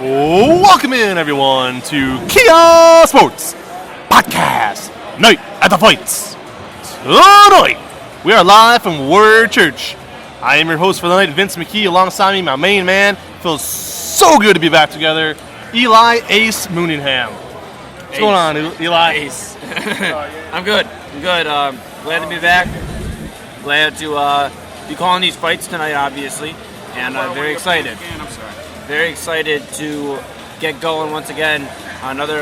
Welcome in, everyone, to Kia Sports Podcast Night at the Fights. Tonight, we are live from Word Church. I am your host for the night, Vince McKee. Alongside me, my main man. Feels so good to be back together, Eli Ace Mooningham. What's going on, Eli? Ace. I'm good. Glad to be back. Glad to be calling these fights tonight, obviously, and I'm very excited. Very excited to get going once again on another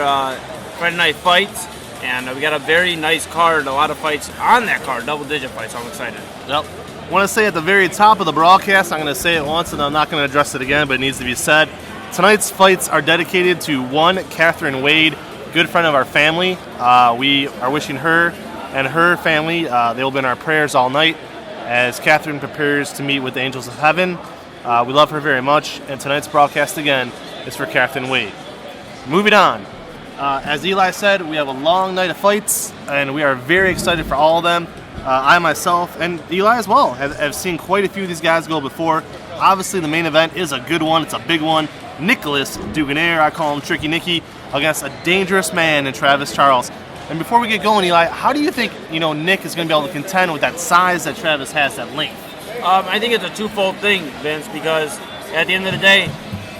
Friday night fights, and we got a very nice card, a lot of fights on that card, double-digit fights, so I'm excited. Yep. I want to say at the very top of the broadcast, I'm going to say it once and I'm not going to address it again, but it needs to be said. Tonight's fights are dedicated to one Catherine Wade, good friend of our family. We are wishing her and her family, they will be in our prayers all night as Catherine prepares to meet with the angels of heaven. We love her very much, and tonight's broadcast, again, is for Catherine Wade. Moving on. As Eli said, we have a long night of fights, and we are very excited for all of them. I myself, and Eli as well, have seen quite a few of these guys go before. Obviously, the main event is a good one. It's a big one. Nicholas Duganier, I call him Tricky Nicky, against a dangerous man in Travis Charles. And before we get going, Eli, how do you think Nick is going to be able to contend with that size that Travis has, that length? I think it's a twofold thing, Vince, because at the end of the day,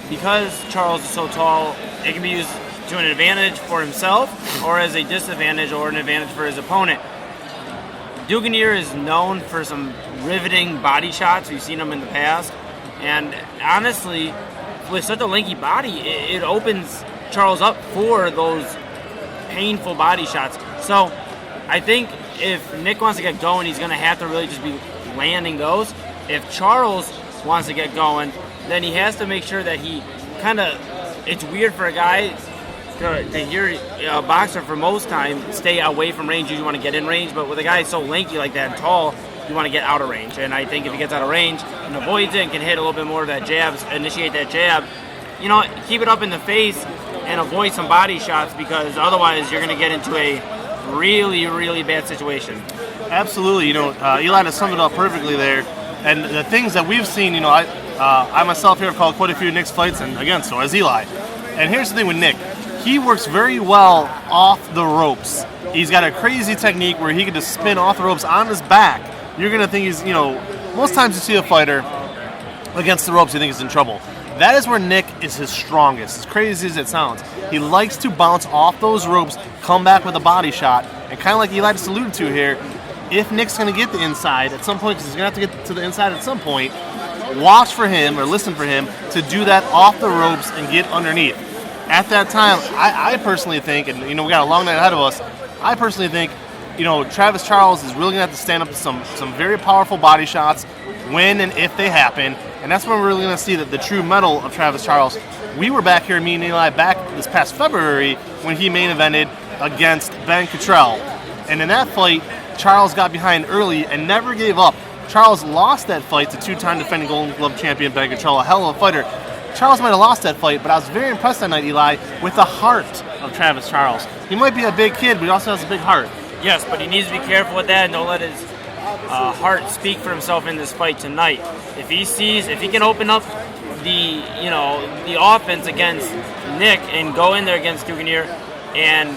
because Charles is so tall, it can be used to an advantage for himself or as a disadvantage or an advantage for his opponent. Duganier is known for some riveting body shots. We've seen him in the past. And honestly, with such a lanky body, it opens Charles up for those painful body shots. So I think if Nick wants to get going, he's going to have to really just be landing those. If Charles wants to get going, then he has to make sure that he it's weird for a guy to hear a boxer for most time stay away from range. You want to get in range, but with a guy so lanky like that and tall, you want to get out of range. And I think if he gets out of range and avoids it and can hit a little bit more of that jab, initiate that jab, keep it up in the face and avoid some body shots, because otherwise you're going to get into a really, really bad situation. Absolutely. Eli has summed it up perfectly there. And the things that we've seen, I myself here have called quite a few Nick's fights, and again, so has Eli. And here's the thing with Nick. He works very well off the ropes. He's got a crazy technique where he can just spin off the ropes on his back. You're going to think he's, most times you see a fighter against the ropes, you think he's in trouble. That is where Nick is his strongest, as crazy as it sounds. He likes to bounce off those ropes, come back with a body shot, and kind of like Eli just alluded to here, if Nick's going to get the inside at some point, because he's going to have to get to the inside at some point, watch for him or listen for him to do that off the ropes and get underneath. At that time, I personally think, and we got a long night ahead of us, I personally think, Travis Charles is really going to have to stand up to some very powerful body shots when and if they happen, and that's when we're really going to see the true mettle of Travis Charles. We were back here, me and Eli, back this past February when he main evented against Ben Cottrell, and in that fight, Charles got behind early and never gave up. Charles lost that fight to two-time defending Golden Glove champion Ben Cottrell, a hell of a fighter. Charles might have lost that fight, but I was very impressed that night, Eli, with the heart of Travis Charles. He might be a big kid, but he also has a big heart. Yes, but he needs to be careful with that and don't let his heart speak for himself in this fight tonight. If he can open up the offense against Nick and go in there against Duganier and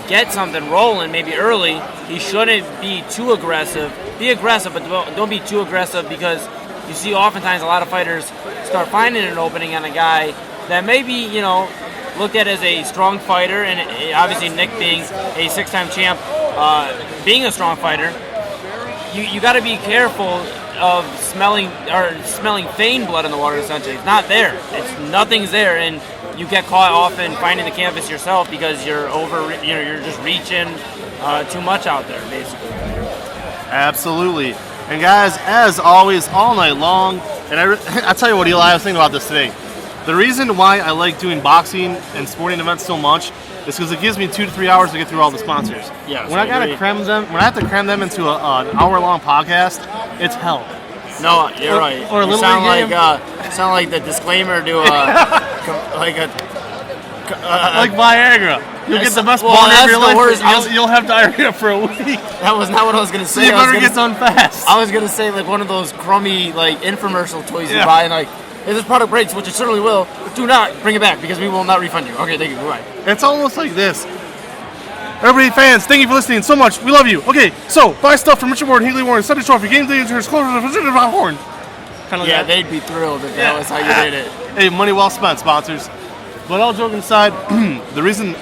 get something rolling maybe early, he shouldn't be too aggressive. Be aggressive, but don't be too aggressive, because you see oftentimes a lot of fighters start finding an opening on a guy that may be, looked at as a strong fighter, and obviously Nick being a six-time champ, being a strong fighter, you got to be careful of smelling feign blood in the water. Essentially, it's not there. Nothing's there, and you get caught often finding the canvas yourself because you're you're just reaching too much out there, basically. Absolutely. And guys, as always, all night long, and I tell you what, Eli, I was thinking about this today. The reason why I like doing boxing and sporting events so much is because it gives me 2 to 3 hours to get through all the sponsors. Yeah. When I have to cram them into an hour-long podcast, it's hell. No, you're right. Or a you little sound game. sound like the disclaimer to like Viagra. You'll get the best boner of your life. You'll have diarrhea for a week. That was not what I was going to say. So you better get done fast. I was going to say like one of those crummy like infomercial toys you buy and like if this product breaks, which it certainly will, do not bring it back because we will not refund you. Okay, thank you. Goodbye. It's almost like this. Everybody, fans, thank you for listening so much. We love you. Okay, so buy stuff from Richard Ward, Hinkley Warren, Sunday Trophy, Game Day, Insurance, Horn. Kind of Yeah, they'd be thrilled if that was how you did it. Hey, money well spent, sponsors. But all joking aside, the reason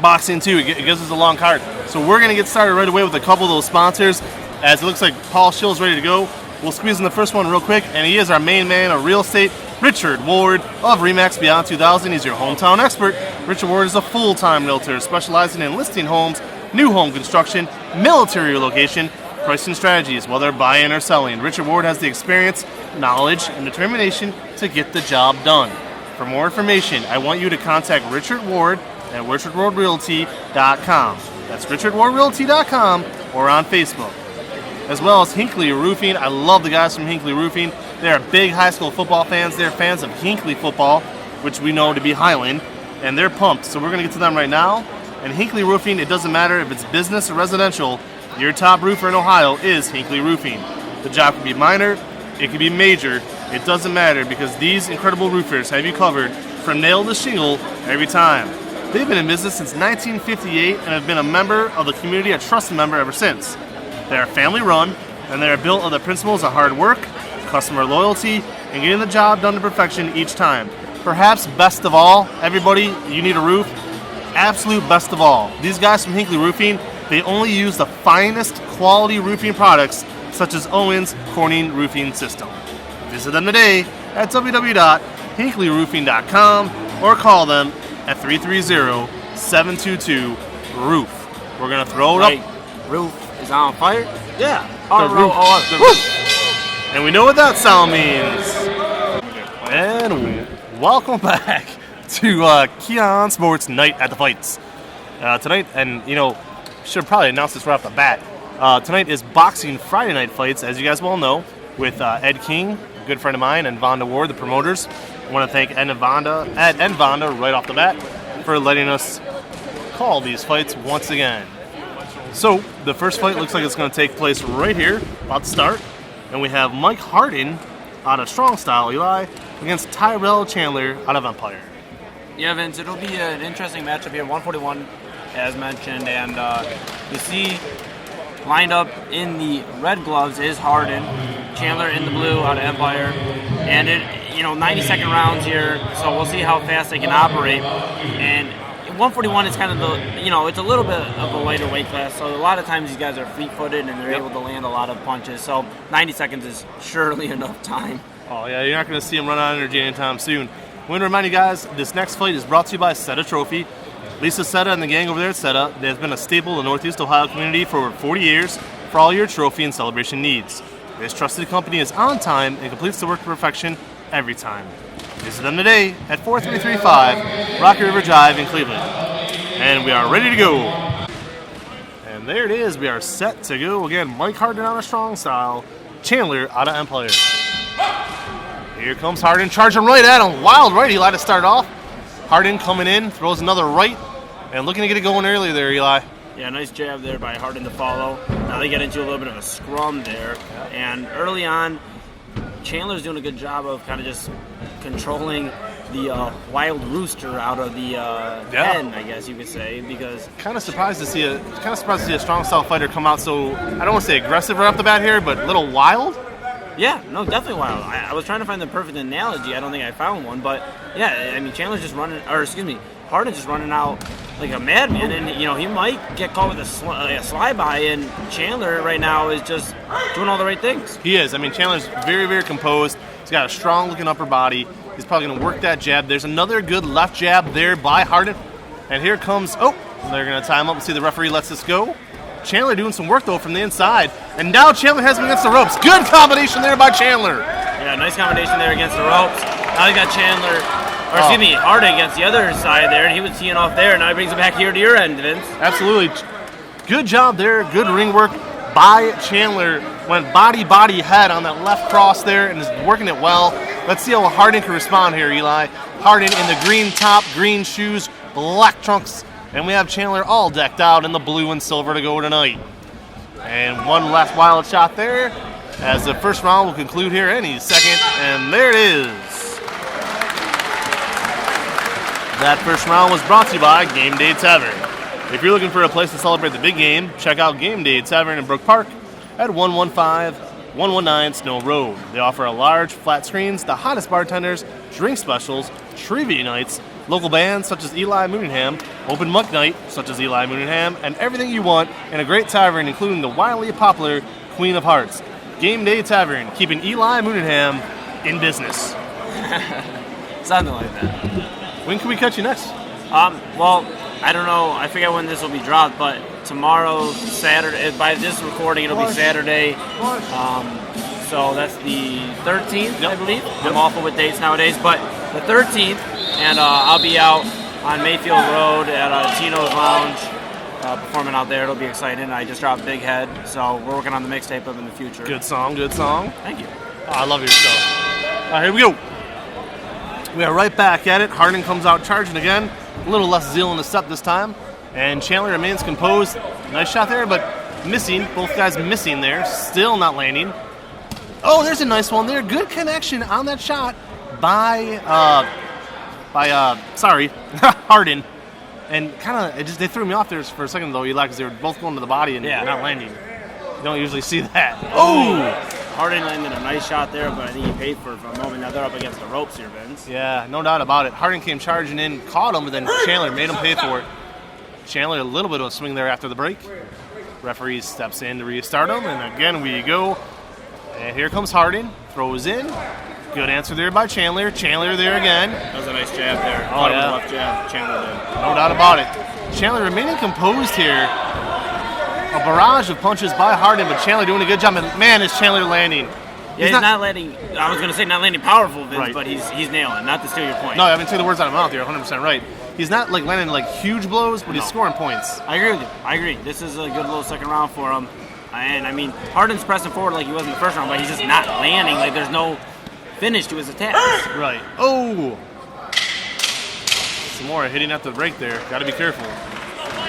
boxing too, it gives us a long card. So we're gonna get started right away with a couple of those sponsors. As it looks like Paul Schill's ready to go. We'll squeeze in the first one real quick, and he is our main man of real estate, Richard Ward of RE/MAX Beyond 2000. He's your hometown expert. Richard Ward is a full-time realtor specializing in listing homes, new home construction, military relocation, pricing strategies, whether buying or selling. Richard Ward has the experience, knowledge, and determination to get the job done. For more information, I want you to contact Richard Ward at richardwardrealty.com. That's richardwardrealty.com or on Facebook. As well as Hinkley Roofing. I love the guys from Hinkley Roofing. They are big high school football fans. They're fans of Hinkley football, which we know to be Highland, and they're pumped. So we're going to get to them right now. And Hinkley Roofing, it doesn't matter if it's business or residential, your top roofer in Ohio is Hinkley Roofing. The job could be minor, it could be major, it doesn't matter because these incredible roofers have you covered from nail to shingle every time. They've been in business since 1958 and have been a member of the community, a trusted member ever since. They are family run, and they are built on the principles of hard work, customer loyalty, and getting the job done to perfection each time. Perhaps best of all, everybody, you need a roof. Absolute best of all. These guys from Hinkley Roofing, they only use the finest quality roofing products such as Owens Corning Roofing System. Visit them today at www.hinkleyroofing.com or call them at 330-722-ROOF. We're going to throw it up. Roof is on fire? Yeah. The roof. And we know what that sound means. And welcome back to Keon Sports Night at the Fights. Tonight, and should probably announce this right off the bat. Tonight is Boxing Friday Night Fights, as you guys well know, with Ed King, a good friend of mine, and Vonda Ward, the promoters. I want to thank Ed and Vonda right off the bat for letting us call these fights once again. So, the first fight looks like it's going to take place right here, about to start. And we have Mike Hardin out of Strong Style, Eli, against Tyrell Chandler out of Empire. Yeah, Vince, it'll be an interesting matchup here, 141, as mentioned. And you see lined up in the red gloves is Hardin, Chandler in the blue out of Empire. And 90-second rounds here, so we'll see how fast they can operate. And 141 is kind of it's a little bit of a lighter weight class, so a lot of times these guys are fleet-footed and they're able to land a lot of punches. So 90 seconds is surely enough time. Oh yeah, you're not going to see them run out of energy anytime soon. I want to remind you guys, this next fight is brought to you by Seta Trophy. Lisa Seta and the gang over there at Seta, they've been a staple in the Northeast Ohio community for over 40 years for all your trophy and celebration needs. This trusted company is on time and completes the work to perfection every time. Visit them today at 4335 Rocky River Drive in Cleveland. And we are ready to go. And there it is. We are set to go. Again, Mike Hardin out of Strong Style, Chandler out of Empire. Here comes Hardin, charging right at him. Wild right, Eli, to start off. Hardin coming in, throws another right, and looking to get it going early there, Eli. Yeah, nice jab there by Hardin to follow. Now they get into a little bit of a scrum there. And early on, Chandler's doing a good job of kind of just controlling the wild rooster out of the pen, I guess you could say, because kind of surprised to see a Strong Style fighter come out so, I don't want to say aggressive right off the bat here, but a little wild. Yeah, no, definitely wild. I was trying to find the perfect analogy. I don't think I found one, but yeah, I mean, Chandler's just Hardin's just running out like a madman, and he might get caught with a slide by, and Chandler right now is just doing all the right things. He is. I mean, Chandler's very, very composed. He's got a strong looking upper body. He's probably going to work that jab. There's another good left jab there by Hardin, and here comes, they're going to tie him up and see the referee lets this go. Chandler doing some work though from the inside, and now Chandler has him against the ropes. Good combination there by Chandler. Yeah, nice combination there against the ropes. Now you got Hardin against the other side there, and he was teeing off there, and now he brings it back here to your end, Vince. Absolutely. Good job there. Good ring work by Chandler. Went body, head on that left cross there and is working it well. Let's see how Hardin can respond here, Eli. Hardin in the green top, green shoes, black trunks, and we have Chandler all decked out in the blue and silver to go tonight. And one last wild shot there. as the first round will conclude here any second. And there it is. That first round was brought to you by Game Day Tavern. If you're looking for a place to celebrate the big game, check out Game Day Tavern in Brook Park at 119 Snow Road. They offer a large flat screens, the hottest bartenders, drink specials, trivia nights, local bands such as Eli Moonenham, open muck night such as Eli Moonenham, and everything you want in a great tavern, including the wildly popular Queen of Hearts. Game Day Tavern, keeping Eli Moonenham in business. Something like that. When can we catch you next? Well, I don't know. I forget when this will be dropped, but tomorrow, Saturday. By this recording, it'll be Saturday. So that's the 13th, I believe. I'm awful with dates nowadays, but the 13th, and I'll be out on Mayfield Road at Tino's Lounge performing out there. It'll be exciting. I just dropped Big Head, so we're working on the mixtape of in the future. Good song, good song. Thank you. Oh, I love your stuff. All right, here we go. We are right back at it. Hardin comes out charging again. A little less zeal in the step this time. And Chandler remains composed. Nice shot there, but missing. Both guys missing there. Still not landing. Oh, there's a nice one there. Good connection on that shot by Hardin. And kind of, they threw me off there for a second, though, Eli, because they were both going to the body and not landing. You don't usually see that. Oh! Hardin landed a nice shot there, but I think he paid for it for a moment. Now they're up against the ropes here, Vince. Yeah, no doubt about it. Hardin came charging in, caught him, but then Chandler made him pay for it. Chandler, a little bit of a swing there after the break. Referee steps in to restart him, and again we go. And here comes Hardin, throws in. Good answer there by Chandler. Chandler there again. That was a nice jab there. Oh, yeah. Left jab, Chandler did. No doubt about it. Chandler remaining composed here. A barrage of punches by Hardin, but Chandler doing a good job. And man, is Chandler landing. Yeah, he's not landing. I was going to say not landing powerful, Vince, right. But he's nailing. Not to steal your point. No, I haven't taken the words out of my mouth. You're 100% right. He's not like landing like huge blows, but he's scoring points. I agree with you. I agree. This is a good little second round for him. And I mean, Hardin's pressing forward like he was in the first round, but he's just not landing. Like there's no finish to his attacks. Right. Oh. Some more hitting at the break there. Got to be careful.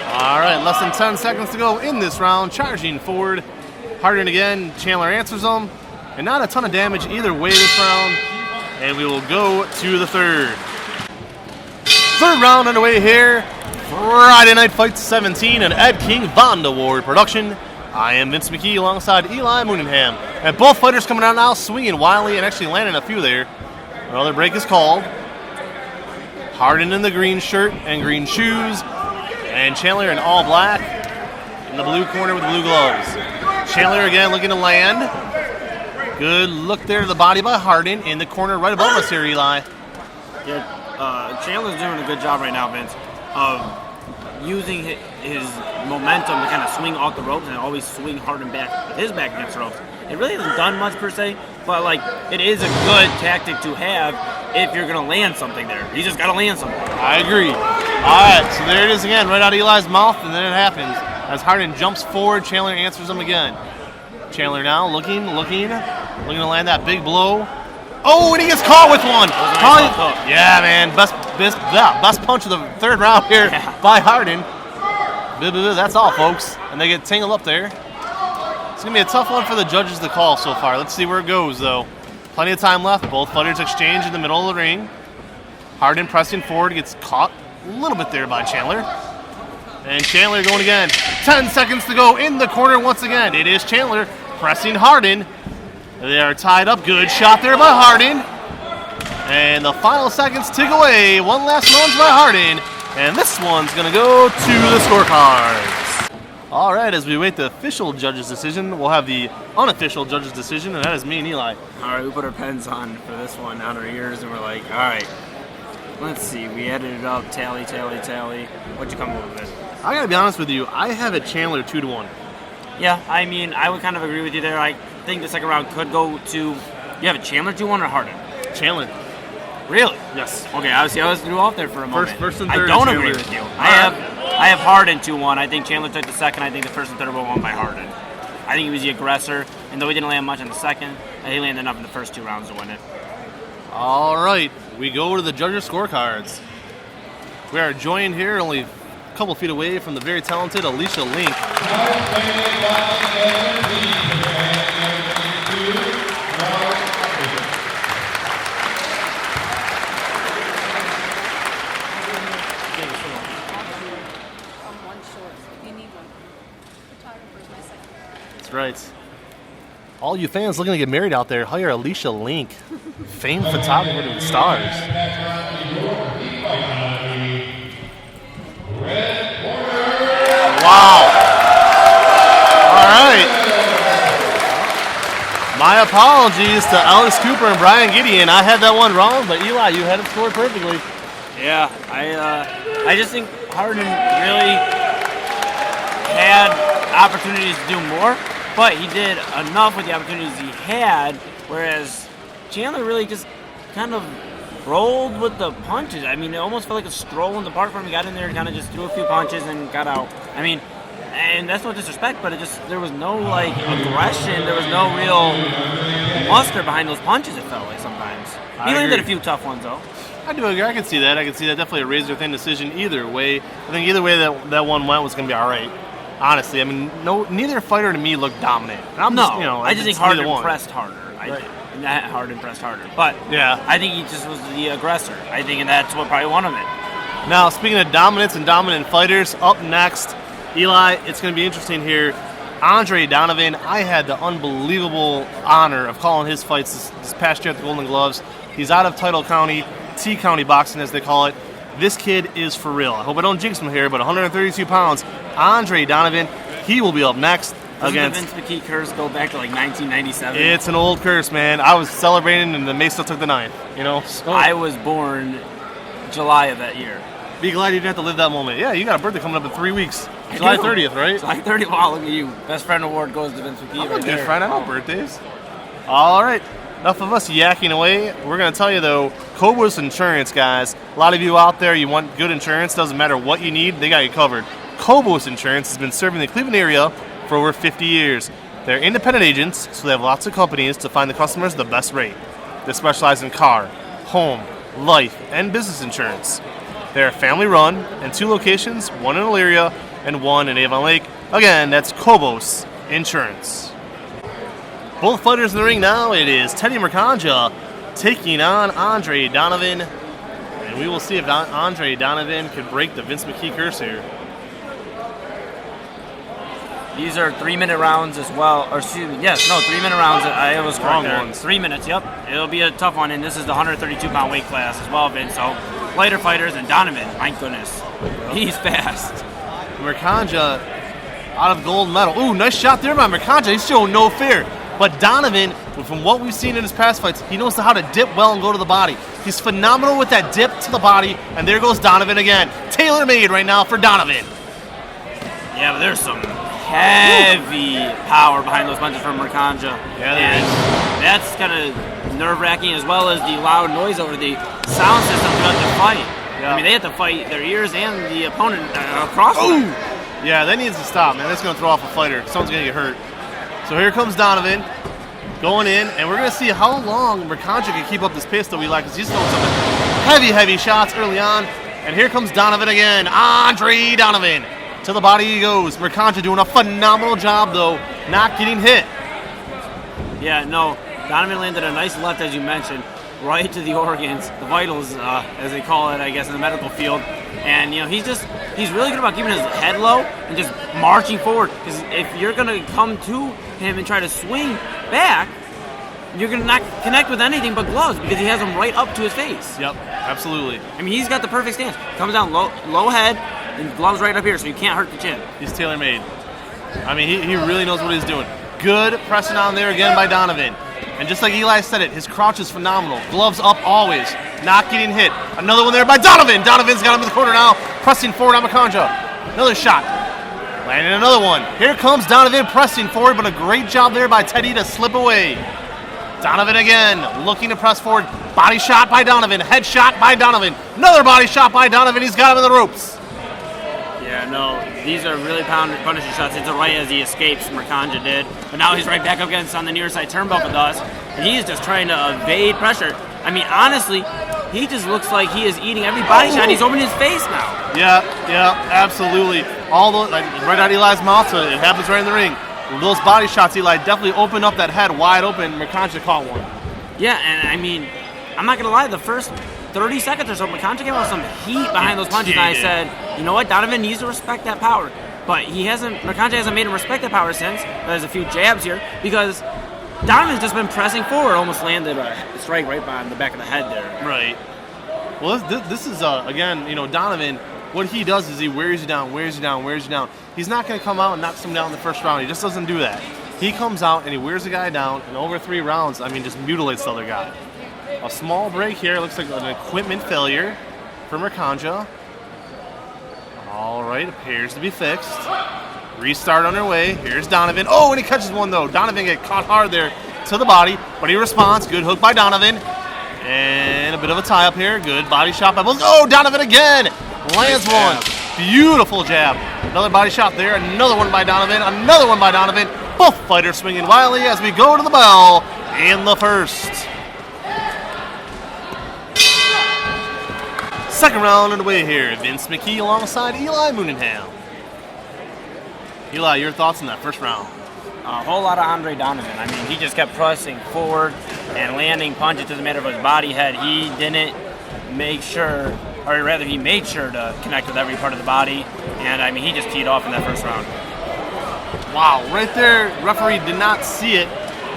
All right, less than 10 seconds to go in this round. Charging forward. Hardin again. Chandler answers him. And not a ton of damage either way this round. And we will go to the third. Third round underway here. Friday Night Fight 17, an Ed King Vonda Award production. I am Vince McKee alongside Eli Moonenham. And both fighters coming out now swinging wildly and actually landing a few there. Another break is called. Hardin in the green shirt and green shoes. And Chandler in all black in the blue corner with blue gloves. Chandler again looking to land. Good look there to the body by Hardin in the corner right above us here, Eli. Yeah, Chandler's doing a good job right now, Vince, of using his momentum to kind of swing off the ropes and always swing Hardin back with his back against the ropes. It really hasn't done much per se, but like it is a good tactic to have if you're going to land something there. You just got to land something. I agree. All right, so there it is again, right out of Eli's mouth, and then it happens. As Hardin jumps forward, Chandler answers him again. Chandler now looking to land that big blow. Oh, and he gets caught with one. Yeah, man, best punch of the third round here by Hardin. That's all, folks. And they get tangled up there. It's going to be a tough one for the judges to call so far. Let's see where it goes, though. Plenty of time left. Both fighters exchange in the middle of the ring. Hardin pressing forward, gets caught a little bit there by Chandler. And Chandler going again. 10 seconds to go in the corner once again. It is Chandler pressing Hardin. They are tied up. Good shot there by Hardin. And the final seconds tick away. One last lunge by Hardin. And this one's going to go to the scorecards. All right, as we wait the official judge's decision, we'll have the unofficial judge's decision, and that is me and Eli. All right, we put our pens on for this one, on our ears, and we're like, all right, let's see. We added it up, tally. What'd you come up with? I got to be honest with you. I have it Chandler 2-1. Yeah, I mean, I would kind of agree with you there. I think the second round could go to, you have a Chandler 2-1 or Hardin? Chandler. Really? Yes. Okay, I was threw off there for a moment. First and third. I don't agree with you. I have Hardin 2-1. I think Chandler took the second. I think the first and third were won by Hardin. I think he was the aggressor, and though he didn't land much in the second, he landed enough in the first two rounds to win it. All right, we go to the judges' scorecards. We are joined here only a couple feet away from the very talented Alicia Link. right. All you fans looking to get married out there, hire Alicia Link, famed photographer to the stars. Wow. All right. My apologies to Alex Cooper and Brian Gideon. I had that one wrong, but Eli, you had it scored perfectly. Yeah, I just think Harden really had opportunities to do more, but he did enough with the opportunities he had, whereas Chandler really just kind of rolled with the punches. I mean, it almost felt like a stroll in the park for him. He got in there and kind of just threw a few punches and got out. I mean, and that's no disrespect, but there was no, like, aggression. There was no real muster behind those punches, it felt like sometimes. He landed a few tough ones, though. I do agree. I can see that. Definitely a razor-thin decision either way. I think either way that one went was going to be all right. Honestly, I mean, neither fighter to me looked dominant. I just think Harden pressed harder. Right. Not Harden pressed harder, but yeah, I think he just was the aggressor. I think, and that's what probably won him it. Now, speaking of dominance and dominant fighters, up next, Eli, it's going to be interesting here. Andre Donovan, I had the unbelievable honor of calling his fights this past year at the Golden Gloves. He's out of Title County, T-County boxing as they call it. This kid is for real. I hope I don't jinx him here, but 132 pounds. Andre Donovan, he will be up next against... Doesn't the Vince McKee curse go back to like 1997? It's an old curse, man. I was celebrating and the Mace still took the ninth, you know? So, I was born July of that year. Be glad you didn't have to live that moment. Yeah, you got a birthday coming up in 3 weeks. July 30th, right? July 30th. Wow, look at you. Best friend award goes to Vince McKee. I'm a good friend. I know birthdays. All right. Enough of us yakking away. We're going to tell you, though, Cobos Insurance, guys. A lot of you out there, you want good insurance. Doesn't matter what you need. They got you covered. Cobos Insurance has been serving the Cleveland area for over 50 years. They're independent agents, so they have lots of companies to find the customers the best rate. They specialize in car, home, life, and business insurance. They're family-run in 2 locations, one in Elyria and one in Avon Lake. Again, that's Cobos Insurance. Both fighters in the ring now. It is Teddy Mercanja taking on Andre Donovan. And we will see if Andre Donovan could break the Vince McKee curse here. These are 3-minute rounds as well. Or excuse me, 3-minute rounds. I was correct there. Ones. 3 minutes, yep. It'll be a tough one, and this is the 132-pound weight class as well, Vince. So, lighter fighters, and Donovan, my goodness. He's fast. Mercanja out of gold medal. Ooh, nice shot there by Mercanja. He's showing no fear. But Donovan, from what we've seen in his past fights, he knows how to dip well and go to the body. He's phenomenal with that dip to the body, and there goes Donovan again. Tailor-made right now for Donovan. Yeah, but there's some heavy power behind those punches from Mercanja. Yeah, and that's kind of nerve-wracking, as well as the loud noise over the sound system throughout the fight. Yeah. I mean, they have to fight their ears and the opponent across them. Yeah, that needs to stop, man. That's going to throw off a fighter. Someone's going to get hurt. So here comes Donovan going in, and we're going to see how long Mercanja can keep up this pace that we like, because he's throwing some heavy shots early on. And here comes Donovan again. Andre Donovan. To the body he goes. Mercanja doing a phenomenal job, though, not getting hit. Yeah, no. Donovan landed a nice left, as you mentioned, right to the organs, the vitals, as they call it, I guess, in the medical field. And, you know, he's really good about keeping his head low and just marching forward. Because if you're going to come to him and try to swing back, you're going to not connect with anything but gloves, because he has them right up to his face. Yep, absolutely. I mean, he's got the perfect stance. Comes down low head, and gloves right up here, so you can't hurt the chin. He's tailor-made. I mean, he really knows what he's doing. Good pressing on there again by Donovan. And just like Eli said it, his crouch is phenomenal. Gloves up always, not getting hit. Another one there by Donovan. Donovan's got him in the corner now, pressing forward on Mercanja. Another shot. Landing another one. Here comes Donovan pressing forward, but a great job there by Teddy to slip away. Donovan again, looking to press forward. Body shot by Donovan. Head shot by Donovan. Another body shot by Donovan. He's got him in the ropes. Yeah, no, these are really punishing shots. It's right as he escapes, Mercanja did. But now he's right back up against on the near side turnbuckle with us. And he's just trying to evade pressure. I mean, honestly, he just looks like he is eating every body shot. He's opening his face now. Yeah, absolutely. All those, like, right out of Eli's mouth, so it happens right in the ring. Those body shots, Eli, definitely opened up that head wide open. Mercanja caught one. Yeah, and I mean, I'm not going to lie, the first 30 seconds or so, Mercanja came out with some heat behind those punches, and I said, you know what, Donovan needs to respect that power. But Mercanja hasn't made him respect that power since. There's a few jabs here because Donovan's just been pressing forward, almost landed a strike right behind the back of the head there. Right. Well, this is, again, Donovan, what he does is he wears you down. He's not going to come out and knock someone down in the first round. He just doesn't do that. He comes out and he wears the guy down, and over 3 rounds, just mutilates the other guy. A small break here. Looks like an equipment failure for Mercanja. All right, appears to be fixed. Restart underway. Here's Donovan. Oh, and he catches one, though. Donovan get caught hard there to the body, but he responds. Good hook by Donovan. And a bit of a tie-up here. Good body shot by both. Oh, Donovan again. Lands one. Beautiful jab. Another body shot there. Another one by Donovan. Another one by Donovan. Both fighters swinging wildly as we go to the bell in the first. Second round underway here. Vince McKee alongside Eli Moonenham. Eli, your thoughts on that first round? A whole lot of Andre Donovan. He just kept pressing forward and landing punches to the matter of his body head. He didn't make sure, or rather he made sure to connect with every part of the body. And he just teed off in that first round. Wow, right there, referee did not see it,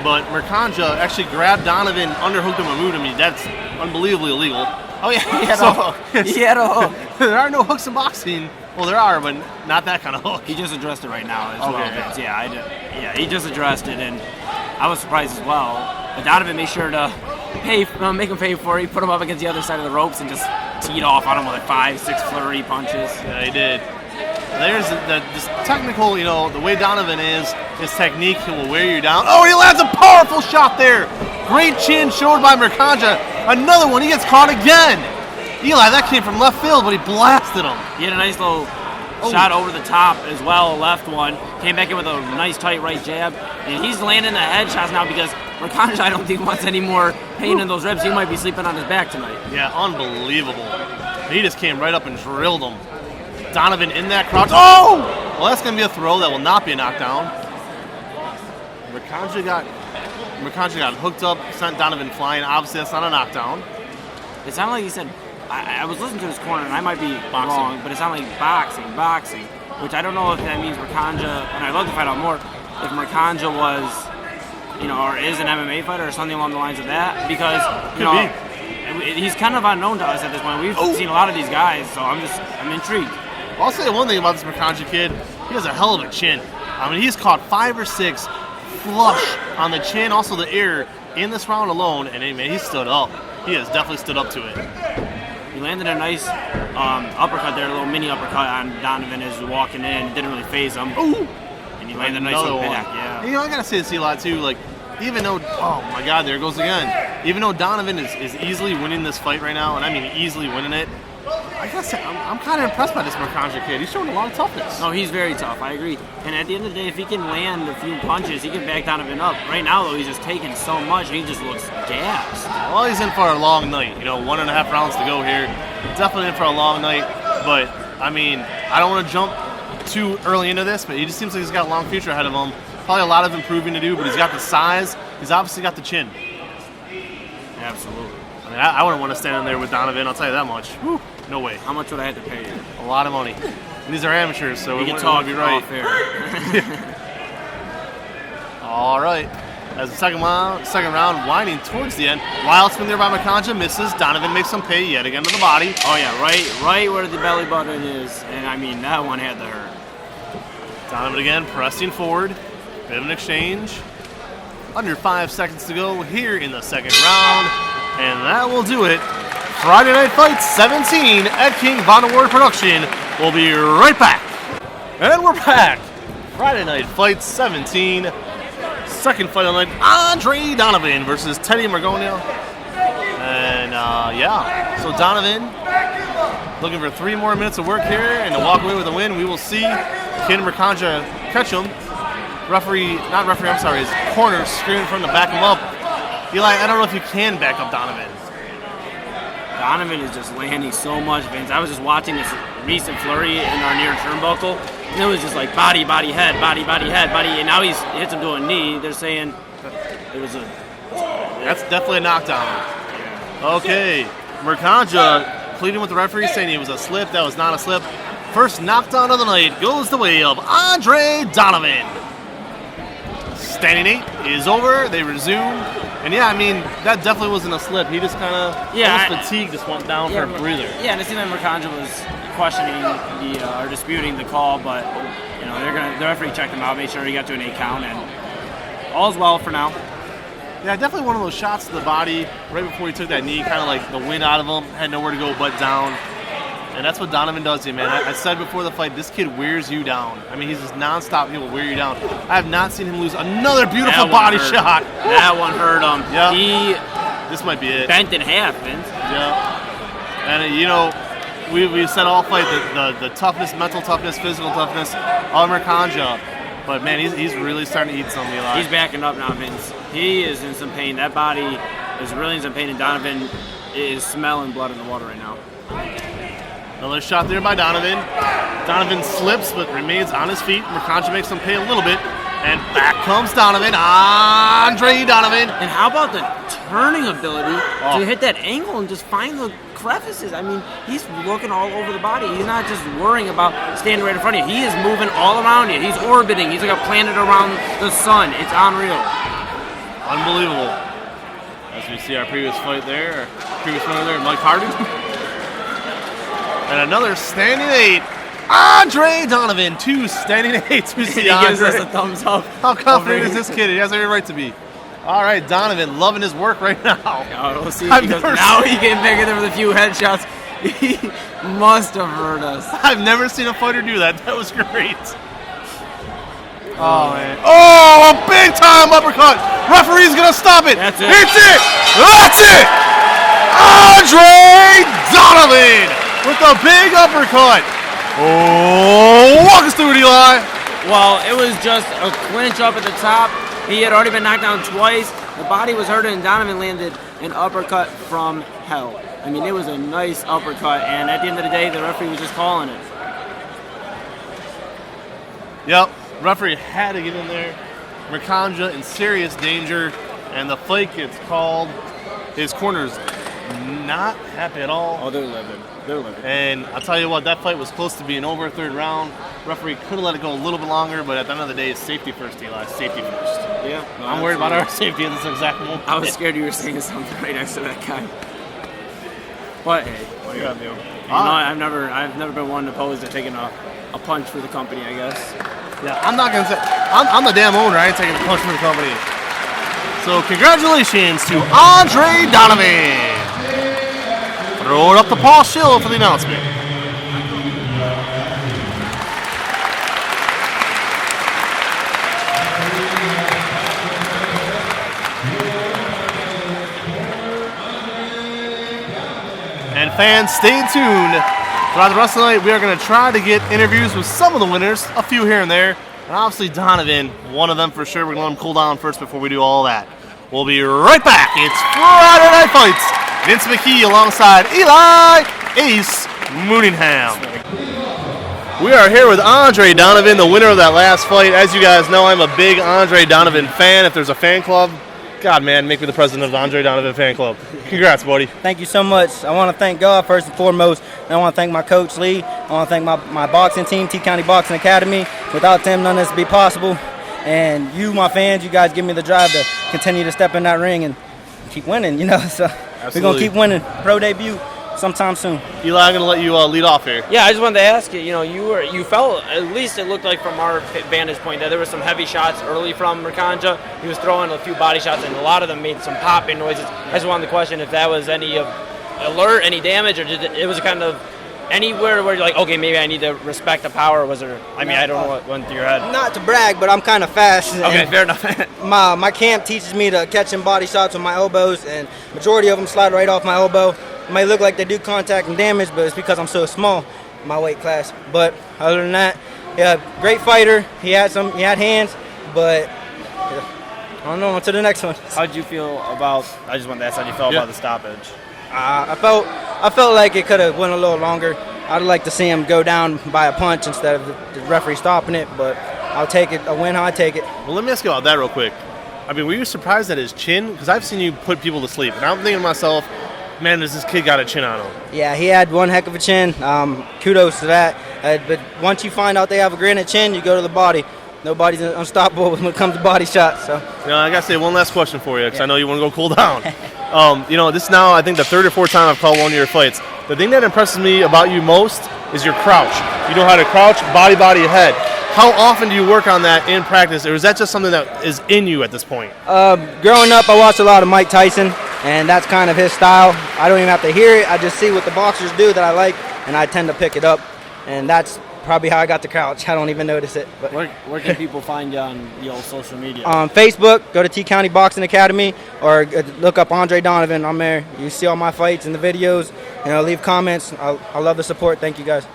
but Mercanja actually grabbed Donovan, underhooked him and moved him. That's unbelievably illegal. Oh yeah, he had a hook. He had a hook. There are no hooks in boxing. Well, there are, but not that kind of hook. He just addressed it right now as well, Vince. Yeah, he just addressed it, and I was surprised as well. But Donovan made sure to make him pay for it. He put him up against the other side of the ropes and just teed off on him with 5-6 flurry punches. Yeah, he did. There's this technical, the way Donovan is, his technique, he will wear you down. Oh, he lands a powerful shot there. Great chin showed by Mercanja. Another one, he gets caught again. Eli, that came from left field, but he blasted him. He had a nice little shot over the top as well, a left one. Came back in with a nice tight right jab. And he's landing the headshots now because Mercanja, I don't think, wants any more pain in those ribs. He might be sleeping on his back tonight. Yeah, unbelievable. He just came right up and drilled him. Donovan in that crouch. Oh! Well, that's going to be a throw. That will not be a knockdown. Mercanja got hooked up, sent Donovan flying. Obviously, that's not a knockdown. It sounded like he said, I was listening to his corner, and I might be wrong, but it sounded like boxing, which I don't know if that means Mercanja, and I'd love to find out more, if Mercanja was, or is an MMA fighter or something along the lines of that, because, he's kind of unknown to us at this point. We've seen a lot of these guys, so I'm intrigued. I'll say one thing about this Mercanja kid. He has a hell of a chin. He's caught 5 or 6 flush on the chin, also the ear, in this round alone, and he stood up. He has definitely stood up to it. He landed a nice uppercut there, a little mini uppercut on Donovan as he was walking in. It didn't really phase him. Ooh. And he landed a nice little back, yeah. I gotta say this a lot too, even though, oh my God, there it goes again. Even though Donovan is easily winning this fight right now, and I mean easily winning it, I gotta say, I'm kind of impressed by this Mercanja kid. He's showing a lot of toughness. No, he's very tough. I agree. And at the end of the day, if he can land a few punches, he can back Donovan up. Right now, though, he's just taking so much, and he just looks gassed. Well, he's in for a long night. 1.5 rounds to go here. Definitely in for a long night. But, I don't want to jump too early into this, but he just seems like he's got a long future ahead of him. Probably a lot of improving to do, but he's got the size. He's obviously got the chin. Absolutely. I wouldn't want to stand in there with Donovan, I'll tell you that much. Whew, no way. How much would I have to pay you? A lot of money. And these are amateurs, so we can talk. Be right. Fair. All right. As the second round winding towards the end, wild swing there by Mercanja misses. Donovan makes him pay yet again to the body. Oh yeah, right where the belly button is, and that one had to hurt. Donovan again pressing forward. Bit of an exchange. Under 5 seconds to go here in the second round. And that will do it. Friday Night Fights 17 at King Von Award Production. We'll be right back. And we're back. Friday Night Fights 17. Second fight of the night, Andre Donovan versus Teddy Morgonio. And so Donovan looking for 3 more minutes of work here and to walk away with a win. We will see. Can Mercanja catch him? His corner screaming for him to back him up. Eli, I don't know if you can back up Donovan. Donovan is just landing so much, Vince. I was just watching this recent flurry in our near turnbuckle, and it was just like body, head, body, head, body, and now he hits him to a knee. They're saying it was a... That's definitely a knockdown. Okay, Mercanja pleading with the referee, saying it was a slip. That was not a slip. First knockdown of the night goes the way of Andre Donovan. Standing 8 is over. They resume. And yeah, I mean, that definitely wasn't a slip. He just kind of, fatigue just went down for a breather. Yeah, and it seemed like Mercanja was questioning or disputing the call, but the referee checked him out, made sure he got to an 8 count, and all's well for now. Yeah, definitely one of those shots to the body right before he took that knee, kind of like the wind out of him, had nowhere to go but down. And that's what Donovan does to you, man. I said before the fight, this kid wears you down. I mean, he's just nonstop. He will wear you down. I have not seen him lose another beautiful body shot. That one hurt him. Yep. This might be it. Bent in half, Vince. Yeah. And, we said all fight the toughness, mental toughness, physical toughness of Mercanja. But, man, he's really starting to eat something, Eli. He's backing up now, Vince. He is in some pain. That body is really in some pain, and Donovan is smelling blood in the water right now. Another shot there by Donovan. Donovan slips but remains on his feet. Mercanja makes him pay a little bit. And back comes Donovan. Andre Donovan. And how about the turning ability to hit that angle and just find the crevices? I mean, he's looking all over the body. He's not just worrying about standing right in front of you. He is moving all around you. He's orbiting. He's like a planet around the sun. It's unreal. Unbelievable. As we see our previous fight there, Mike Harden. And another standing 8. Andre Donovan, 2 standing 8s. We see he gives us a thumbs up. How confident is this kid? He has every right to be. All right, Donovan loving his work right now. Yeah, we'll see. Now he can make it with a few headshots. He must have hurt us. I've never seen a fighter do that. That was great. Oh, man. Oh, a big time uppercut. Referee's going to stop it. That's it. It's it. That's it. Andre Donovan with a big uppercut. Oh, walk us through it, Eli. Well, it was just a clinch up at the top. He had already been knocked down twice. The body was hurting, and Donovan landed an uppercut from hell. I mean, it was a nice uppercut, and at the end of the day, the referee was just calling it. Yep, referee had to get in there. Mercanja in serious danger, and the fight gets called. His corner's not happy at all. Oh, they're living. And I'll tell you what, that fight was close to being over, 3rd round. Referee could have let it go a little bit longer, but at the end of the day, it's safety first, Eli. Safety first. Yeah. No, I'm worried about our safety at this exact moment. I was scared you were saying something right next to that guy. But hey, what are you gonna do? I've never been one opposed to taking a punch for the company, I guess. Yeah, I'm not gonna say I'm the damn owner. I ain't taking a punch from the company. So congratulations to Andre Donovan. Throw it up to Paul Schill for the announcement. And fans, stay tuned. Throughout the rest of the night, we are going to try to get interviews with some of the winners, a few here and there. And obviously Donovan, one of them for sure. We're going to let him cool down first before we do all that. We'll be right back. It's Friday Night Fights. Vince McKee alongside Eli Ace Mooningham. We are here with Andre Donovan, the winner of that last fight. As you guys know, I'm a big Andre Donovan fan. If there's a fan club, God, man, make me the president of the Andre Donovan fan club. Congrats, buddy. Thank you so much. I want to thank God first and foremost. And I want to thank my coach, Lee. I want to thank my boxing team, T County Boxing Academy. Without them, none of this would be possible. And you, my fans, you guys give me the drive to continue to step in that ring and keep winning, So we're going to keep winning. Pro debut sometime soon. Eli, I'm going to let you lead off here. Yeah, I just wanted to ask you, you felt, at least it looked like from our vantage point, that there were some heavy shots early from Mercanja. He was throwing a few body shots, and a lot of them made some popping noises. I just wanted to question if that was any alert, any damage, or it was kind of anywhere where you're like, okay, maybe I need to respect the power, or was there, I don't know what went through your head. Not to brag, but I'm kind of fast. Okay, fair enough. My camp teaches me to catch in body shots with my elbows, and majority of them slide right off my elbow. It might look like they do contact and damage, but it's because I'm so small in my weight class. But other than that, yeah, great fighter. He had hands, but I don't know, on to the next one. How did you feel about, I just wanted to ask how you felt about the stoppage? I felt like it could have went a little longer. I'd like to see him go down by a punch instead of the referee stopping it, but I'll take it. A win, I'll take it. Well, let me ask you about that real quick. I mean, were you surprised at his chin? Because I've seen you put people to sleep, and I'm thinking to myself, man, does this kid got a chin on him? Yeah, he had one heck of a chin. Kudos to that. But once you find out they have a granite chin, you go to the body. Nobody's unstoppable when it comes to body shots. So, I gotta say one last question for you, because I know you want to go cool down. This is now I think the third or fourth time I've called one of your fights. The thing that impresses me about you most is your crouch. You know how to crouch, body, head. How often do you work on that in practice, or is that just something that is in you at this point? Growing up, I watched a lot of Mike Tyson, and that's kind of his style. I don't even have to hear it. I just see what the boxers do that I like, and I tend to pick it up. And that's probably how I got the crouch. I don't even notice it. But Where can people find you on the old social media? On Facebook, go to T County Boxing Academy, or look up Andre Donovan. I'm there. You see all my fights and the videos. Leave comments. I love the support. Thank you, guys.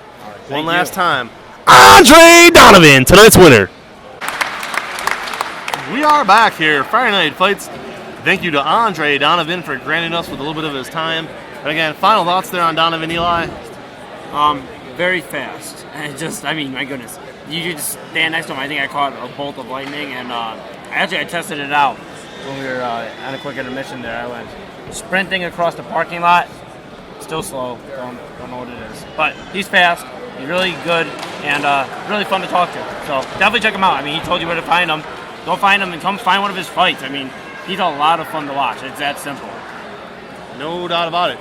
One last time. Andre Donovan, tonight's winner. We are back here, Friday Night Fights. Thank you to Andre Donovan for granting us with a little bit of his time. And again, final thoughts there on Donovan, Eli? Very fast. And my goodness. You could just stand next to him. I think I caught a bolt of lightning, and I tested it out when we were on a quick intermission there. I went sprinting across the parking lot. Still slow. Don't know what it is. But he's fast. He's really good and really fun to talk to. So definitely check him out. He told you where to find him. Go find him and come find one of his fights. He's a lot of fun to watch. It's that simple. No doubt about it.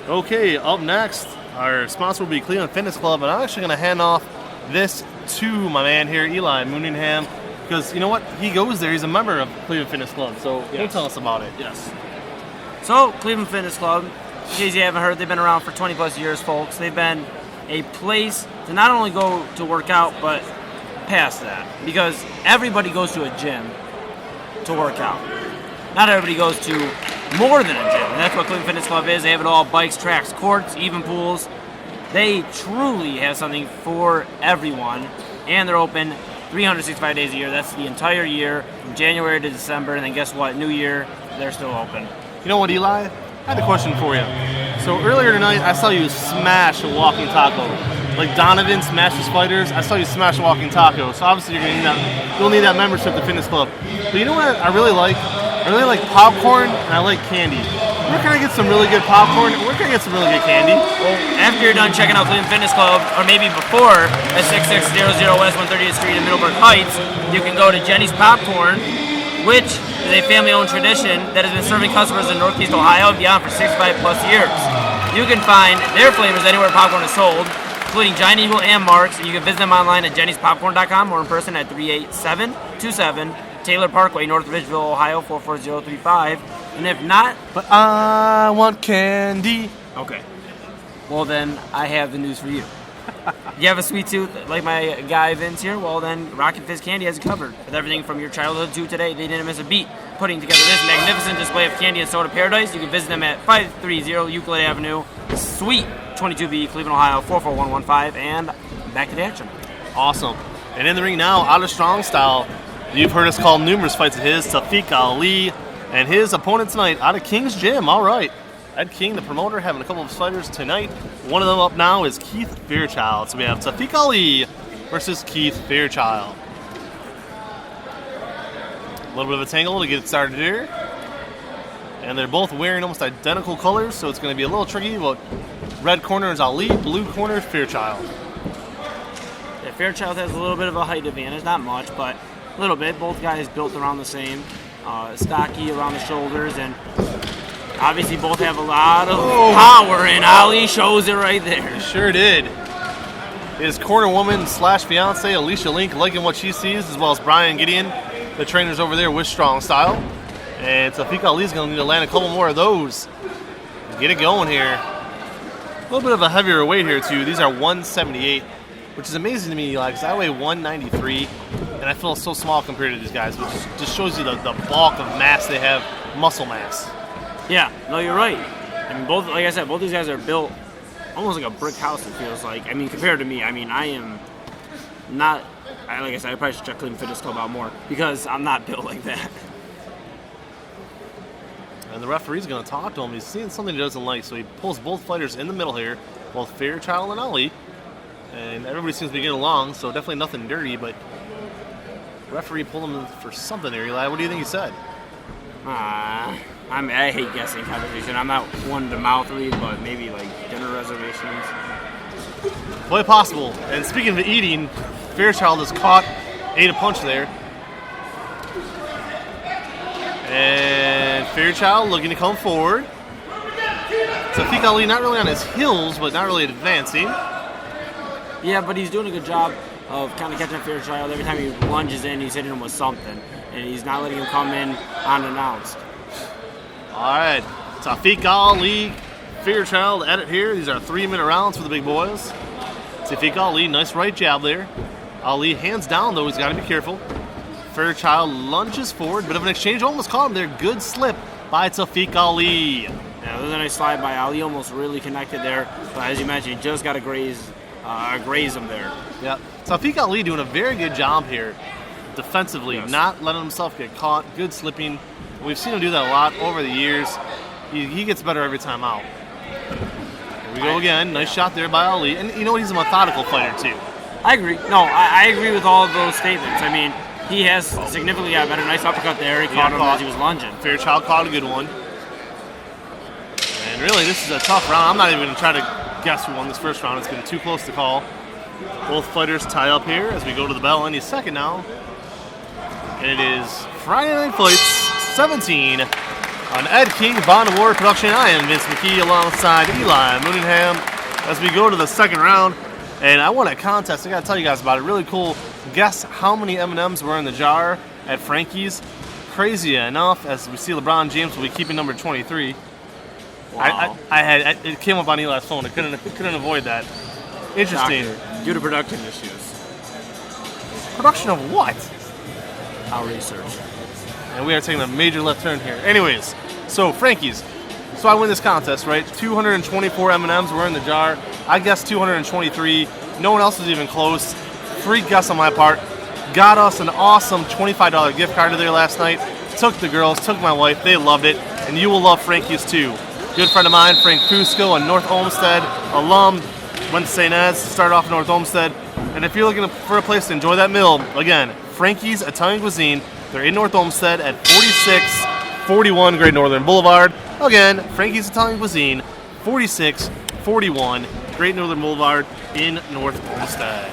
Okay, up next, our sponsor will be Cleveland Fitness Club, and I'm actually going to hand off this to my man here, Eli Mooningham, because you know what? He goes there. He's a member of Cleveland Fitness Club, so he'll tell us about it. Yes. So, Cleveland Fitness Club, in case you haven't heard, they've been around for 20 plus years, folks. They've been a place to not only go to work out, but past that. Because everybody goes to a gym to work out. Not everybody goes to more than a gym. And that's what Cleveland Fitness Club is. They have it all: bikes, tracks, courts, even pools. They truly have something for everyone. And they're open 365 days a year. That's the entire year, from January to December. And then guess what? New Year, they're still open. You know what, Eli? I had a question for you. So earlier tonight, I saw you smash a walking taco. Like Donovan smashes fighters, I saw you smash a walking taco. So obviously you'll need that membership to Fitness Club. But you know what I really like? I really like popcorn and I like candy. Where can I get some really good popcorn? Where can I get some really good candy? Well, after you're done checking out Cleveland Fitness Club, or maybe before, at 6600 West 130th Street in Middleburg Heights, you can go to Jenny's Popcorn, which is a family-owned tradition that has been serving customers in Northeast Ohio and beyond for 65 plus years. You can find their flavors anywhere popcorn is sold, including Giant Eagle and Mark's, and you can visit them online at jennyspopcorn.com or in person at 38727 Taylor Parkway, North Ridgeville, Ohio, 44035. And if not... But I want candy. Okay. Well, then, I have the news for you. You have a sweet tooth like my guy Vince here? Well, then Rocket Fizz Candy has it covered. With everything from your childhood to today, they didn't miss a beat. Putting together this magnificent display of candy and soda paradise, you can visit them at 530 Euclid Avenue, Suite 22B, Cleveland, Ohio, 44115. And back to the action. Awesome. And in the ring now, out of strong style, you've heard us call numerous fights of his, Safikali, and his opponent tonight out of King's Gym. All right. Ed King, the promoter, having a couple of fighters tonight. One of them up now is Keith Fairchild. So we have Safikali versus Keith Fairchild. A little bit of a tangle to get it started here. And they're both wearing almost identical colors, so it's going to be a little tricky. But red corner is Ali, blue corner is Fairchild. Yeah, Fairchild has a little bit of a height advantage, not much, but a little bit. Both guys built around the same, stocky around the shoulders, and obviously both have a lot of power, and Ali shows it right there. He sure did. His corner woman slash fiance, Alicia Link, liking what she sees, as well as Brian Gideon, the trainers over there with strong style. And Safikali's going to need to land a couple more of those. Get it going here. A little bit of a heavier weight here, too. These are 178, which is amazing to me, because I weigh 193, and I feel so small compared to these guys, which just shows you the bulk of mass they have, muscle mass. Yeah, no, you're right. I mean, both, like I said, both these guys are built almost like a brick house, it feels like. I mean, compared to me, I mean, I am not, like I said, I probably should check Cleveland Fitness Club out more because I'm not built like that. And the referee's going to talk to him. He's seeing something he doesn't like, so he pulls both fighters in the middle here, both Fairchild and Ali. And everybody seems to be getting along, so definitely nothing dirty, but referee pulled him for something there, Eli. What do you think he said? I hate guessing conversation. I'm not one to mouth read, but maybe like dinner reservations. Quite possible. And speaking of eating, Fairchild has ate a punch there. And Fairchild looking to come forward. Safikali not really on his heels, but not really advancing. Yeah, but he's doing a good job of kind of catching Fairchild. Every time he lunges in, he's hitting him with something. And he's not letting him come in unannounced. All right, Safikali, Fairchild at it here. These are 3-minute rounds for the big boys. Safikali, nice right jab there. Ali hands down, though. He's got to be careful. Fairchild lunges forward. Bit of an exchange. Almost caught him there. Good slip by Safikali. Yeah, that was a nice slide by Ali. Almost really connected there. But as you mentioned, he just got to graze him there. Yep. Safikali doing a very good job here defensively, Yes. not letting himself get caught. Good slipping. We've seen him do that a lot over the years. He gets better every time out. Here we go again. Nice shot there by Ali. And you know what? He's a methodical fighter, too. I agree. No, I agree with all of those statements. I mean, he has significantly got better. Nice uppercut there. He caught him as he was lunging. Fairchild caught a good one. And really, this is a tough round. I'm not even going to try to guess who won this first round. It's getting too close to call. Both fighters tie up here as we go to the bell any second now. And it is Friday Night Fights 17 on Ed King Vonda War Production. I am Vince McKee alongside Eli Moonenham as we go to the second round. And I won a contest. I got to tell you guys about it. Really cool. Guess how many M&Ms were in the jar at Frankie's. Crazy enough, as we see LeBron James will be keeping number 23. Wow. It came up on Eli's phone. I couldn't avoid that. Interesting. Due to production issues. Production of what? I'll research. And we are taking a major left turn here. Anyways, so Frankie's. So I win this contest, right? 224 M&Ms were in the jar. I guessed 223. No one else was even close. Free guess on my part. Got us an awesome $25 gift card there last night. Took the girls, took my wife. They loved it. And you will love Frankie's too. Good friend of mine, Frank Fusco, a North Olmsted alum. Went to St. Ed's, started off in North Olmsted. And if you're looking for a place to enjoy that meal, again, Frankie's Italian Cuisine. They're in North Olmsted at 4641 Great Northern Boulevard. Again, Frankie's Italian Cuisine, 4641 Great Northern Boulevard in North Olmsted.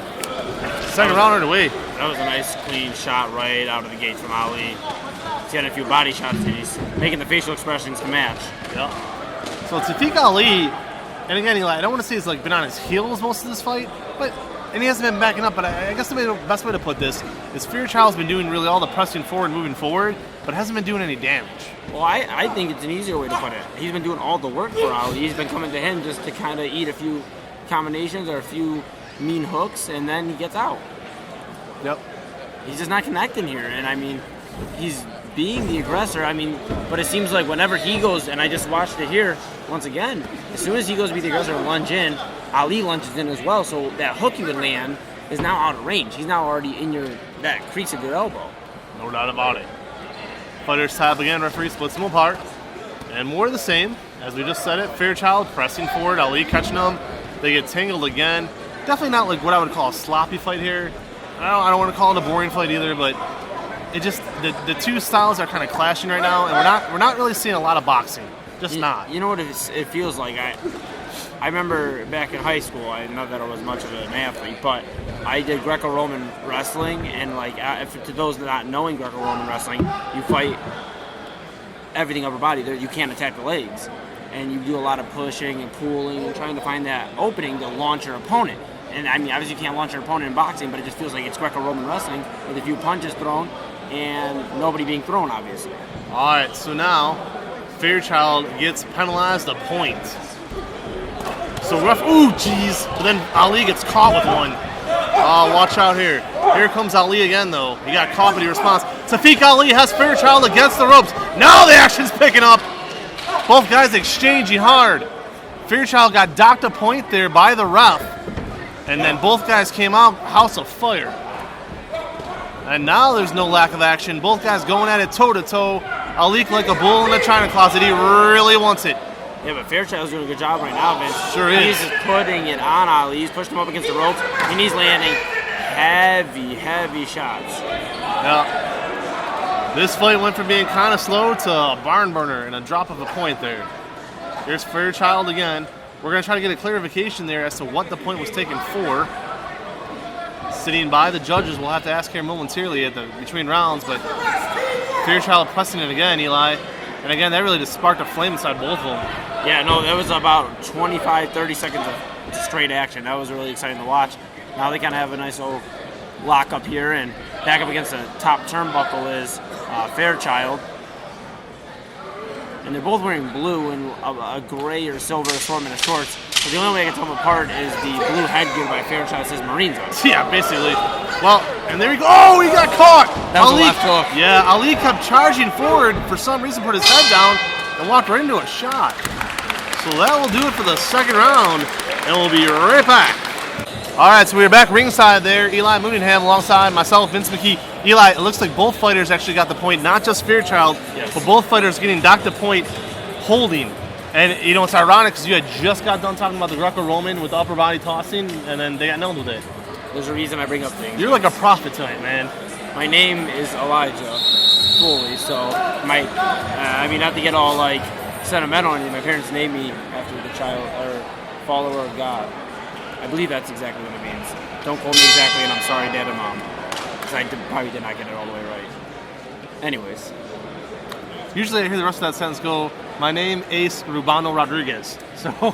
Second round underway. That was a nice, clean shot right out of the gate from Ali. He's got a few body shots, and he's making the facial expressions to match. Yep. So Safikali, and again, Eli, I don't want to say he's like been on his heels most of this fight, and he hasn't been backing up. But I guess the best way to put this is Fairchild's been doing really all the pressing forward, moving forward, but hasn't been doing any damage. Well, I think it's an easier way to put it. He's been doing all the work for Ali. He's been coming to him just to kind of eat a few combinations or a few mean hooks, and then he gets out. Yep. He's just not connecting here, and I mean, he's being the aggressor. I mean, but it seems like whenever he goes, and I just watched it here once again, as soon as he goes to be the aggressor and lunge in, Ali lunges in as well, so that hook he would land is now out of range. He's now already in that crease of your elbow. No doubt about it. Fighters tie up again, referee splits them apart. And more of the same, as we just said it, Fairchild pressing forward, Ali catching them. They get tangled again. Definitely not like what I would call a sloppy fight here. I don't want to call it a boring fight either, but it just the two styles are kind of clashing right now, and we're not really seeing a lot of boxing. Just not. You know what it feels like? I remember back in high school, not that I was much of an athlete, but I did Greco-Roman wrestling, and like to those not knowing Greco-Roman wrestling, you fight everything upper body. You can't attack the legs, and you do a lot of pushing and pulling and trying to find that opening to launch your opponent. And I mean, obviously you can't launch your opponent in boxing, but it just feels like it's Greco-Roman wrestling with a few punches thrown and nobody being thrown, obviously. All right, so now Fairchild gets penalized a point. So ooh, geez. But then Ali gets caught with one. Oh, watch out here. Here comes Ali again, though. He got caught, but he responds. Safikali has Fairchild against the ropes. Now the action's picking up. Both guys exchanging hard. Fairchild got docked a point there by the ref. And then both guys came out, house of fire. And now there's no lack of action. Both guys going at it toe-to-toe. Ali like a bull in a china closet. He really wants it. Yeah, but Fairchild's doing a good job right now, Vince. Sure is. He's just putting it on Ali. He's pushing him up against the ropes, and he's landing heavy shots. Yeah. This fight went from being kind of slow to a barn burner and a drop of a point there. Here's Fairchild again. We're going to try to get a clarification there as to what the point was taken for. Sitting by the judges, we'll have to ask here momentarily between rounds, but Fairchild pressing it again, Eli. And again, that really just sparked a flame inside both of them. Yeah, no, that was about 25, 30 seconds of straight action. That was really exciting to watch. Now they kind of have a nice little lock up here, and back up against the top turnbuckle is Fairchild. And they're both wearing blue and a gray or silver assortment of shorts. But the only way I can tell them apart is the blue headgear by Fairchild says Marines on it. Yeah, basically. Well, and there we go. Oh, he got caught. That was a left hook. Yeah, Ali kept charging forward. For some reason, put his head down and walked right into a shot. So that will do it for the second round, and we'll be right back. All right, so we're back ringside there. Eli Mooneyham alongside myself, Vince McKee. Eli, it looks like both fighters actually got the point, not just Fairchild, but both fighters getting docked the point holding. And, you know, it's ironic because you had just got done talking about the Greco-Roman with the upper body tossing, and then they got nailed with it. There's a reason I bring up things. You're like a prophet tonight, man. My name is Elijah, fully, so I mean, not to get all, like, sentimental on you, my parents named me after the child, or follower of God. I believe that's exactly what it means. Don't quote me exactly, and I'm sorry, Dad and Mom, because I probably did not get it all the way right. Anyways. Usually I hear the rest of that sentence go, my name Ace Rubano Rodriguez. So, a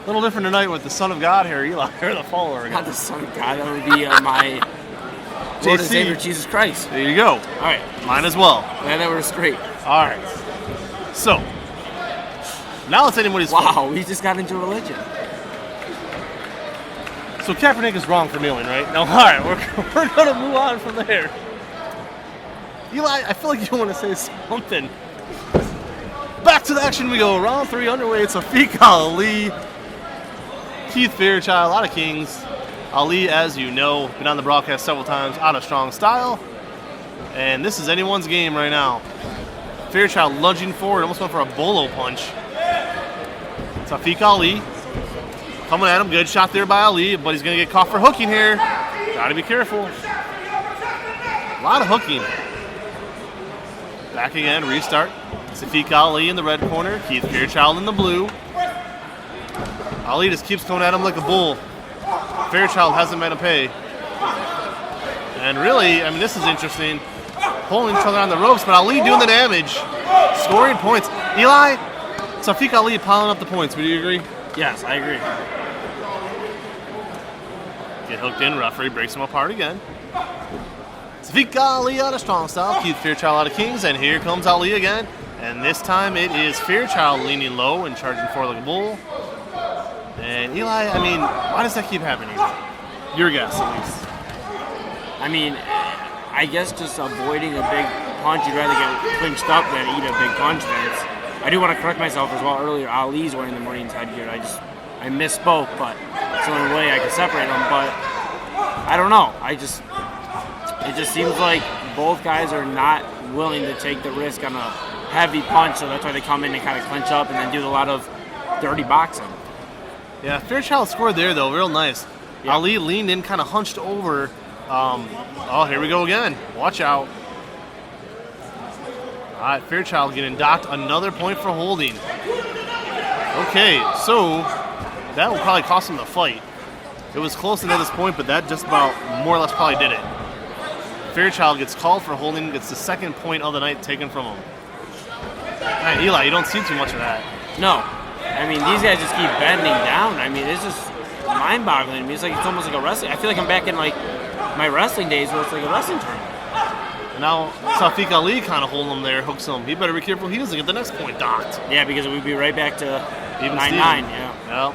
little different tonight with the Son of God here, Eli, or the follower. Not the Son of God, that would be my Lord and Savior, Jesus Christ. There you go. All right. Mine as well. Yeah, that was straight. All right. So, now it's anybody's Wow, fault. we just got into religion. So Kaepernick is wrong for kneeling, right? No, all right, we're going to move on from there. Eli, I feel like you want to say something. Back to the action we go. Round 3 underway. It's Safikali, Keith Fairchild, out of Kings. Ali, as you know, been on the broadcast several times, out of strong style. And this is anyone's game right now. Fairchild lunging forward, almost went for a bolo punch. Safikali coming at him, good shot there by Ali, but he's going to get caught for hooking here. Got to be careful. A lot of hooking. Back again, restart. Safikali in the red corner, Keith Fairchild in the blue. Ali just keeps going at him like a bull. Fairchild hasn't made a pay. And really, I mean, this is interesting. Pulling each other on the ropes, but Ali doing the damage. Scoring points. Eli, Safikali piling up the points. Would you agree? Yes, I agree. Get hooked in, referee breaks him apart again. Safikali out of strong style, Keith Fairchild out of Kings, and here comes Ali again. And this time it is Fairchild leaning low and charging forward like a bull. And Eli, I mean, why does that keep happening? Your guess, at least. I mean, I guess just avoiding a big punch. You'd rather get clinched up than eat a big punch. I do want to correct myself as well. Earlier, Ali's wearing the Marines headgear. I misspoke, but it's the only way I can separate them. But I don't know. It just seems like both guys are not willing to take the risk on a heavy punch, so that's why they come in and kind of clinch up and then do a lot of dirty boxing. Yeah, Fairchild scored there, though. Real nice. Yeah. Ali leaned in, kind of hunched over. Oh, here we go again. Watch out. All right, Fairchild getting docked another point for holding. Okay, so that will probably cost him the fight. It was close until this point, but that just about more or less probably did it. Fairchild gets called for holding, gets the second point of the night taken from him. Man, Eli, you don't see too much of that. No. I mean, these guys just keep bending down. I mean, it's just mind-boggling to me. It's almost like a wrestling. I feel like I'm back in like my wrestling days where it's like a wrestling tournament. Now, Safikali kind of holding him there, hooks him. He better be careful he doesn't get the next point docked. Yeah, because we'd be right back to 9-9, yeah. Well,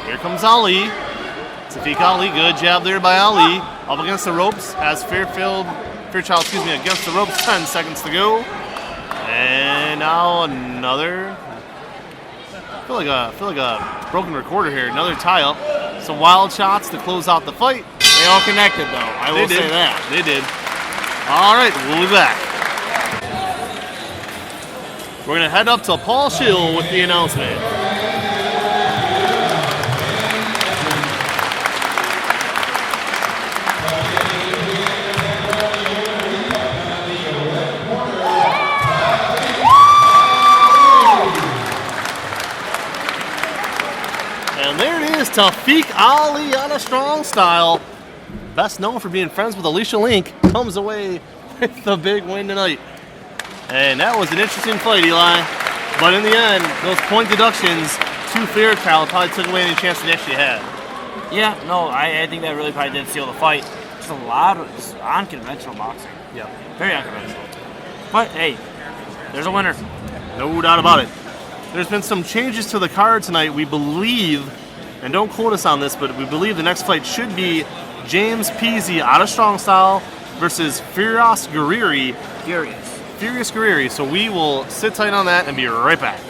here comes Ali. Safikali, good jab there by Ali. Up against the ropes as Fairchild, against the ropes, 10 seconds to go. And now another, I feel like a broken recorder here. Another tie-up. Some wild shots to close out the fight. They all connected, though. I will say that. They did. All right, we'll be back. We're going to head up to Paul Schill with the announcement. And there it is, Safikali on a strong style. Best known for being friends with Alicia Link, comes away with the big win tonight. And that was an interesting fight, Eli. But in the end, those point deductions to Fairchild probably took away any chance that he actually had. Yeah, no, I think that really probably did seal the fight. Just a lot of just unconventional boxing. Yeah. Very unconventional. But hey, there's a winner. No doubt about it. There's been some changes to the card tonight. We believe, and don't quote us on this, but we believe the next fight should be James Peasy out of strong style versus Furious Guerreri. Furious Guerreri. So we will sit tight on that and be right back.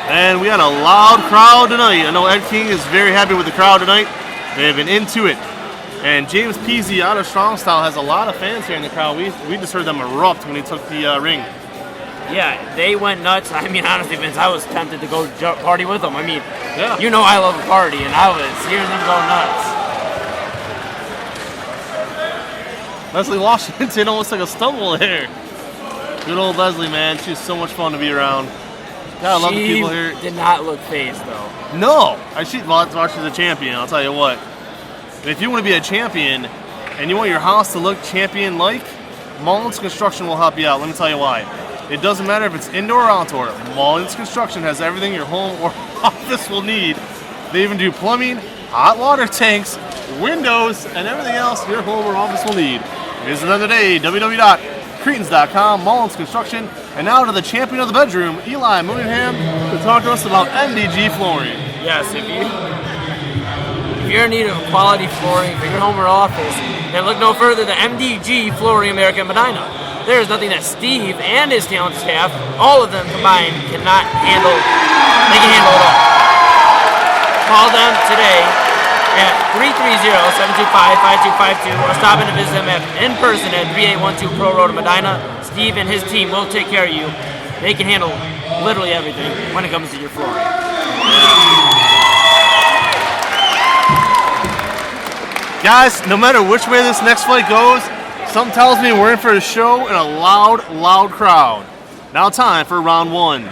And we had a loud crowd tonight. I know Ed King is very happy with the crowd tonight. They've been into it. And James Peasy out of strong style has a lot of fans here in the crowd. We just heard them erupt when he took the ring. Yeah, they went nuts. I mean, honestly, Vince, I was tempted to go party with them. I mean, Yeah. you know I love a party, and I was hearing them go nuts. Leslie Washington almost took a stumble there. Good old Leslie, man. She's so much fun to be around. God, I love the people here. She did not look phased, though. No! That's why she's a champion, I'll tell you what. And if you want to be a champion, and you want your house to look champion-like, Mullins Construction will help you out. Let me tell you why. It doesn't matter if it's indoor or outdoor. Mullins Construction has everything your home or office will need. They even do plumbing, hot water tanks, windows, and everything else your home or office will need. Visit them today, www.cretans.com, Mullins Construction. And now to the champion of the bedroom, Eli Mooneyham, to talk to us about MDG flooring. Yes, if you're in need of quality flooring for your home or office, then look no further than MDG Flooring America in Medina. There is nothing that Steve and his talented staff, all of them combined, cannot handle. They can handle it all. Call them today at 330-725-5252 or stop in to visit them in person at 3812 Pro Road in Medina. Steve and his team will take care of you. They can handle literally everything when it comes to your flooring. Guys, no matter which way this next fight goes, something tells me we're in for a show and a loud crowd. Now time for round one.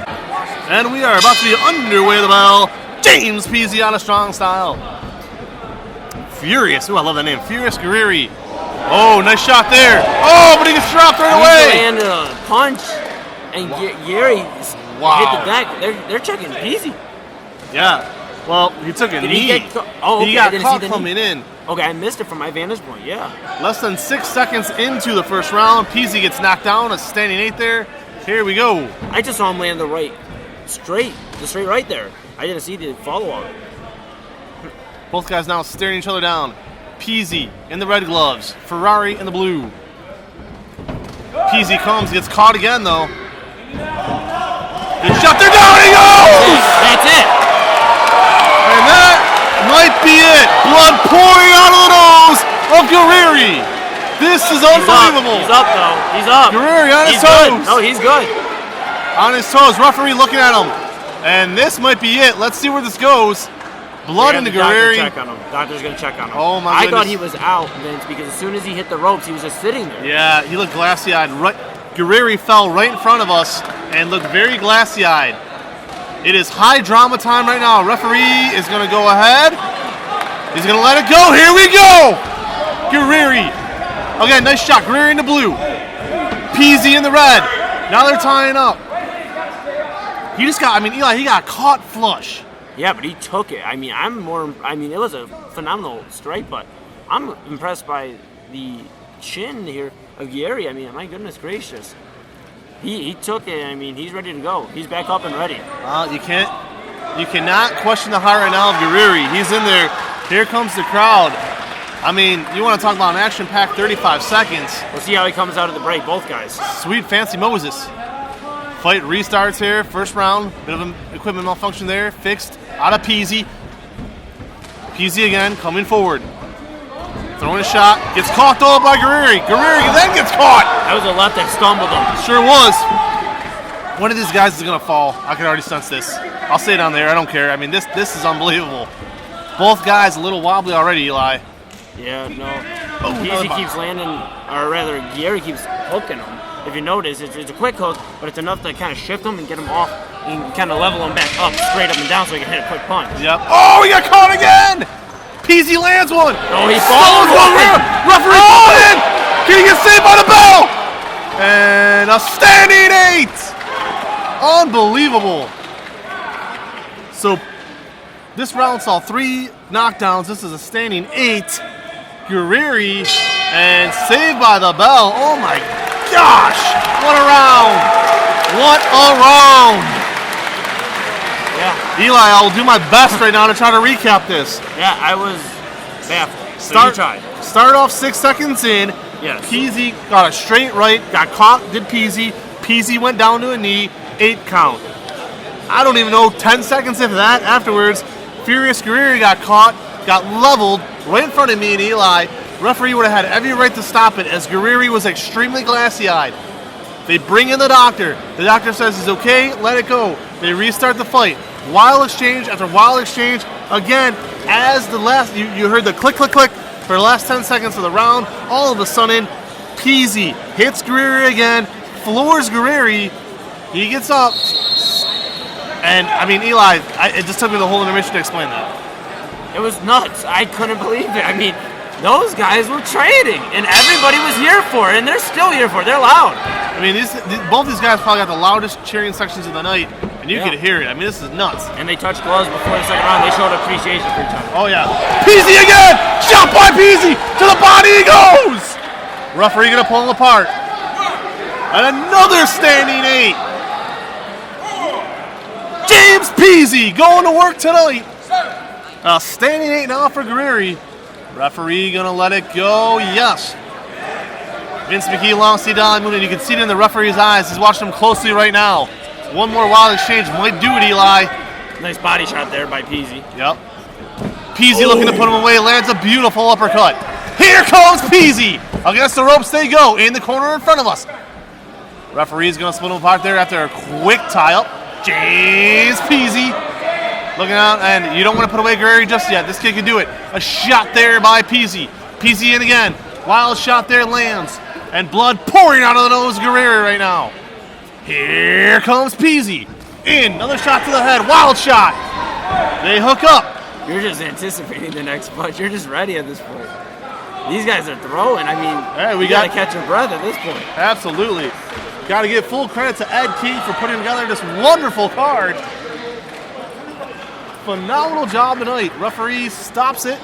And we are about to be underway the bell. James Peasy on a strong style. Furious. Ooh, I love that name. Furious Guerreri. Oh, nice shot there. Oh, but he gets dropped right away. He landed a punch, and Gary hit the deck. They're checking Peasy. Yeah. Well, he took a knee. He got caught coming in. Okay, I missed it from my vantage point, yeah. Less than 6 seconds into the first round, Peasy gets knocked down, a standing 8 there. Here we go. I just saw him land the straight right there. I didn't see the follow-up. Both guys now staring each other down. Peasy in the red gloves, Ferrari in the blue. Peasy comes, gets caught again though. Good shot, they're down, he goes! That's it. And that might be it. Blood pouring out of the nose of Guerreri. This is unbelievable. He's up though. He's up. Guerreri on his He's toes. good. No, he's good. On his toes. Referee looking at him. And this might be it. Let's see where this goes. Blood into Guerreri. Doctor's going to check on him. Oh my I goodness. thought he was out, Vince, because as soon as he hit the ropes, he was just sitting there. Yeah, he looked glassy-eyed. Guerreri fell right in front of us and looked very glassy-eyed. It is high drama time right now. Referee is going to go ahead. He's going to let it go. Here we go. Guerreri. Okay, nice shot. Guerreri in the blue. Peasy in the red. Now they're tying up. He got caught flush. Yeah, but he took it. I mean, it was a phenomenal strike, but I'm impressed by the chin here of Gary. I mean, my goodness gracious. He took it. I mean, he's ready to go. He's back up and ready. You cannot question the heart right now of Guerreri. He's in there. Here comes the crowd. I mean, you want to talk about an action-packed 35 seconds. We'll see how he comes out of the break, both guys. Sweet fancy Moses. Fight restarts here. First round. Bit of an equipment malfunction there. Fixed. Out of Peasy. Peasy again, coming forward. Throwing a shot. Gets caught though by Guerreri. Guerreri then gets caught. That was a left that stumbled him. Sure was. One of these guys is going to fall. I can already sense this. I'll stay down there. I don't care. I mean, this is unbelievable. Both guys a little wobbly already, Eli. Yeah, no. Peasy keeps landing, or rather, Gary keeps hooking him. if you notice, it's a quick hook, but it's enough to kind of shift him and get him off and kind of level him back up, straight up and down, so he can hit a quick punch. Yep. Oh, he got caught again! Peasy lands one. Oh, he falls one. Referee called in. Can he get saved by the bell? And a standing 8. Unbelievable. So this round saw 3 knockdowns. This is a standing 8. Guerrieri and saved by the bell. Oh my gosh! What a round! What a round! Yeah. Eli, I'll do my best right now to try to recap this. Yeah, I was baffled. So you tried. Start off 6 seconds in. Yes. Peasy got a straight right, got caught, did Peasy. Peasy went down to a knee, 8 count. I don't even know, 10 seconds after that, afterwards, Furious Guerrieri got caught, got leveled right in front of me and Eli. Referee would have had every right to stop it as Guerrieri was extremely glassy-eyed. They bring in the doctor. The doctor says he's okay, let it go. They restart the fight. Wild exchange after wild exchange. Again, as the last, you heard the click, click, click for the last 10 seconds of the round. All of a sudden, Peasy hits Guerrieri again, floors Guerrieri. He gets up. And, I mean, Eli, it just took me the whole intermission to explain that. It was nuts. I couldn't believe it. I mean, those guys were trading, and everybody was here for it, and they're still here for it. They're loud. I mean, both these guys probably got the loudest cheering sections of the night, and you could hear it. I mean, this is nuts. And they touched gloves before the second round. They showed appreciation for each other. Oh, yeah. Peasy again! Shot by Peasy! To the body he goes! Referee gonna pull him apart. And another standing 8. James Peasy going to work tonight. Standing 8 now for Guerrieri. Referee gonna let it go. Yes. Vince McKee, long seat down, moving. You can see it in the referee's eyes. He's watching him closely right now. One more wild exchange might do it, Eli. Nice body shot there by Peasy. Yep. Peasy looking to put him away. Lands a beautiful uppercut. Here comes Peasy. Against the ropes they go. In the corner in front of us. Referee's gonna split him apart there after a quick tie-up. James Peasy looking out, and you don't want to put away Guerrieri just yet. This kid can do it. A shot there by Peasy. Peasy in again. Wild shot there lands. And blood pouring out of the nose of Guerrieri right now. Here comes Peasy. In. Another shot to the head. Wild shot. They hook up. You're just anticipating the next punch. You're just ready at this point. These guys are throwing. I mean, hey, we got to catch your breath at this point. Absolutely. Got to give full credit to Ed Keith for putting together this wonderful card. Phenomenal job tonight. Referee stops it.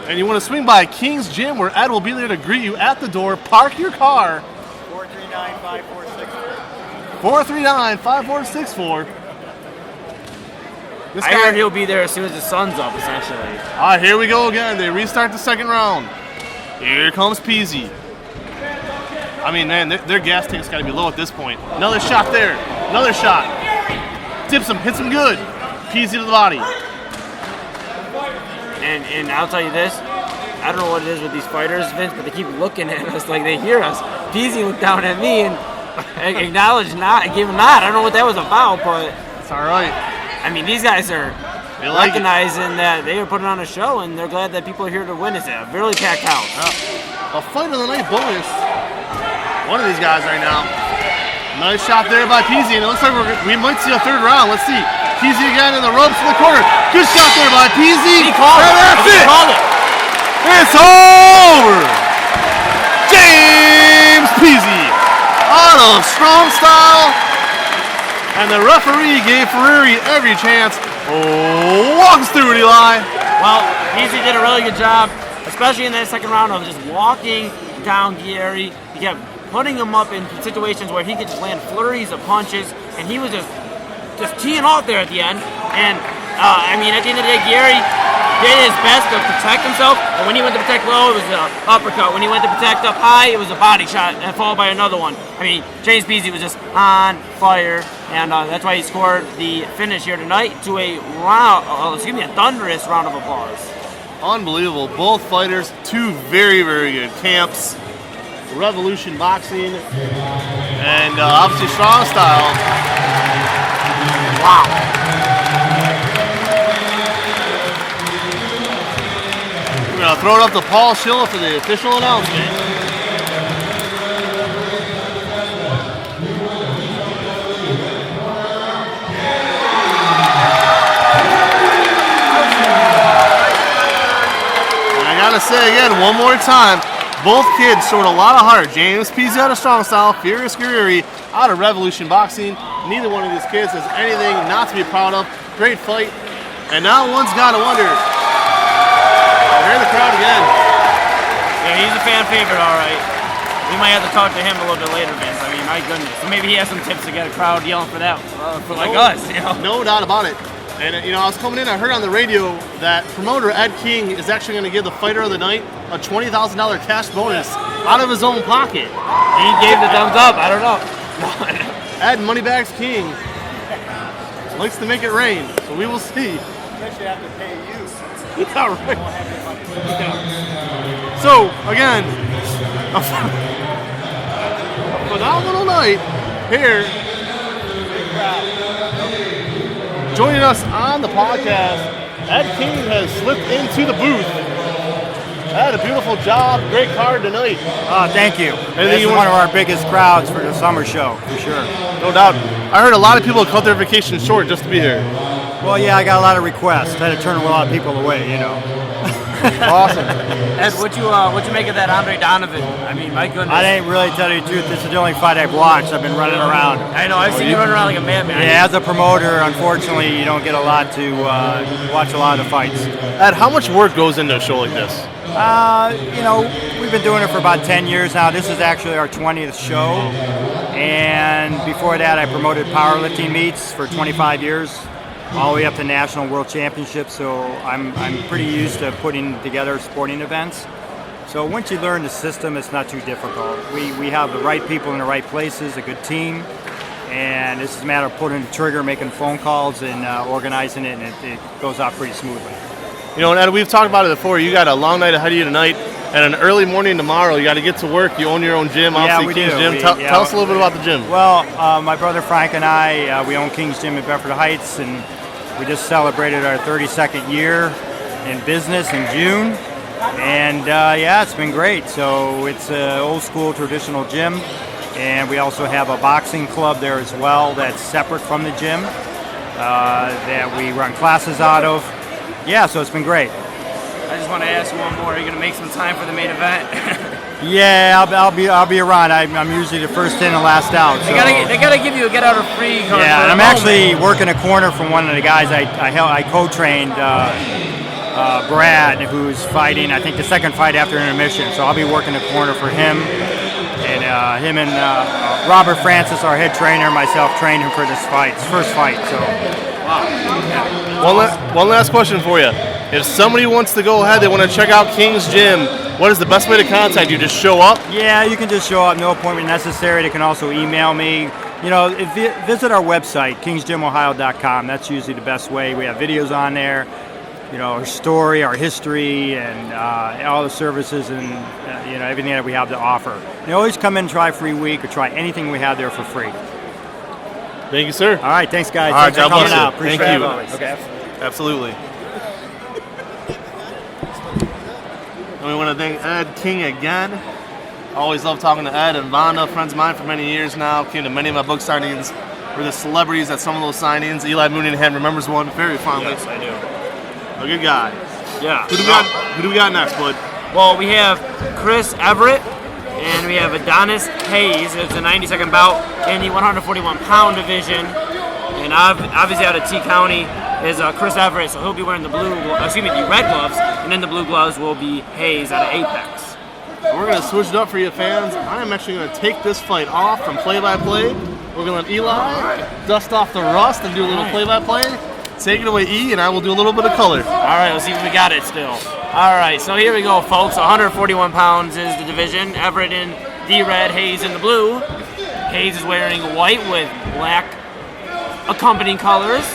And you want to swing by King's Gym where Ed will be there to greet you at the door. Park your car. 439-5464. I heard he'll be there as soon as the sun's up, essentially. All right, here we go again. They restart the second round. Here comes Peasy. I mean, man, their gas tank's got to be low at this point. Another shot there. Another shot. Tips him, hits him good. Peasy to the body. And I'll tell you this, I don't know what it is with these fighters, Vince, but they keep looking at us like they hear us. Peasy looked down at me and acknowledged not, gave a nod. I don't know what that was about, but it's all right. I mean, these guys are recognizing that they are putting on a show, and they're glad that people are here to witness it. A really packed house. A fight of the night bonus. One of these guys right now. Nice shot there by Peasy, and it looks like we might see a third round. Let's see. Peasy again in the ropes in the corner. Good shot there by Peasy. He called it. That's it. Called it. It's over. James Peasy out of strong style. And the referee gave Guerrieri every chance. Walks through it, Eli. Well, Peasy did a really good job, especially in that second round of just walking down Guerrieri. He kept putting him up in situations where he could just land flurries of punches, and he was just teeing off there at the end. And, I mean, at the end of the day, Guerrieri did his best to protect himself, but when he went to protect low, it was an uppercut. When he went to protect up high, it was a body shot, and followed by another one. I mean, James Peasy was just on fire, and that's why he scored the finish here tonight to a thunderous round of applause. Unbelievable. Both fighters, two very, very good camps. Revolution Boxing, and obviously strong style. Wow. We're going to throw it up to Paul Schiller for the official announcement. to say again one more time, both kids showed a lot of heart. James Peasy out of Strong Style, Furious Guerrieri out of Revolution Boxing. Neither one of these kids has anything not to be proud of. Great fight. And now one's got to wonder. Hear the crowd again. Yeah, he's a fan favorite, all right. We might have to talk to him a little bit later, Vince. I mean, my goodness. So maybe he has some tips to get a crowd yelling for that, for like us, you know. No doubt about it. And, I was coming in, I heard on the radio that promoter Ed King is actually going to give the fighter of the night a $20,000 cash bonus out of his own pocket. He gave the thumbs up. I don't know. Ed Moneybags King likes to make it rain, so we will see. I should have to pay you. It's all right. So, again, a phenomenal night here. Joining us on the podcast, Ed King has slipped into the booth. Had a beautiful job, great card tonight. Thank you. This is one of our biggest crowds for the summer show, for sure. No doubt. I heard a lot of people cut their vacation short just to be here. Well, yeah, I got a lot of requests. Had to turn a lot of people away, you know. Awesome. Ed, what you make of that Andre Donovan? I mean, my goodness. I didn't really tell you the truth. This is the only fight I've watched. I've been running around. I know. I've seen you run around like a madman. Yeah, as a promoter, unfortunately, you don't get a lot to watch a lot of the fights. Ed, how much work goes into a show like this? We've been doing it for about 10 years now. This is actually our 20th show. And before that, I promoted powerlifting meets for 25 years, all the way up to national world championships. So I'm pretty used to putting together sporting events. So once you learn the system, it's not too difficult. We have the right people in the right places, a good team. And it's just a matter of pulling the trigger, making phone calls, and organizing it, and it goes off pretty smoothly. You know, and Ed, we've talked about it before. You got a long night ahead of you tonight, and an early morning tomorrow. You got to get to work. You own your own gym, obviously, King's Gym. Tell us a little bit about the gym. Well, my brother Frank and I, we own King's Gym in Bedford Heights, and we just celebrated our 32nd year in business in June. And it's been great. So it's an old school traditional gym, and we also have a boxing club there as well that's separate from the gym that we run classes out of. Yeah, so it's been great. I just want to ask you one more. Are you going to make some time for the main event? Yeah, I'll be around. I'm usually the first in and last out. So. They gotta give you a get out of free card. Yeah, and I'm actually working a corner from one of the guys I co-trained, Brad, who's fighting. I think the second fight after intermission. So I'll be working a corner for him, and him and Robert Francis, our head trainer, myself trained him for this fight, his first fight. So. Wow. Yeah. One last question for you. If somebody wants to go ahead, they want to check out King's Gym, what is the best way to contact you? Just show up? Yeah, you can just show up, no appointment necessary. They can also email me. You know, visit our website, kingsgymohio.com. That's usually the best way. We have videos on there, you know, our story, our history, and all the services and, everything that we have to offer. You always come in and try a free week or try anything we have there for free. Thank you, sir. All right, thanks, guys. All right, thanks God for bless coming you. out. Appreciate Thank it. you. Okay. Absolutely. And we want to thank Ed King again. Always love talking to Ed and Vonda, friends of mine for many years now. Came to many of my book signings. We're the celebrities at some of those signings. Eli Mooneyhan remembers one very fondly. Yes, I do. A good guy. Yeah. Who do we got next, bud? Well, we have Chris Everett, and we have Adonis Hayes. It's a 90-second bout in the 141-pound division. And obviously out of T County is Chris Everett, so he'll be wearing the red gloves, and then the blue gloves will be Hayes out of Apex. We're going to switch it up for you fans. I am actually going to take this fight off from play-by-play. We're going to let Eli dust off the rust and do a little play-by-play. Take it away, E, and I will do a little bit of color. All right, let's see if we got it still. All right, so here we go, folks. 141 pounds is the division. Everett in the red, Hayes in the blue. Hayes is wearing white with black accompanying colors.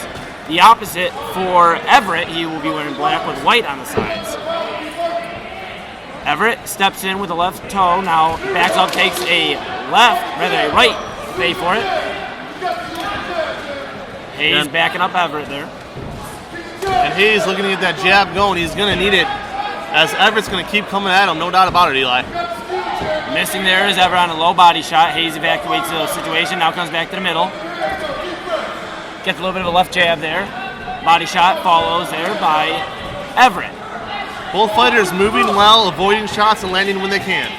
The opposite for Everett, he will be wearing black with white on the sides. Everett steps in with the left toe, now backs up, takes a right to pay for it. Hayes backing up Everett there. And Hayes looking to get that jab going. He's going to need it, as Everett's going to keep coming at him, no doubt about it, Eli. Missing there is Everett on a low body shot. Hayes evacuates the situation, now comes back to the middle. Gets a little bit of a left jab there. Body shot follows there by Everett. Both fighters moving well, avoiding shots, and landing when they can.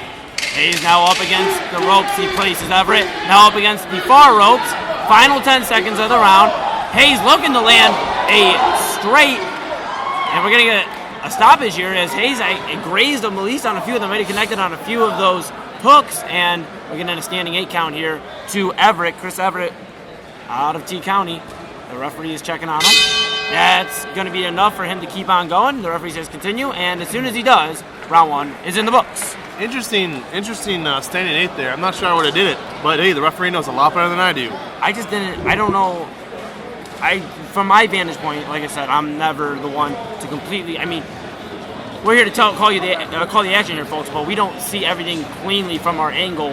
Hayes now up against the ropes. He places Everett. Now up against the far ropes. Final 10 seconds of the round. Hayes looking to land a straight. And we're going to get a stoppage here as Hayes grazed them, at least on a few of them. Might have connected on a few of those hooks. And we're getting a standing 8 count here to Everett. Chris Everett out of T County. The referee is checking on him. That's going to be enough for him to keep on going. The referee says continue. And as soon as he does, round 1 is in the books. Interesting standing 8 there. I'm not sure I would have did it, but hey, the referee knows a lot better than I do. I just didn't. I don't know. From my vantage point, like I said, I'm never the one to completely. I mean, we're here to call the action here, folks, but we don't see everything cleanly from our angle.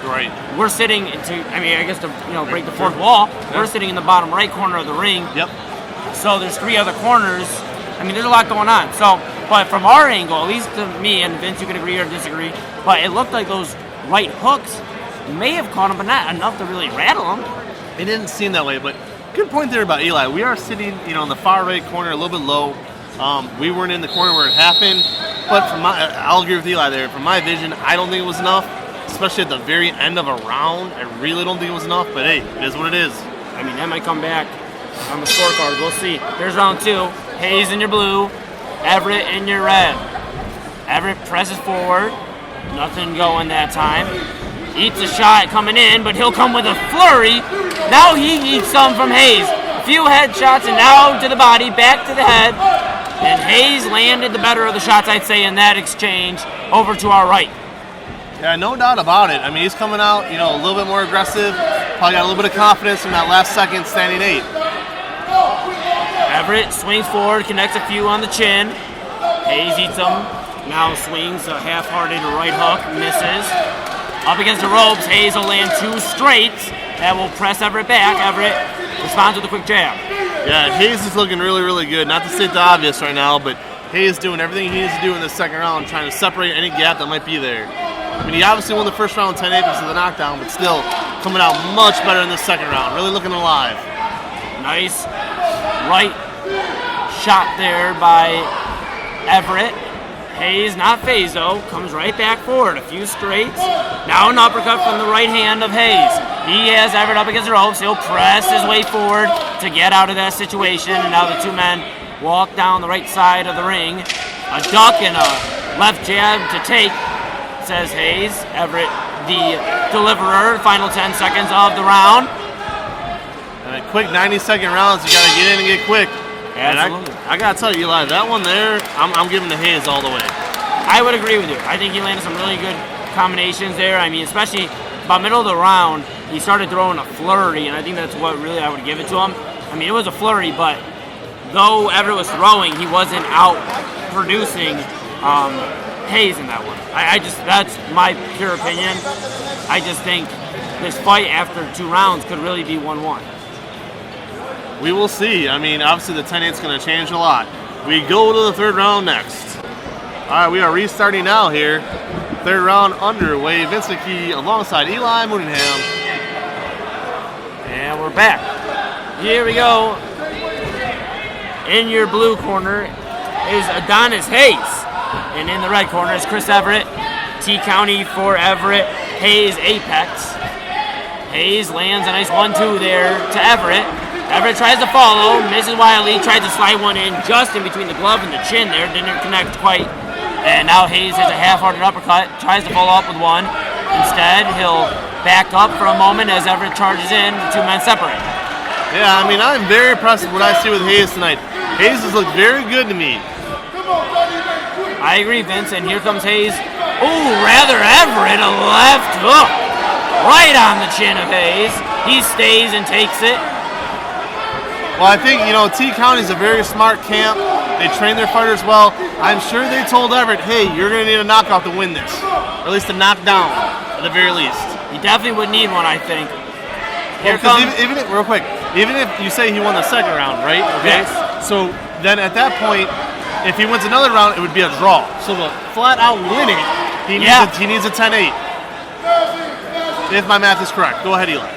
Right. We're sitting I guess to break the fourth wall. Yeah. We're sitting in the bottom right corner of the ring. Yep. So there's 3 other corners. I mean, there's a lot going on. So, but from our angle, at least to me, and Vince, you can agree or disagree, but it looked like those right hooks may have caught him, but not enough to really rattle him. It didn't seem that way, but good point there about Eli. We are sitting, in the far right corner, a little bit low. We weren't in the corner where it happened, but I'll agree with Eli there. From my vision, I don't think it was enough, especially at the very end of a round. I really don't think it was enough, but hey, it is what it is. I mean, that might come back on the scorecard. We'll see. Here's round 2. Hayes in your blue, Everett in your red. Everett presses forward. Nothing going that time. Eats a shot coming in, but he'll come with a flurry. Now he eats some from Hayes. A few headshots and now to the body, back to the head. And Hayes landed the better of the shots, I'd say, in that exchange over to our right. Yeah, no doubt about it. I mean, he's coming out, a little bit more aggressive. Probably got a little bit of confidence from that last second standing 8. Everett swings forward, connects a few on the chin. Hayes eats them. Now swings a half-hearted right hook, misses. Up against the ropes, Hayes will land 2 straights. That will press Everett back. Everett responds with a quick jab. Yeah, Hayes is looking really, really good. Not to state the obvious right now, but Hayes doing everything he needs to do in the second round, trying to separate any gap that might be there. I mean, he obviously won the first round 10-8 because of the knockdown, but still coming out much better in the second round. Really looking alive. Nice right shot there by Everett. Hayes, not phased though, comes right back forward. A few straights. Now an uppercut from the right hand of Hayes. He has Everett up against the ropes. He'll press his way forward to get out of that situation. And now the 2 men walk down the right side of the ring. A duck and a left jab to take, says Hayes. Everett, the deliverer. Final 10 seconds of the round. And a quick 90-second rounds, you got to get in and get quick. Absolutely. And I got to tell you, Eli, that one there, I'm giving to Hayes all the way. I would agree with you. I think he landed some really good combinations there. I mean, especially about middle of the round, he started throwing a flurry, and I think that's what really I would give it to him. I mean, it was a flurry, but though Everett was throwing, he wasn't out producing Hayes in that one. That's my pure opinion. I just think this fight after 2 rounds could really be 1-1. We will see. I mean, obviously the 10-8 is going to change a lot. We go to the 3rd round next. All right, we are restarting now here. 3rd round underway. Vince McKee alongside Eli Moonenham. And we're back. Here we go. In your blue corner is Adonis Hayes. And in the red corner is Chris Everett. T County for Everett. Hayes Apex. Hayes lands a nice 1-2 there to Everett. Everett tries to follow, misses wildly, tries to slide one in just in between the glove and the chin there, didn't connect quite. And now Hayes has a half-hearted uppercut, tries to follow up with one. Instead, he'll back up for a moment as Everett charges in, the 2 men separate. Yeah, I mean, I'm very impressed with what I see with Hayes tonight. Hayes has looked very good to me. I agree, Vince, and here comes Hayes. Ooh, rather Everett, a left hook. Right on the chin of Hayes. He stays and takes it. Well, I think, T County is a very smart camp. They train their fighters well. I'm sure they told Everett, hey, you're going to need a knockout to win this. Or at least a knockdown, at the very least. He definitely would need one, I think. Here comes. Even if, real quick, even if you say he won the second round, right? Okay. Yes. So then at that point, if he wins another round, it would be a draw. So to flat out win it, he needs a 10-8. If my math is correct. Go ahead, Eli.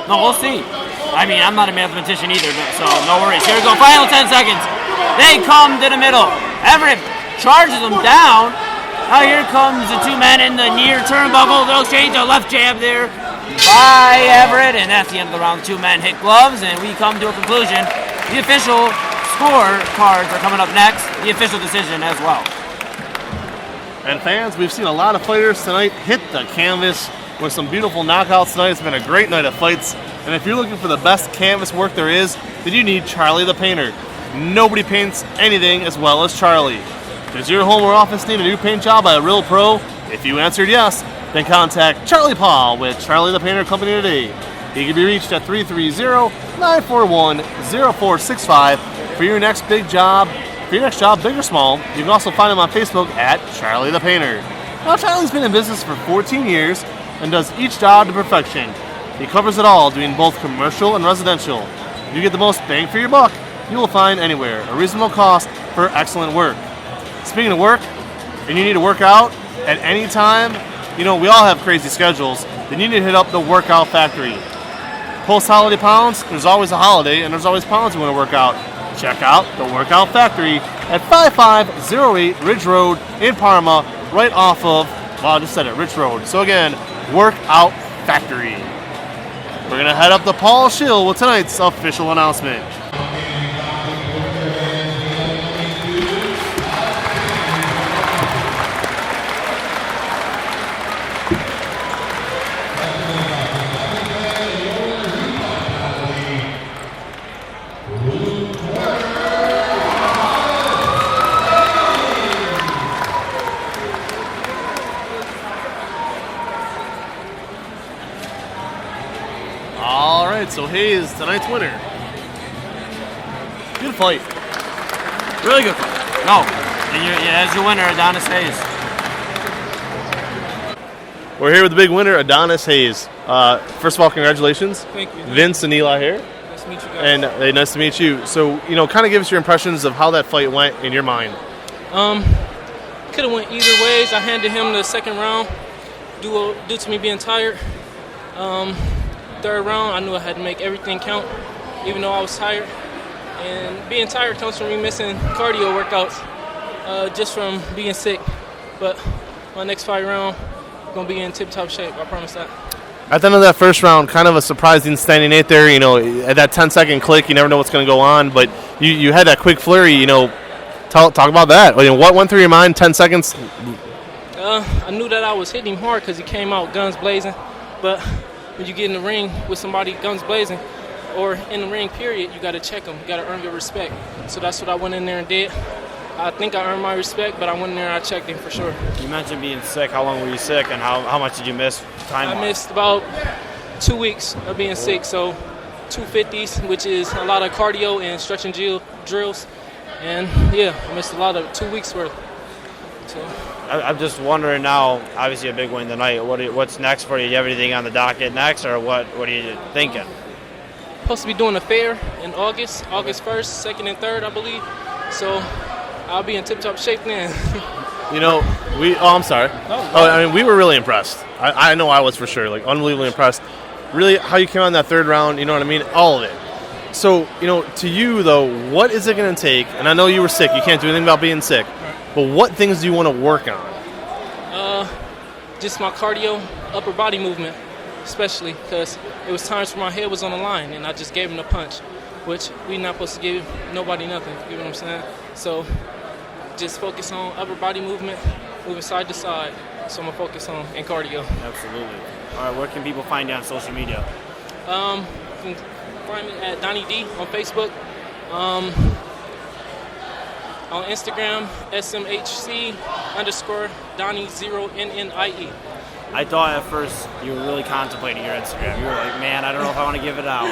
No, we'll see. I mean, I'm not a mathematician either, so no worries. Here we go. Final 10 seconds. They come to the middle. Everett charges him down. Now here comes the two men in the near turnbuckle. They'll exchange a left jab there by Everett, and that's the end of the round. Two men hit gloves, and we come to a conclusion. The official score cards are coming up next. The official decision as well. And fans, we've seen a lot of fighters tonight hit the canvas with some beautiful knockouts tonight. It's been a great night of fights. And if you're looking for the best canvas work there is, then you need Charlie the Painter. Nobody paints anything as well as Charlie. Does your home or office need a new paint job by a real pro? If you answered yes, then contact Charlie Paul with Charlie the Painter Company today. He can be reached at 330-941-0465 for your next big job. For your next job, big or small, you can also find him on Facebook at Charlie the Painter. Now, Charlie's been in business for 14 years and does each job to perfection. He covers it all, doing both commercial and residential. You get the most bang for your buck you will find anywhere. A reasonable cost for excellent work. Speaking of work, and you need to work out at any time, we all have crazy schedules, then you need to hit up the Workout Factory. Post-holiday pounds, there's always a holiday, and there's always pounds you want to work out. Check out the Workout Factory at 5508 Ridge Road in Parma, right off of, I just said it, Ridge Road. So again, Workout Factory. We're going to head up to Paul Schill with tonight's official announcement. So Hayes, tonight's winner. Good fight. Really good fight. No. And as your winner, Adonis Hayes. We're here with the big winner, Adonis Hayes. First of all, congratulations. Thank you. Vince and Eli here. Nice to meet you guys. And nice to meet you. So, kind of give us your impressions of how that fight went in your mind. Could have went either ways. I handed him the second round due to me being tired. Third round, I knew I had to make everything count, even though I was tired. And being tired comes from me missing cardio workouts, just from being sick. But my next fight round, I'm going to be in tip-top shape, I promise that. At the end of that first round, kind of a surprising standing eight there. At that 10-second click, you never know what's going to go on. But you had that quick flurry, talk about that. What went through your mind, 10 seconds? I knew that I was hitting him hard because he came out guns blazing. But when you get in the ring with somebody guns blazing, or in the ring period, you got to check them. You got to earn your respect. So that's what I went in there and did. I think I earned my respect, but I went in there and I checked him for sure. You mentioned being sick. How long were you sick, and how much did you miss time? I missed about 2 weeks of being sick, so 250s, which is a lot of cardio and stretching drills. And yeah, I missed a lot of 2 weeks worth. So I'm just wondering now, obviously a big win tonight, what's next for you? Do you have anything on the docket next, or what are you thinking? Supposed to be doing a fair in August 1st, 2nd, and 3rd, I believe. So I'll be in tip-top shape then. I'm sorry. We were really impressed. I know I was for sure, unbelievably impressed. Really, how you came on that third round, all of it. So, to you, though, what is it going to take? And I know you were sick. You can't do anything about being sick. But what things do you want to work on? Just my cardio, upper body movement, especially because it was times where my head was on the line and I just gave him a punch, which we're not supposed to give nobody nothing, you know what I'm saying? So just focus on upper body movement, moving side to side. So I'm going to focus on and cardio. Absolutely. All right, where can people find you on social media? You can find me at Donnie D on Facebook. On Instagram, SMHC_Donnie0NNIE. I thought at first you were really contemplating your Instagram. You were like, man, I don't know if I want to give it out.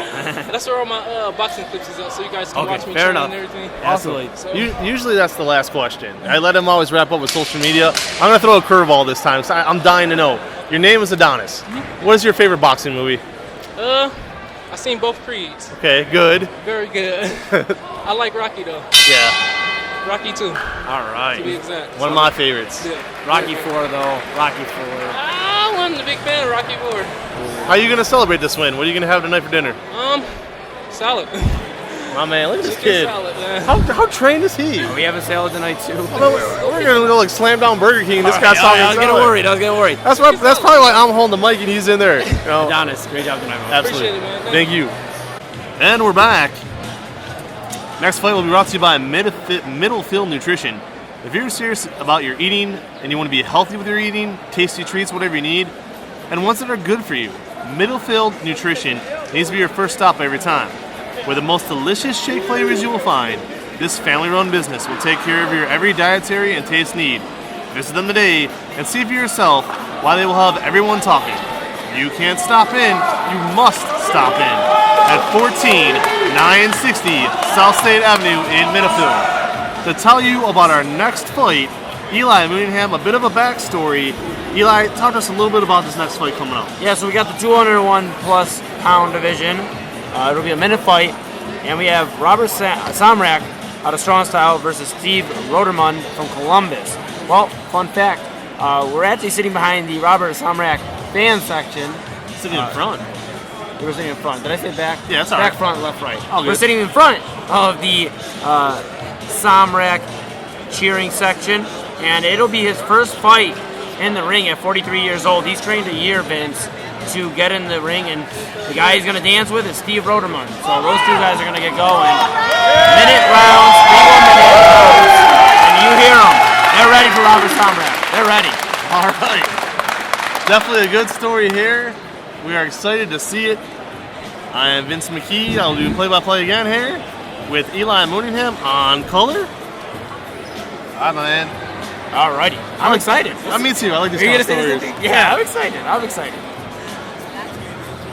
That's where all my boxing clips is at, so you guys can watch me fair train enough. and everything. Absolutely. So, Usually that's the last question. I let him always wrap up with social media. I'm going to throw a curveball this time, because I'm dying to know. Your name is Adonis. Mm-hmm. What is your favorite boxing movie? I seen both Creeds. Okay, good. Very good. I like Rocky, though. Yeah. Rocky 2, All right. to be exact. One of my favorites. Yeah. Rocky 4, though. Rocky 4. I wasn't a big fan of Rocky 4. How are you going to celebrate this win? What are you going to have tonight for dinner? Salad. My man, look at this kid. Salad, man. How trained is he? We have a salad tonight too. We're gonna go like slam down Burger King. This guy's talking. I was getting worried. That's probably why I'm holding the mic and he's in there. You know? Adonis, great job tonight, man. Absolutely. Appreciate it, man. Thank you. And we're back. Next fight will be brought to you by Middlefield Nutrition. If you're serious about your eating and you want to be healthy with your eating, tasty treats, whatever you need, and ones that are good for you, Middlefield Nutrition needs to be your first stop every time. With the most delicious shake flavors you will find, this family-run business will take care of your every dietary and taste need. Visit them today and see for yourself why they will have everyone talking. You can't stop in, you must stop in at 14960 South State Avenue in Middlefield. To tell you about our next fight, Eli Mooneyham, a bit of a backstory. Eli, talk to us a little bit about this next fight coming up. Yeah, so we got the 201 plus pound division. It'll be a minute fight, and we have Robert Samrak out of Strong Style versus Steve Roderman from Columbus. Well, fun fact, we're actually sitting behind the Robert Samrak fan section. Sitting in front. We're sitting in front. Did I say back? Yeah, that's all back, right. front, left, right. All good. We're sitting in front of the Samrak cheering section, and it'll be his first fight in the ring at 43 years old. He's trained a year, Vince, to get in the ring, and the guy he's going to dance with is Steve Roderman. So those two guys are going to get going. Minute rounds, 3-1-minute rounds, and you hear them. They're ready for Robert Samrak. They're ready. All right. Definitely a good story here. We are excited to see it. I am Vince McKee. I'll do play-by-play again here with Eli Mooneyham on color. All right, my man. Alrighty. I'm excited. Me too. I like these Are you kind of gonna say stories. this? Yeah, I'm excited.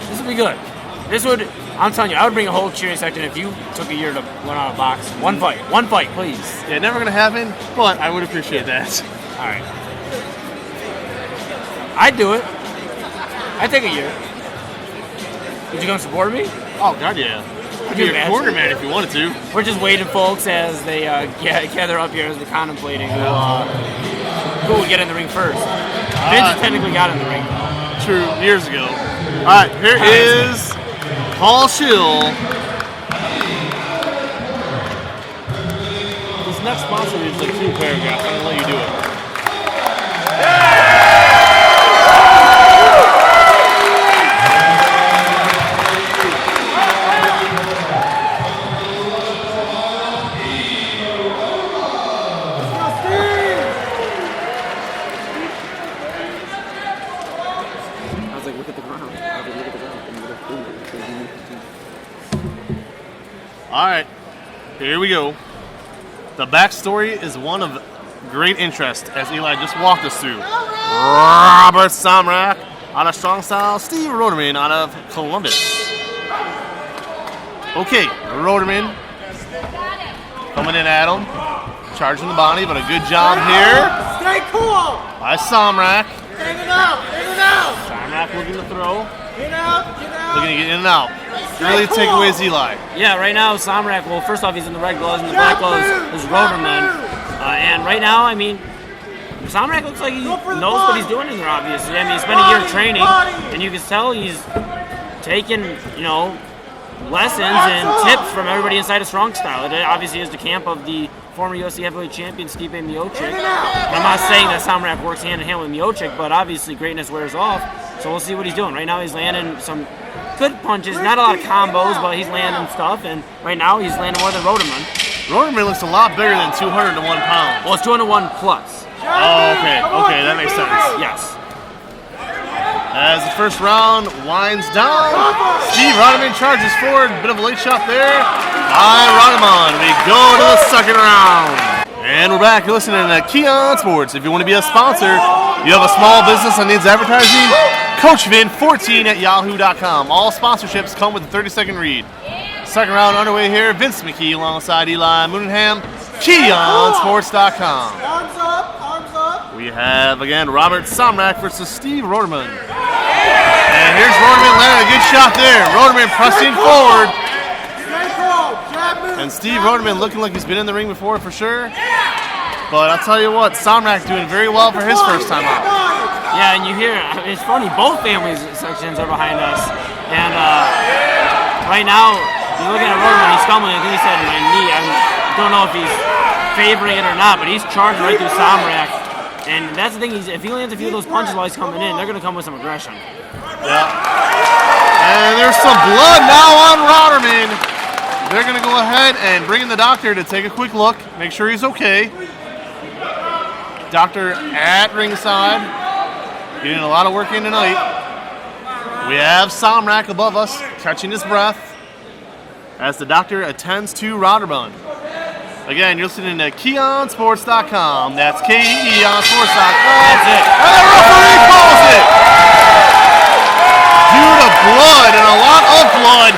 This would be good. I'm telling you, I would bring a whole cheering section if you took a year to learn how to box. One fight, please. Yeah, never gonna happen, but I would appreciate that. All right. I'd do it. I'd take a year. Would you come support me? Oh God, yeah. I'd be a quarter man if you wanted to. We're just waiting, folks, as they gather up here as they're contemplating who would get in the ring first. Vince technically got in the ring. True, years ago. All right, here is Paul Schill. This next sponsor is like 2 paragraphs. I'm gonna let you do it. All right, here we go. The backstory is one of great interest, as Eli just walked us through. Robert Samrak out of Strong Style, Steve Roderman out of Columbus. Okay, Roderman coming in at him, charging the body, but a good job here. Stay cool! By Samrak. Get it out! Samrak looking to throw, Get out! looking to get in and out. Really take away Eli. Yeah, right now Samrak, well, first off, he's in the red gloves, and the black gloves is Roderman. And right now, I mean, Samrak looks like he knows what he's doing in there, obviously. I mean, he spent a year training, and you can tell he's taking, lessons and tips from everybody inside of Strong Style. It obviously is the camp of the former UFC heavyweight champion Stipe Miocic. And I'm not saying that Samrak works hand in hand with Miocic, but obviously greatness wears off. So we'll see what he's doing. Right now he's landing some good punches, not a lot of combos, but he's landing stuff. And right now he's landing more than Roderman. Roderman looks a lot bigger than 201 pounds. Well, it's 201 plus. Oh, okay, that makes sense. Yes. As the first round winds down, Steve Roderman charges forward. Bit of a late shot there by Roderman. We go to the second round. And we're back. You're listening to Keon Sports. If you want to be a sponsor, you have a small business that needs advertising, CoachVin14@yahoo.com. All sponsorships come with a 30-second read. Second round underway here. Vince McKee alongside Eli Mooneyham, KeonSports.com. Arms up! We have, again, Robert Samrak versus Steve Roderman. And here's Roderman landing a good shot there. Roderman pressing forward. Stay cool! Jab move! And Steve Roderman looking like he's been in the ring before for sure. But I'll tell you what, Samrak doing very well for his first time out. Yeah, and you hear, it's funny, both families sections are behind us. And right now, He's looking at Roderman, he's stumbling. I think he said my knee. I don't know if he's favoring it or not, but he's charged right through Samrak. And that's the thing, if he lands a few of those punches while he's coming in, they're going to come with some aggression. Yeah. And there's some blood now on Roderman. They're going to go ahead and bring in the doctor to take a quick look, make sure he's okay. Doctor at ringside, getting a lot of work in tonight. We have Samrak above us, catching his breath as the doctor attends to Roderman. Again, you're listening to KeonSports.com. That's KEONSports.com. That's it. And the referee calls it. Due to blood, and a lot of blood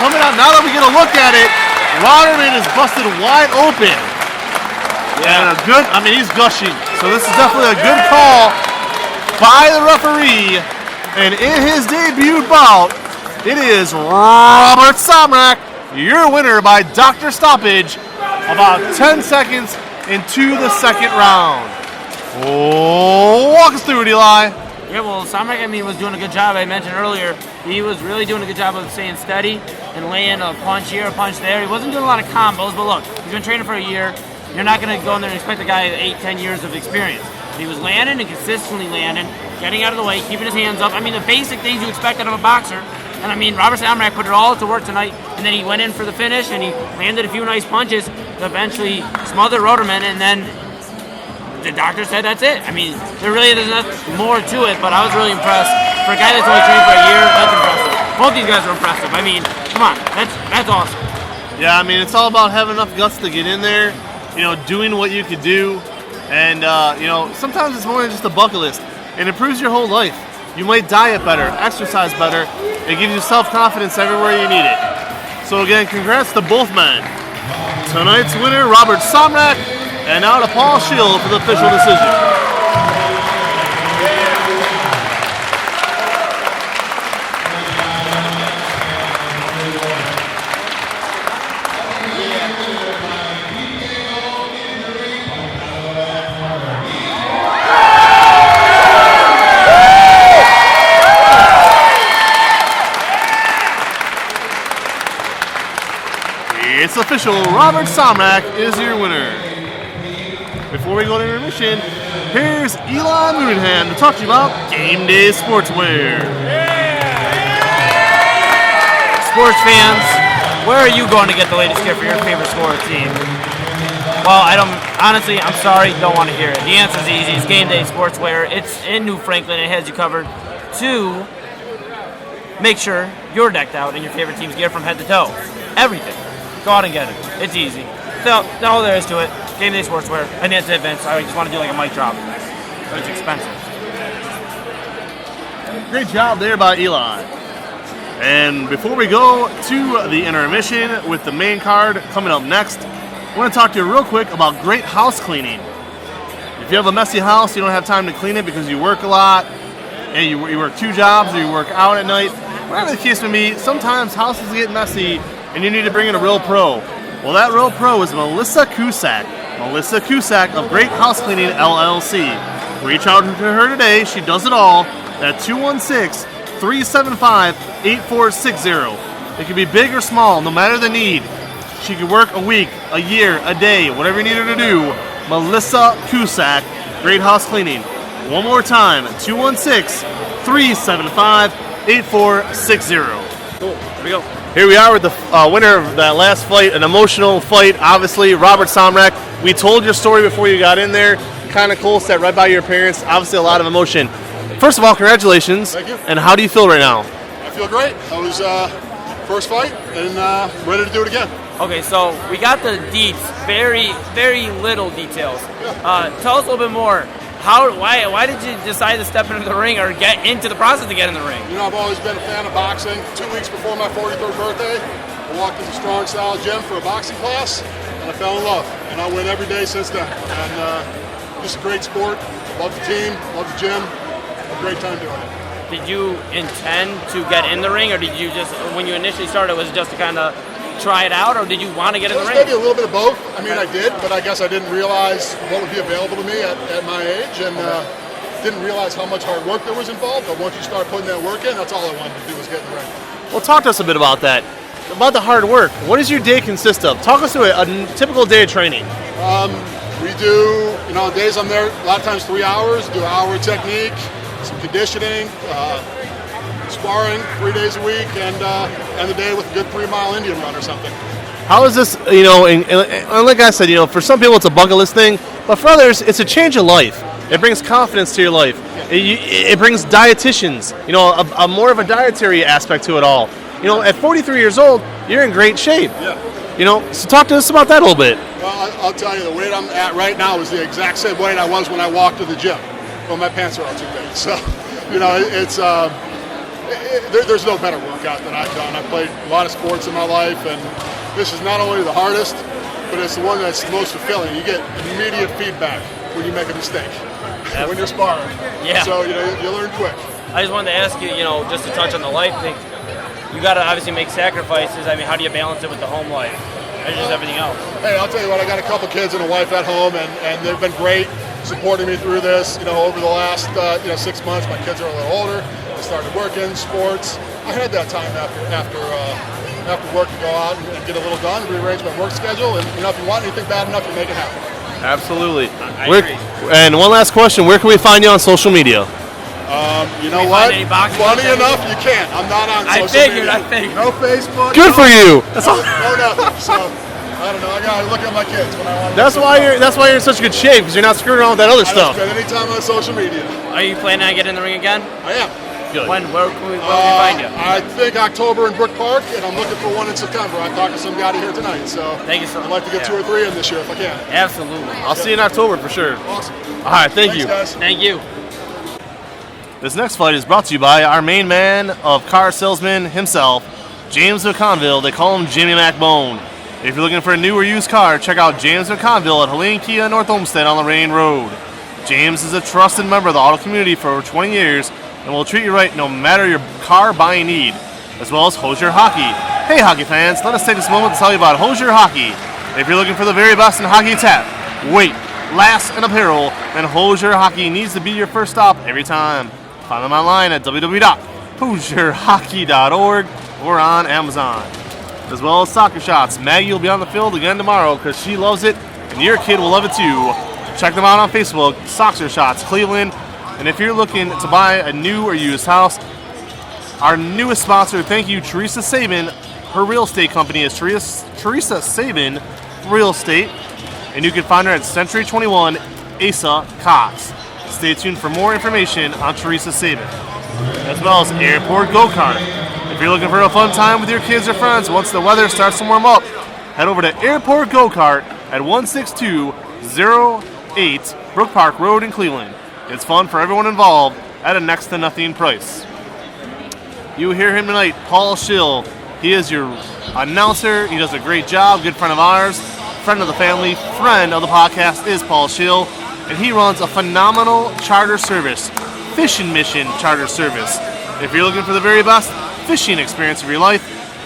coming out. Now that we get a look at it, Roderman is busted wide open. Yeah. And he's gushing. So this is definitely a good call by the referee. And in his debut bout, it is Robert Samrak, your winner by doctor stoppage, about 10 seconds into the second round. Oh, walk us through it, Eli. Yeah, well, Samrak, was doing a good job. I mentioned earlier, he was really doing a good job of staying steady and laying a punch here, a punch there. He wasn't doing a lot of combos, but look, he's been training for a year. You're not going to go in there and expect a guy with 8-10 years of experience. But he was landing and consistently landing, getting out of the way, keeping his hands up. The basic things you expect out of a boxer. And Robert Samrak put it all to work tonight, and then he went in for the finish, and he landed a few nice punches to eventually smother Roderman, and then the doctor said that's it. There really is nothing more to it, but I was really impressed. For a guy that's only trained for a year, that's impressive. Both these guys are impressive. Come on, that's awesome. Yeah, it's all about having enough guts to get in there, doing what you could do, and, sometimes it's more than just a bucket list. It improves your whole life. You might diet better, exercise better. It gives you self-confidence everywhere you need it. So again, congrats to both men. Tonight's winner, Robert Samrak, and now to Paul Schill for the official decision. It's official, Robert Samrak is your winner. Before we go to intermission, here's Eli Moonhan to talk to you about Game Day Sportswear. Sports fans, where are you going to get the latest gear for your favorite sport team? Well, I'm sorry, don't want to hear it. The answer is easy, it's Game Day Sportswear. It's in New Franklin, it has you covered to make sure you're decked out in your favorite team's gear from head to toe. Everything. Go out and get it. It's easy. So, that's all there is to it. Game Day Sportswear. And that's it, Vince. I just want to do like a mic drop. But it's expensive. Great job there by Eli. And before we go to the intermission with the main card coming up next, I want to talk to you real quick about great house cleaning. If you have a messy house, you don't have time to clean it because you work a lot, and you work 2 jobs, or you work out at night, whatever the case may be, sometimes houses get messy and you need to bring in a real pro. Well, that real pro is Melissa Cusack. Melissa Cusack of Great House Cleaning, LLC. Reach out to her today. She does it all at 216-375-8460. It can be big or small, no matter the need. She can work a week, a year, a day, whatever you need her to do. Melissa Cusack, Great House Cleaning. One more time, 216-375-8460. Cool. Here we go. Here we are with the winner of that last fight, an emotional fight, obviously, Robert Samrak. We told your story before you got in there. Kind of cool, sat right by your parents. Obviously, a lot of emotion. First of all, congratulations. Thank you. And how do you feel right now? I feel great. I was first fight and ready to do it again. Okay, so we got the deets, very, very little details. Tell us a little bit more. Why did you decide to step into the ring or get into the process to get in the ring? I've always been a fan of boxing. 2 weeks before my 43rd birthday, I walked into Strong Style Gym for a boxing class, and I fell in love. And I win every day since then. And just a great sport. Love the team, love the gym. A great time doing it. Did you intend to get in the ring, or did you just, when you initially started, was it just to kind of try it out, or did you want to get in the ring? Maybe a little bit of both. I did, but I guess I didn't realize what would be available to me at my age, and didn't realize how much hard work there was involved. But once you start putting that work in, that's all I wanted to do was get in the ring. Well, talk to us a bit about that. about the hard work. What does your day consist of? Talk us through a typical day of training. We do, days I'm there, a lot of times 3 hours, do an hour of technique, some conditioning, sparring 3 days a week, and end the day with a good 3-mile Indian run or something. How is this, and like I said, for some people it's a bucket list thing, but for others it's a change of life. It brings confidence to your life. It brings dietitians, a more of a dietary aspect to it all. At 43 years old, you're in great shape. Yeah. So talk to us about that a little bit. Well, I'll tell you, the weight I'm at right now is the exact same weight I was when I walked to the gym. Well, my pants are all too big. So, it's there's no better workout than I've done. I've played a lot of sports in my life, and this is not only the hardest, but it's the one that's the most fulfilling. You get immediate feedback when you make a mistake, when you're sparring. Yeah. So, you learn quick. I just wanted to ask you, just to touch on the life thing. You got to obviously make sacrifices. I mean, how do you balance it with the home life and just everything else? Hey, I'll tell you what, I got a couple kids and a wife at home, and they've been great supporting me through this. Over the last 6 months, my kids are a little older. They started working, sports. I had that time after work to go out and get a little done, rearrange my work schedule, and if you want anything bad enough, you make it happen. Absolutely. I agree. And one last question, where can we find you on social media? You know what? Funny enough, you can't. I'm not on social media. I figured. No Facebook. Good for you. No nothing. So, I don't know. I gotta look at my kids when I want to. That's why you're in such good shape, because you're not screwing around with that other I stuff. don't spend any time on social media. Are you planning on getting in the ring again? I am. Good. Where can we find you? I think October in Brook Park, and I'm looking for one in September. I talked to some guy here tonight, so Thank you so much. I'd like to get 2 or 3 in this year if I can. Absolutely. I'll see you in October for sure. Awesome. All right, thank you. Thanks, guys. Thank you. This next fight is brought to you by our main man of car salesman himself, James McConville. They call him Jimmy McBone. If you're looking for a new or used car, check out James McConville at Helene Kia North Olmsted on Lorraine Road. James is a trusted member of the auto community for over 20 years and will treat you right no matter your car buying need, as well as Hozier Hockey. Hey hockey fans, let us take this moment to tell you about Hozier Hockey. If you're looking for the very best in hockey tap, weight, last, and apparel, then Hozier Hockey needs to be your first stop every time. Find them online at www.hozierhockey.org or on Amazon. As well as soccer shots. Maggie will be on the field again tomorrow because she loves it and your kid will love it too. Check them out on Facebook, Soccer Shots Cleveland. And if you're looking to buy a new or used house, our newest sponsor, thank you, Teresa Sabin. Her real estate company is Teresa Sabin Real Estate. And you can find her at Century 21 Asa Cox. Stay tuned for more information on Teresa Sabin, as well as Airport Go-Kart. If you're looking for a fun time with your kids or friends once the weather starts to warm up, head over to Airport Go-Kart at 16208 Brook Park Road in Cleveland. It's fun for everyone involved at a next to nothing price. You hear him tonight, Paul Schill. He is your announcer. He does a great job, good friend of ours, friend of the family, friend of the podcast is Paul Schill. And he runs a phenomenal charter service, Fishing Mission charter service. If you're looking for the very best fishing experience of your life,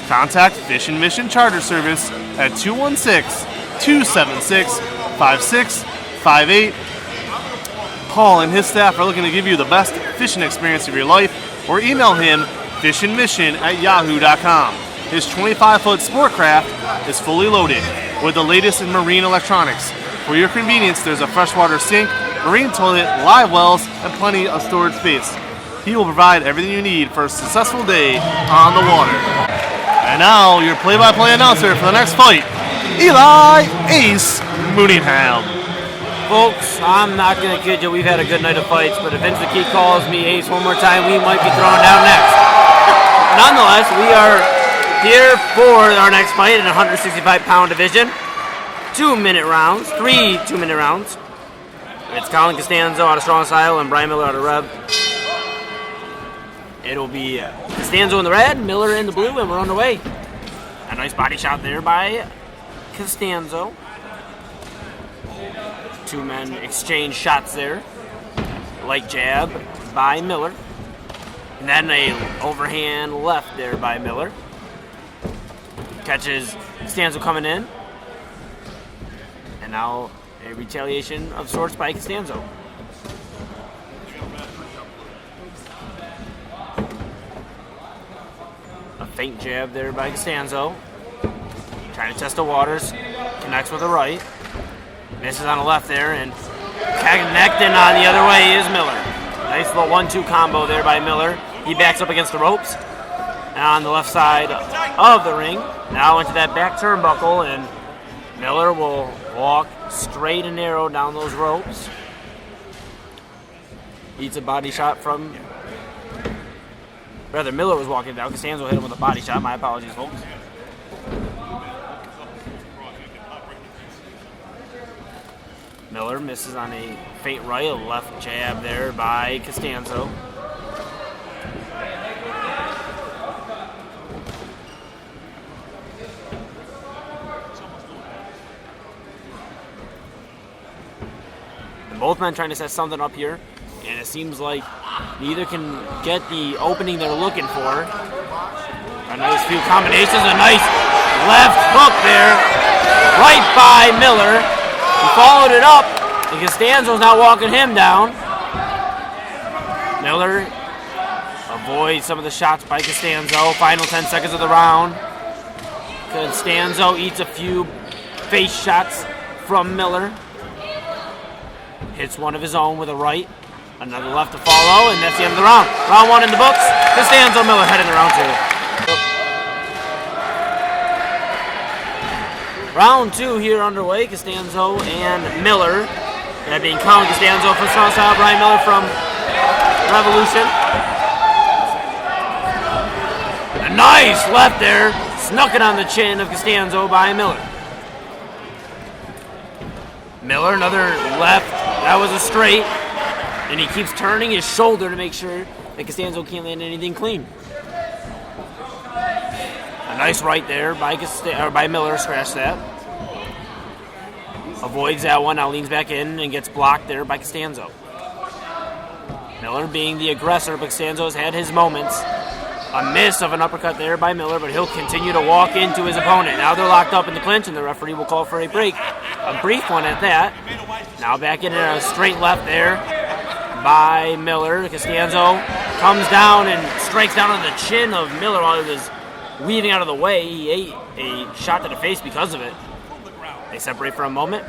contact Fishing Mission Charter Service at 216-276-5658. Paul and his staff are looking to give you the best fishing experience of your life, or email him fishingmission@yahoo.com. His 25-foot sport craft is fully loaded with the latest in marine electronics. For your convenience, there's a freshwater sink, marine toilet, live wells, and plenty of storage space. He will provide everything you need for a successful day on the water. And now, your play-by-play announcer for the next fight, Eli Ace Mooningham. Folks, I'm not going to kid you, we've had a good night of fights, but if Vince McKee calls me Ace one more time, we might be thrown down next. Nonetheless, we are here for our next fight in a 165-pound division. 2-minute rounds, 3 2-minute rounds. It's Colin Costanzo out of Strong Style and Brian Miller out of Rev. It'll be Costanzo in the red, Miller in the blue, and we're on the way. A nice body shot there by Costanzo. 2 men exchange shots there. Light jab by Miller. And then a overhand left there by Miller. Catches Costanzo coming in. And now a retaliation of sorts by Costanzo. A Faint jab there by Costanzo. Trying to test the waters. Connects with the right. Misses on the left there, and connecting on the other way is Miller. Nice little 1-2 combo there by Miller. He backs up against the ropes. And on the left side of the ring, now into that back turnbuckle, and Miller will walk straight and narrow down those ropes. Eats a body shot from... Rather, Miller was walking down. Costanzo hit him with a body shot. My apologies, folks. Miller misses on a feint right, a left jab there by Costanzo. And both men trying to set something up here, and it seems like neither can get the opening they're looking for. A nice few combinations, a nice left hook there, right by Miller. He followed it up, and Costanzo's now walking him down. Miller avoids some of the shots by Costanzo. Final 10 seconds of the round. Costanzo eats a few face shots from Miller. Hits one of his own with a right. Another left to follow, and that's the end of the round. Round 1 in the books. Costanzo, Miller heading to round 2. Round 2 here underway. Costanzo and Miller. That being Colin Costanzo from Strong Style, Brian Miller from Revolution. A nice left there. Snuck it on the chin of Costanzo by Miller. Miller, another left. That was a straight. And he keeps turning his shoulder to make sure that Costanzo can't land anything clean. A nice right there by Miller, scratch that. Avoids that one, now leans back in and gets blocked there by Costanzo. Miller being the aggressor, but Costanzo has had his moments. A miss of an uppercut there by Miller, but he'll continue to walk into his opponent. Now they're locked up in the clinch, and the referee will call for a break. A brief one at that. Now back in a straight left there by Miller. Costanzo comes down and strikes down on the chin of Miller while he was weaving out of the way. He ate a shot to the face because of it. They separate for a moment.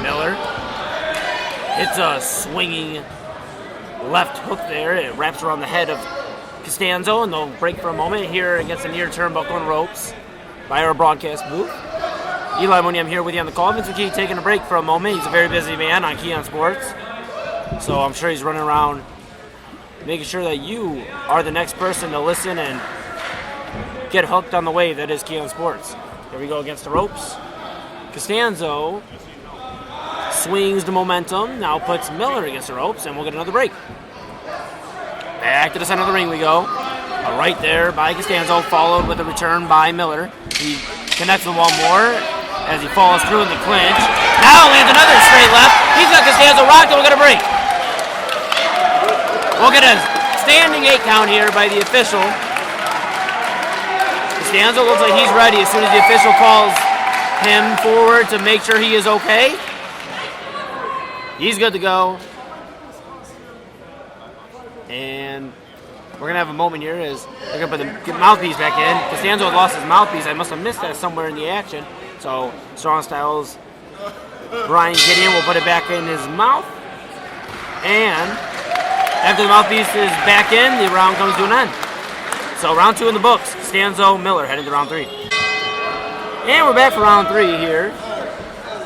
Miller hits a swinging left hook there. It wraps around the head of Costanzo, and they'll break for a moment here against the near turnbuckle and ropes by our broadcast booth. Eli Mooney, I'm here with you on the call. Vince McKee taking a break for a moment. He's a very busy man on Keon Sports, so I'm sure he's running around making sure that you are the next person to listen and get hooked on the wave that is Keon Sports. Here we go against the ropes. Costanzo swings the momentum, now puts Miller against the ropes, and we'll get another break. Back to the center of the ring we go. A right there by Costanzo, followed with a return by Miller. He connects with one more as he falls through in the clinch. Now lands another straight left. He's got Costanzo rocked, and we'll get a break. We'll get a standing 8 count here by the official. Costanzo looks like he's ready as soon as the official calls him forward to make sure he is okay. He's good to go. And we're going to have a moment here as they're going to put the mouthpiece back in. Costanzo had lost his mouthpiece. I must have missed that somewhere in the action. So Strong Styles Brian Gideon will put it back in his mouth. And after the mouthpiece is back in, the round comes to an end. So round 2 in the books. Costanzo, Miller heading to round 3. And we're back for round 3 here.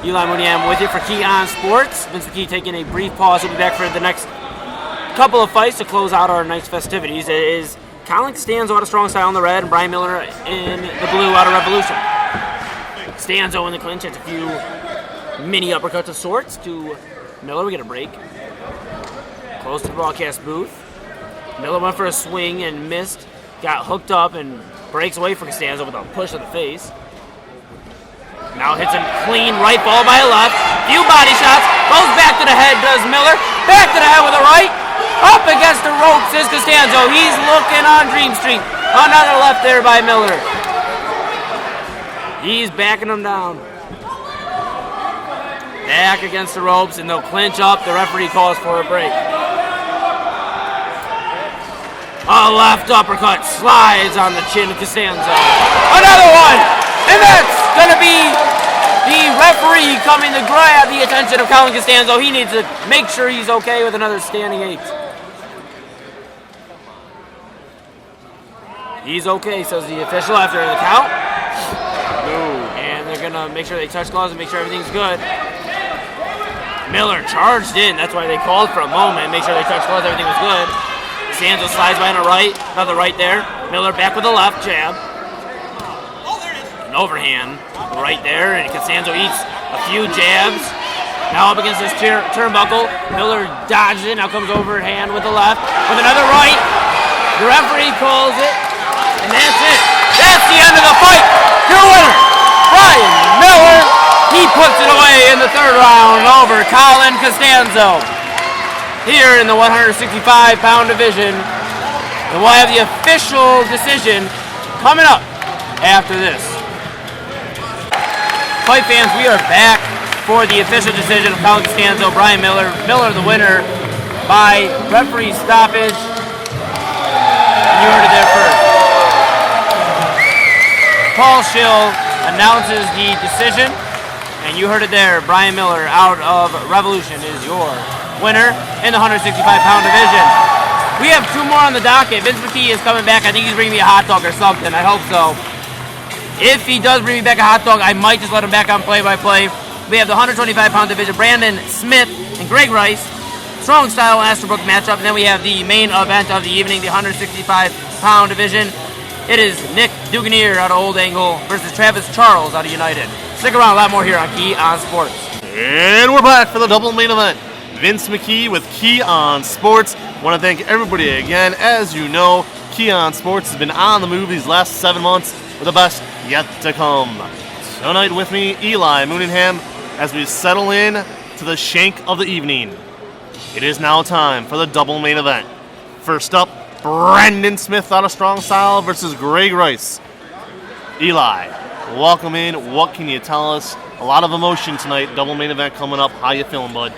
Eli Mooney, I'm with you for Keon Sports. Vince McKee taking a brief pause. We'll be back for the next couple of fights to close out our night's festivities. It is Colin Costanzo out of Strong Style in the red and Brian Miller in the blue out of Revolution. Costanzo in the clinch hits a few mini uppercuts of sorts to Miller. We get a break. Close to the broadcast booth. Miller went for a swing and missed. Got hooked up and breaks away from Costanzo with a push of the face. Now hits him clean right, followed by a left. Few body shots. Goes back to the head, does Miller. Back to the head with a right. Up against the ropes is Costanzo. He's looking on Dream Street. Another left there by Miller. He's backing him down. Back against the ropes, and they'll clinch up. The referee calls for a break. A left uppercut slides on the chin of Costanzo. Another one! And that's going to be the referee coming to grab the attention of Colin Costanzo. He needs to make sure he's okay with another standing 8. He's okay, says the official after the count. And they're going to make sure they touch gloves and make sure everything's good. Miller charged in. That's why they called for a moment. Make sure they touch gloves, everything was good. Costanzo slides by on a right. Another right there. Miller back with a left jab. An overhand right there. And Costanzo eats a few jabs. Now up against this turnbuckle. Miller dodges it. Now comes overhand with the left. With another right. The referee calls it. And that's it. That's the end of the fight. Your winner, Brian Miller. He puts it away in the 3rd round over Colin Costanzo. Here in the 165-pound division. And we'll have the official decision coming up after this. Fight fans, we are back for the official decision of Colin Costanzo, Brian Miller. Miller the winner by referee stoppage. You heard it there first. Paul Schill announces the decision, and you heard it there. Brian Miller out of Revolution is your winner in the 165-pound division. We have 2 more on the docket. Vince McKee is coming back. I think he's bringing me a hot dog or something. I hope so. If he does bring me back a hot dog, I might just let him back on play-by-play. We have the 125-pound division, Brandon Smith and Greg Rice. Strong style Asterbrook matchup. And then we have the main event of the evening, the 165-pound division. It is Nick Duganier out of Old Angle versus Travis Charles out of United. Stick around, a lot more here on Key on Sports. And we're back for the double main event. Vince McKee with Key on Sports. Want to thank everybody again. As you know, Key on Sports has been on the move these last 7 months with the best yet to come. Tonight with me, Eli Moonenham, as we settle in to the shank of the evening. It is now time for the double main event. First up, Brandon Smith out of Strong Style versus Greg Rice. Eli, welcome in. What can you tell us? A lot of emotion tonight. Double main event coming up. How you feeling, bud?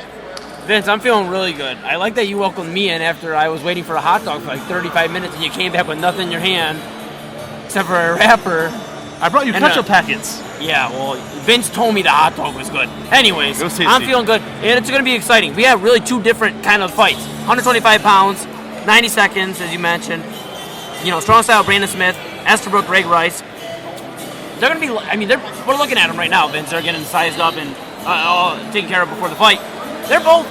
Vince, I'm feeling really good. I like that you welcomed me in after I was waiting for a hot dog for like 35 minutes and you came back with nothing in your hand except for a wrapper. I brought you ketchup packets. Yeah, well, Vince told me the hot dog was good. Anyways, It was tasty. I'm feeling good, and it's going to be exciting. We have really 2 different kind of fights. 125 pounds, 90 seconds, as you mentioned. You know, Strong Style, Brandon Smith, Esterbrook, Greg Rice. They're going to be, I mean, we're looking at them right now, Vince. They're getting sized up and taken care of before the fight. They're both,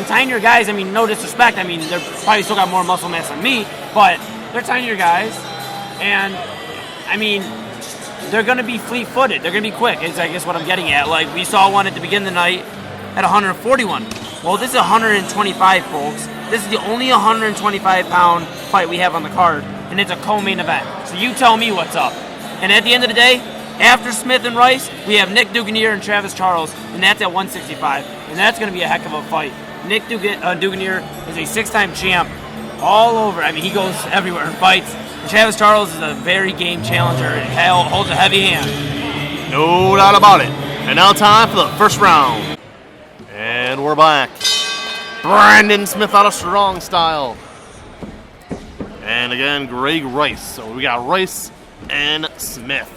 tinier guys. I mean, no disrespect. I mean, they're probably still got more muscle mass than me, but they're tinier guys. And, I mean, they're going to be fleet-footed. They're going to be quick, is I guess what I'm getting at. Like, we saw one at the beginning of the night at 141. Well, this is 125, folks. This is the only 125-pound fight we have on the card, and it's a co-main event. So you tell me what's up. And at the end of the day, after Smith and Rice, we have Nick Duganier and Travis Charles, and that's at 165. And that's going to be a heck of a fight. Nick Duganier is a 6-time champ all over. I mean, he goes everywhere and fights. And Travis Charles is a very game challenger and holds a heavy hand. No doubt about it. And now time for the first round. And we're back. Brandon Smith out of Strong Style. And again, Greg Rice. So we got Rice and Smith.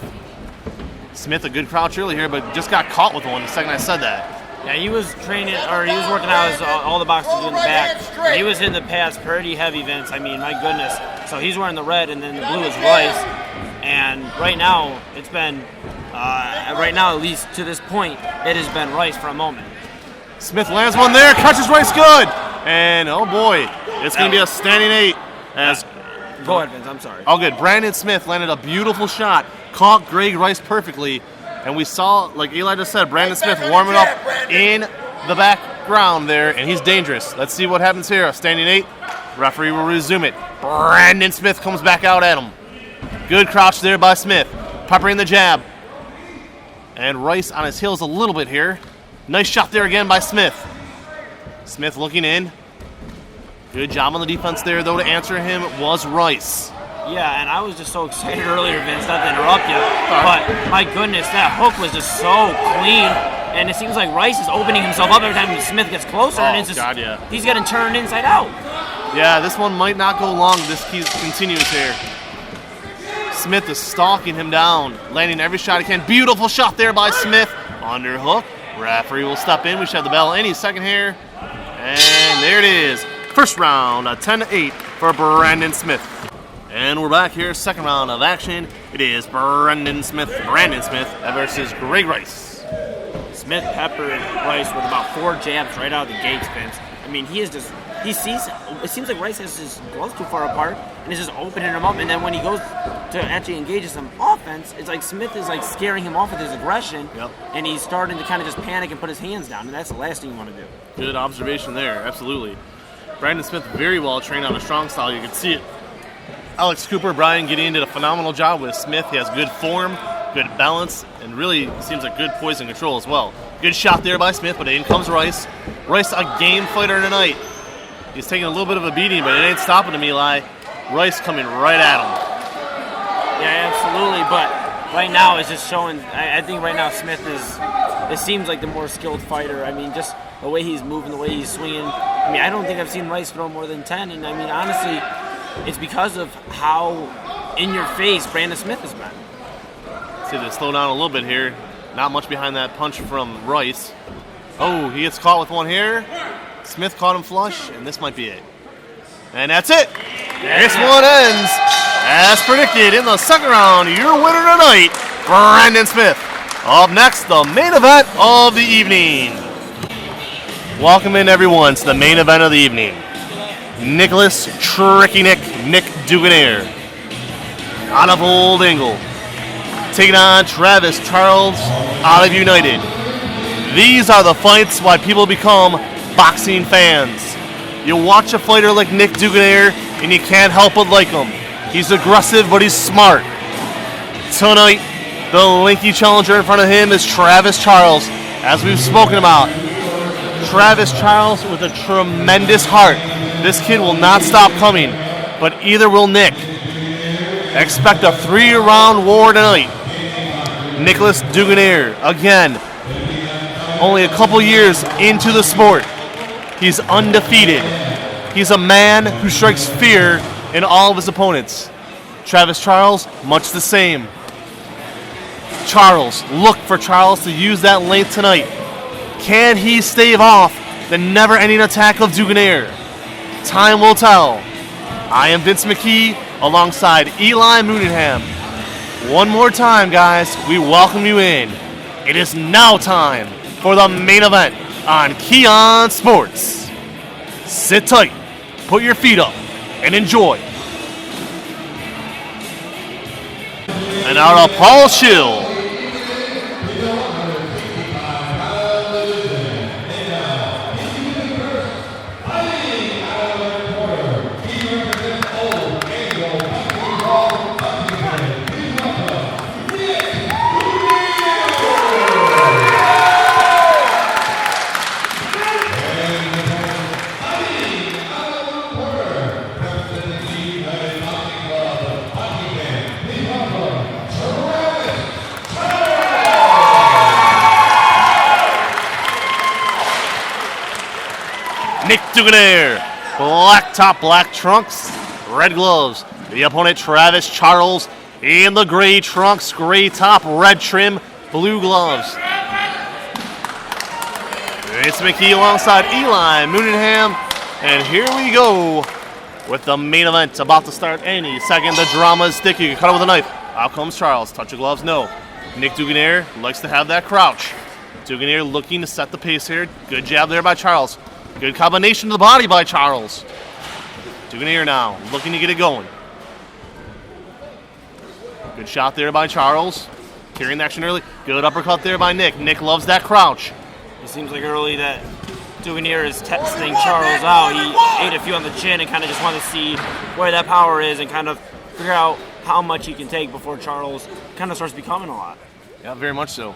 Smith, a good crouch early here, but just got caught with one the second I said that. Yeah, he was training, or he was working out all the boxes in the back. And he was hitting the pads pretty heavy, Vince. I mean, my goodness. So he's wearing the red, and then the blue is Rice. And right now, it's been, at least to this point, it has been Rice for a moment. Smith lands one there, catches Rice good. And oh boy, it's going to be a standing 8. Go ahead, Vince, I'm sorry. All good. Brandon Smith landed a beautiful shot, caught Greg Rice perfectly. And we saw, like Eli just said, Brandon Smith warming up in the background there, and he's dangerous. Let's see what happens here. A standing 8. Referee will resume it. Brandon Smith comes back out at him. Good crouch there by Smith. Peppering the jab. And Rice on his heels a little bit here. Nice shot there again by Smith. Smith looking in. Good job on the defense there, though, to answer him was Rice. Yeah, and I was just so excited earlier, Vince, not to interrupt you, but my goodness, that hook was just so clean, and it seems like Rice is opening himself up every time Smith gets closer, and it's just, God, yeah. He's getting turned inside out. Yeah, this one might not go long. This continues here. Smith is stalking him down, landing every shot he can. Beautiful shot there by Smith. Underhook. Referee will step in. We should have the bell any second here. And there it is. First round, a 10-8 for Brandon Smith. And we're back here, second round of action. It is Brandon Smith versus Greg Rice. Smith peppered Rice with about 4 jabs right out of the gates, Vince. I mean, it seems like Rice has his gloves too far apart and is just opening him up. And then when he goes to actually engage in some offense, it's like Smith is like scaring him off with his aggression. Yep. And he's starting to kind of just panic and put his hands down. And that's the last thing you want to do. Good observation there, absolutely. Brandon Smith very well trained on a strong style. You can see it. Alex Cooper, Brian Gideon did a phenomenal job with Smith. He has good form, good balance, and really seems like good poison control as well. Good shot there by Smith, but in comes Rice. Rice, a game fighter tonight. He's taking a little bit of a beating, but it ain't stopping him, Eli. Rice coming right at him. Yeah, absolutely. But right now it's just showing. I think right now Smith it seems like the more skilled fighter. I mean, just the way he's moving, the way he's swinging. I mean, I don't think I've seen Rice throw more than 10. And I mean, honestly, it's because of how in your face Brandon Smith has been. See, to slow down a little bit here. Not much behind that punch from Rice. Oh, he gets caught with one here. Smith caught him flush, and this might be it. And that's it. This one ends as predicted in the second round. Your winner tonight, Brandon Smith. Up next, the main event of the evening. Welcome in, everyone, to the main event of the evening. Nicholas Tricky Nick Duganier out of Old Engle, taking on Travis Charles out of United. These are the fights why people become boxing fans. You watch a fighter like Nick Duganier and you can't help but like him. He's aggressive, but he's smart. Tonight, the lanky challenger in front of him is Travis Charles, as we've spoken about. Travis Charles with a tremendous heart. This kid will not stop coming, but either will Nick. Expect a 3-round war tonight. Nicholas Duganier, again, only a couple years into the sport. He's undefeated. He's a man who strikes fear in all of his opponents. Travis Charles, much the same. Charles, look for Charles to use that length tonight. Can he stave off the never-ending attack of Duganier? Time will tell. I am Vince McKee alongside Eli Moonenham. One more time, guys, we welcome you in. It is now time for the main event on Keon Sports. Sit tight, put your feet up, and enjoy. And out of Paul Schill. Nick Duganer, black top, black trunks, red gloves. The opponent, Travis Charles, in the gray trunks, gray top, red trim, blue gloves. It's McKee alongside Eli Moonenham, and here we go with the main event about to start any second. The drama is thick. You can cut it with a knife. Out comes Charles. Touch of gloves, no. Nick Duganier likes to have that crouch. Duganier looking to set the pace here. Good jab there by Charles. Good combination to the body by Charles. Duganier now, looking to get it going. Good shot there by Charles. Carrying the action early. Good uppercut there by Nick. Nick loves that crouch. It seems like early that Duganier is testing Charles out. He ate a few on the chin and kind of just wanted to see where that power is and kind of figure out how much he can take before Charles kind of starts becoming a lot. Yeah, very much so.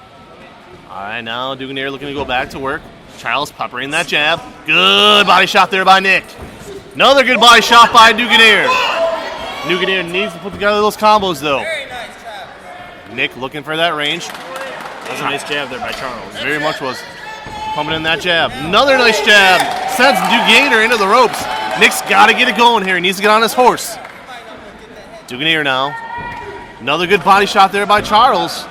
All right, now Duganier looking to go back to work. Charles peppering that jab. Good body shot there by Nick. Another good body shot by Duganier. Duganier needs to put together those combos, though. Nick looking for that range. That's a nice jab there by Charles. Very much was. Pumping in that jab. Another nice jab. Sends Duganer into the ropes. Nick's got to get it going here. He needs to get on his horse. Duganier now. Another good body shot there by Charles.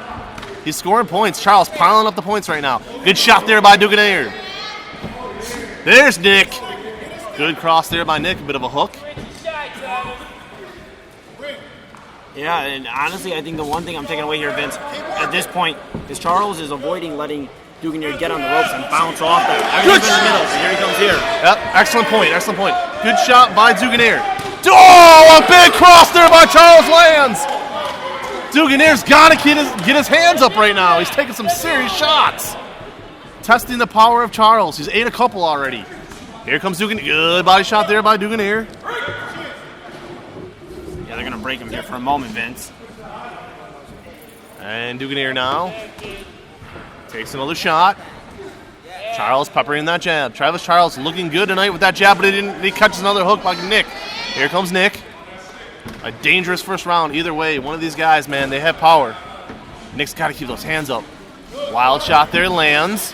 He's scoring points. Charles piling up the points right now. Good shot there by Duganier. There's Nick. Good cross there by Nick. A bit of a hook. Yeah, and honestly, I think the one thing I'm taking away here, Vince, at this point, is Charles is avoiding letting Duganier get on the ropes and bounce off them. Everything's in the middle, so here he comes here. Yep, excellent point, excellent point. Good shot by Duganier. Oh, a big cross there by Charles lands. Duganier's got to get his hands up right now. He's taking some serious shots. Testing the power of Charles. He's ate a couple already. Here comes Duganier. Good body shot there by Duganier. Yeah, they're going to break him here for a moment, Vince. And Duganier now takes another shot. Charles peppering that jab. Travis Charles looking good tonight with that jab, but he catches another hook like Nick. Here comes Nick. A dangerous first round either way. One of these guys, man, they have power. Nick's got to keep those hands up. Wild shot there lands.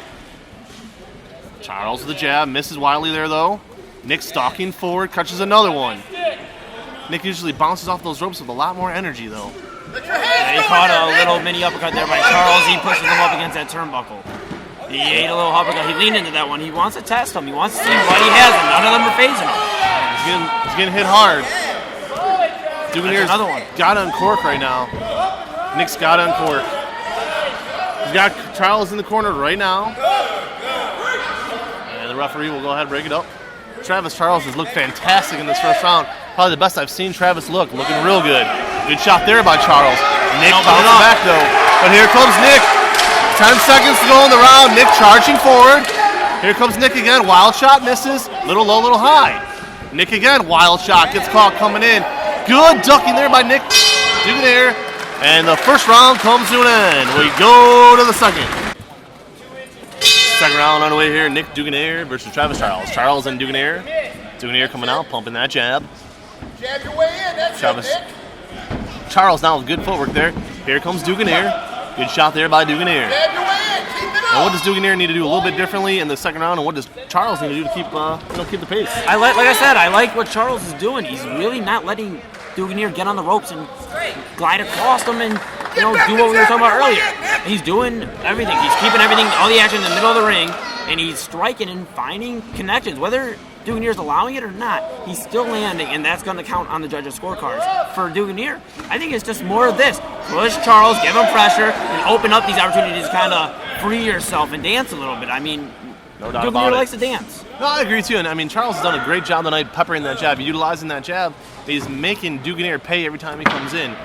Charles with the jab, misses wildly there though. Nick stalking forward, catches another one. Nick usually bounces off those ropes with a lot more energy though. Yeah, he caught a little mini uppercut there by Charles. He pushes him up against that turnbuckle. He ate a little uppercut. He leaned into that one. He wants to test him. He wants to see what he has, and none of them are phasing him. He's getting hit hard. Duganier's another one. got to uncork right now. Nick's got to uncork. He's got Charles in the corner right now. And the referee will go ahead and break it up. Travis Charles has looked fantastic in this first round. Probably the best I've seen Travis look. Looking real good. Good shot there by Charles. Nick bouncing back though. But here comes Nick. 10 seconds to go in the round. Nick charging forward. Here comes Nick again. Wild shot misses. Little low, little high. Nick again. Wild shot gets caught coming in. Good ducking there by Nick Duganier. And the first round comes to an end. We go to the second. Second round on the way here. Nick Duganier versus Travis Charles. Charles and Duganier. Duganier coming out, pumping that jab. Jab your way in. That's Travis. it, Nick. Charles now with good footwork there. Here comes Duganier. Good shot there by Duganier. Jab your way in. Keep it And up. what does Duganier need to do a little bit differently in the second round, and what does Charles need to do to keep keep the pace? Like I said, I like what Charles is doing. He's really not letting Duganier get on the ropes and glide across them and do what we were talking about earlier. He's doing everything. He's keeping everything, all the action in the middle of the ring, and he's striking and finding connections. Whether Duganier's allowing it or not, he's still landing, and that's going to count on the judges' scorecards. For Duganier, I think it's just more of this. Push Charles, give him pressure, and open up these opportunities to kind of free yourself and dance a little bit. I mean, No doubt about Duganier it. likes to dance. No, I agree too. And I mean, Charles has done a great job tonight peppering that jab, utilizing that jab. He's making Duganier pay every time he comes in.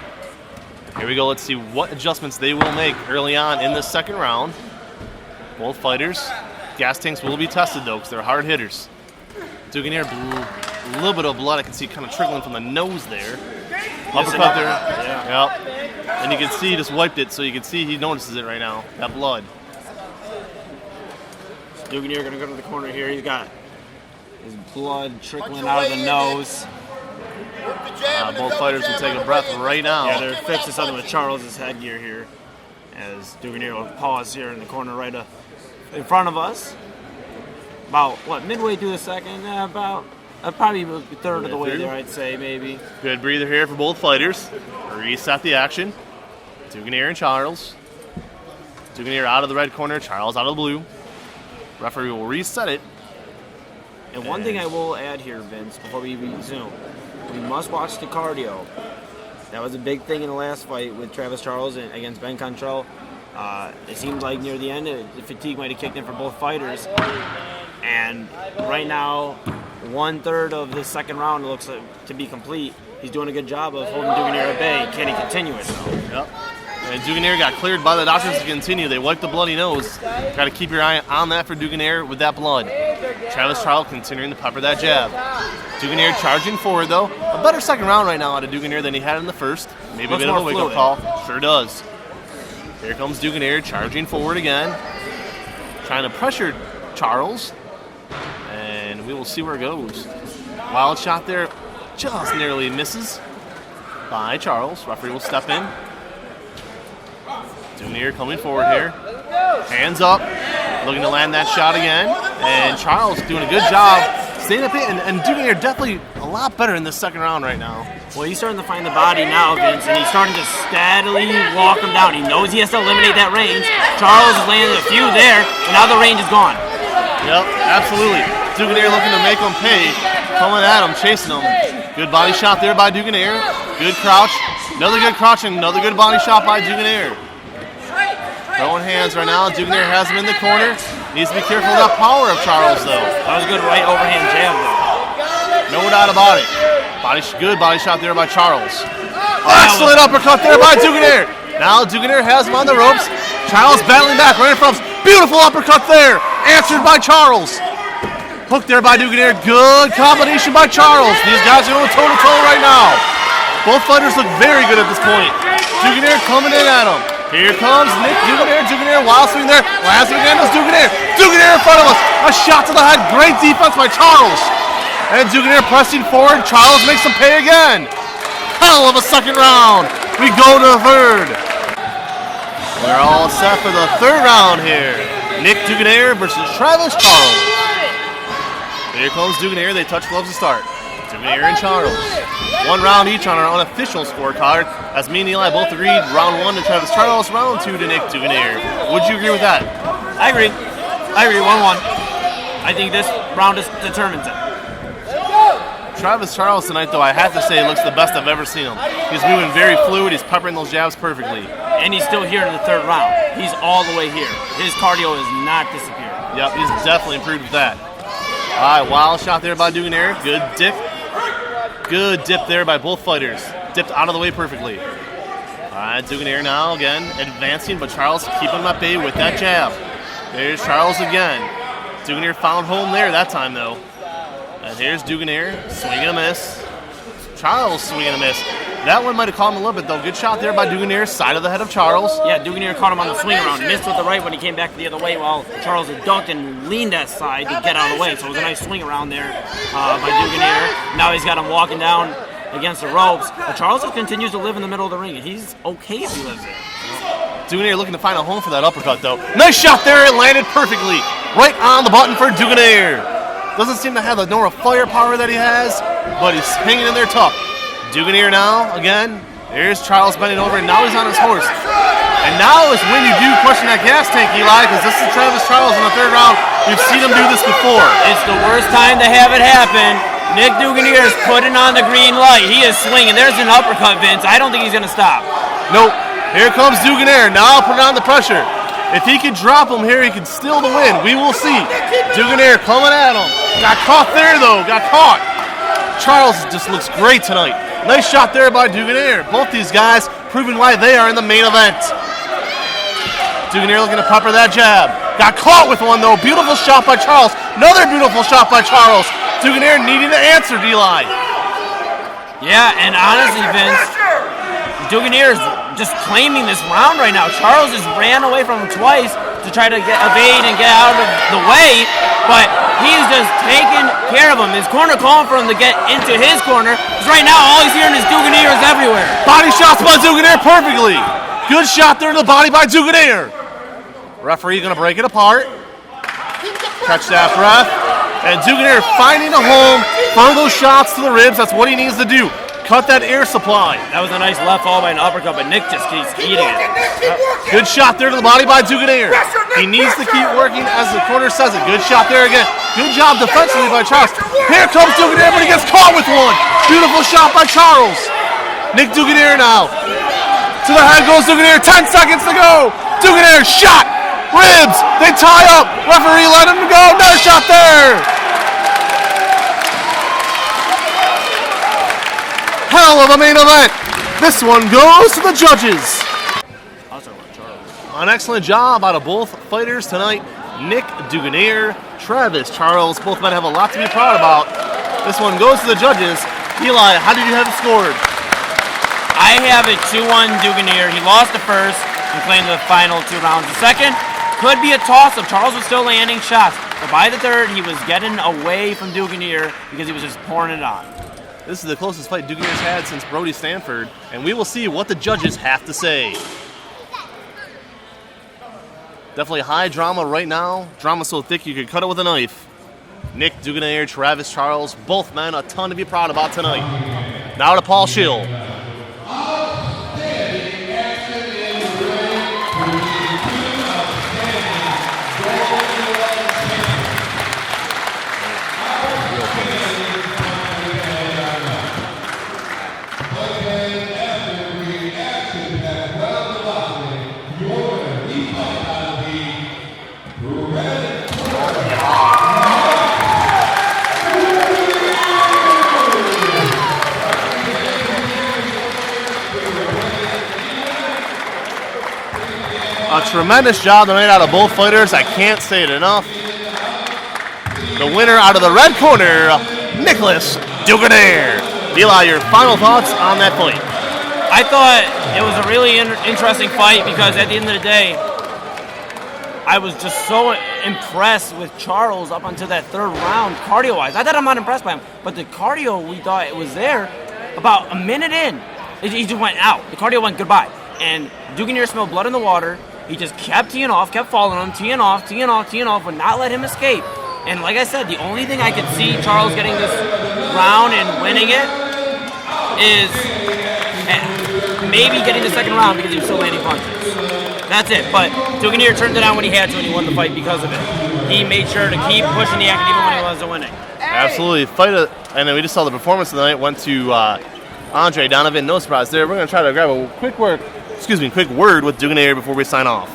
Here we go. Let's see what adjustments they will make early on in the second round. Both fighters. Gas tanks will be tested though, because they're hard hitters. Duganier, a little bit of blood I can see kind of trickling from the nose there. Uppercut there. Yeah. Yep. And you can see he just wiped it, so you can see he notices it right now. That blood. Duganier going to go to the corner here. He's got his blood trickling out of the nose. Work the jab and the Both double fighters will jab take on a the breath ring. right now. Yeah, they're fixing something with Charles's headgear here. As Duganier will pause here in the corner right in front of us. About, midway through the second? About probably a third of the way there, I'd say, maybe. Good breather here for both fighters. Reset the action. Duganier and Charles. Duganier out of the red corner, Charles out of the blue. Referee will reset it. And one thing I will add here, Vince, before we resume, we must watch the cardio. That was a big thing in the last fight with Travis Charles against Ben Cantrell. It seemed like near the end, the fatigue might have kicked in for both fighters. And right now, 1/3 of the second round looks to be complete. He's doing a good job of holding Duganier at bay. Can he continue it, though? Yep. And Duganier got cleared by the doctors to continue. They wiped the bloody nose. Got to keep your eye on that for Duganier with that blood. Travis Charles continuing to pepper that jab. Duganier charging forward, though. A better second round right now out of Duganier than he had in the first. Maybe a bit of a wake-up call. Sure does. Here comes Duganier charging forward again. Trying to pressure Charles. And we will see where it goes. Wild shot there. Just nearly misses by Charles. Referee will step in. Duganier coming forward here. Hands up. Looking to land that shot again. And Charles doing a good job staying at bay, and Duganier definitely a lot better in this second round right now. Well, he's starting to find the body now, Vince, and he's starting to steadily walk him down. He knows he has to eliminate that range. Charles has landed a few there, and now the range is gone. Yep, absolutely. Duganier looking to make him pay, coming at him, chasing him. Good body shot there by Duganier. Good crouch. Another good crouch and another good body shot by Duganier. Throwing hands right now. Duganier has him in the corner. Needs to be careful of that power of Charles, though. That was a good right overhand jab, though. No doubt about it. Good body shot there by Charles. Excellent uppercut there by Duganier. Now Duganier has him on the ropes. Charles battling back right in front of him. Beautiful uppercut there. Answered by Charles. Hooked there by Duganier. Good combination by Charles. These guys are going toe-to-toe right now. Both fighters look very good at this point. Duganier coming in at him. Here comes Nick Duganier. Duganier, wild swing there. Last again is Duganier. Duganier in front of us. A shot to the head. Great defense by Charles. And Duganier pressing forward. Charles makes him pay again. Hell of a second round. We go to the third. We're all set for the third round here. Nick Duganier versus Travis Charles. Here comes Duganier. They touch gloves to start. Duganier and Charles. 1 round each on our unofficial scorecard. As me and Eli both agreed, round 1 to Travis Charles, round 2 to Nick Duganier. Would you agree with that? I agree. 1-1. I think this round determines it. Travis Charles tonight, though, I have to say, looks the best I've ever seen him. He's moving very fluid. He's peppering those jabs perfectly. And he's still here in the third round. He's all the way here. His cardio has not disappeared. Yep, he's definitely improved with that. All right, wild shot there by Duganier. Good dip. Good dip there by both fighters. Dipped out of the way perfectly. All right, Duganier now again advancing, but Charles keeping him at bay with that jab. There's Charles again. Duganier found home there that time, though. And here's Duganier, swing and a miss. Charles swing and a miss. That one might have caught him a little bit, though. Good shot there by Duganier, side of the head of Charles. Yeah, Duganier caught him on the swing around. Missed with the right when he came back the other way, while Charles had ducked and leaned that side to get out of the way. So it was a nice swing around there by Duganier. Now he's got him walking down against the ropes. But Charles just continues to live in the middle of the ring, and he's okay if he lives there. Duganier looking to find a home for that uppercut, though. Nice shot there. It landed perfectly. Right on the button for Duganier. Doesn't seem to have the Nora firepower that he has, but he's hanging in there tough. Duganier now, again. There's Charles bending over, and now he's on his horse. And now is when you do question that gas tank, Eli, because this is Travis Charles in the third round. We've seen him do this before. It's the worst time to have it happen. Nick Duganier is putting on the green light. He is swinging. There's an uppercut, Vince. I don't think he's going to stop. Nope. Here comes Duganier. Now putting on the pressure. If he can drop him here, he can steal the win. We will see. Duganier coming at him. Got caught there, though. Got caught. Charles just looks great tonight. Nice shot there by Duganier. Both these guys proving why they are in the main event. Duganier looking to pepper that jab. Got caught with one, though. Beautiful shot by Charles. Another beautiful shot by Charles. Duganier needing to answer, Eli. Yeah, and honestly, Vince, Duganier is just claiming this round right now. Charles just ran away from him twice to try to evade and get out of the way, but he's just taking care of him. His corner calling for him to get into his corner, because right now all he's hearing is Duganier is everywhere. Body shots by Duganier perfectly. Good shot there to the body by Duganier. Referee gonna break it apart. Catch that breath. And Duganier finding a home for those shots to the ribs. That's what he needs to do. Cut that air supply. That was a nice left followed by an uppercut, but Nick just keeps eating it. Good shot there to the body by Duganier. He needs to keep working as the corner says it. Good shot there again. Good job defensively by Charles. Here comes Duganier, but he gets caught with one. Beautiful shot by Charles. Nick Duganier now. To the head goes Duganier. 10 seconds to go. Duganier shot. Ribs. They tie up. Referee let him go. Another shot there. Hell of a main event. This one goes to the judges. An excellent job out of both fighters tonight. Nick Duganier, Travis Charles. Both men have a lot to be proud about. This one goes to the judges. Eli, how did you have it scored? I have it 2-1 Duganier. He lost the first and claimed the final 2 rounds. The second could be a toss-up. Charles was still landing shots. But by the third, he was getting away from Duganier because he was just pouring it on. This is the closest fight Duganier's had since Brody Stanford, and we will see what the judges have to say. Definitely high drama right now. Drama so thick you could cut it with a knife. Nick Duganier, Travis Charles, both men a ton to be proud about tonight. Now to Paul Schill. A tremendous job tonight out of both fighters. I can't say it enough. The winner out of the red corner, Nicholas Duganer. Eli, your final thoughts on that fight? I thought it was a really interesting fight because at the end of the day, I was just so impressed with Charles up until that third round, cardio-wise. I thought I'm not impressed by him, but the cardio, we thought it was there. About a minute in, he just went out. The cardio went goodbye. And Duganier smelled blood in the water. He just kept teeing off, kept following him, teeing off, would not let him escape. And like I said, the only thing I could see Charles getting this round and winning it is maybe getting the second round because he was still landing punches. That's it. But Duganier turned it on when he had to, and he won the fight because of it. He made sure to keep pushing the action even when he wasn't winning. Absolutely. And then we just saw the performance of the night went to Andre Donovan. No surprise there. We're going to try to grab a quick word with Duganier before we sign off.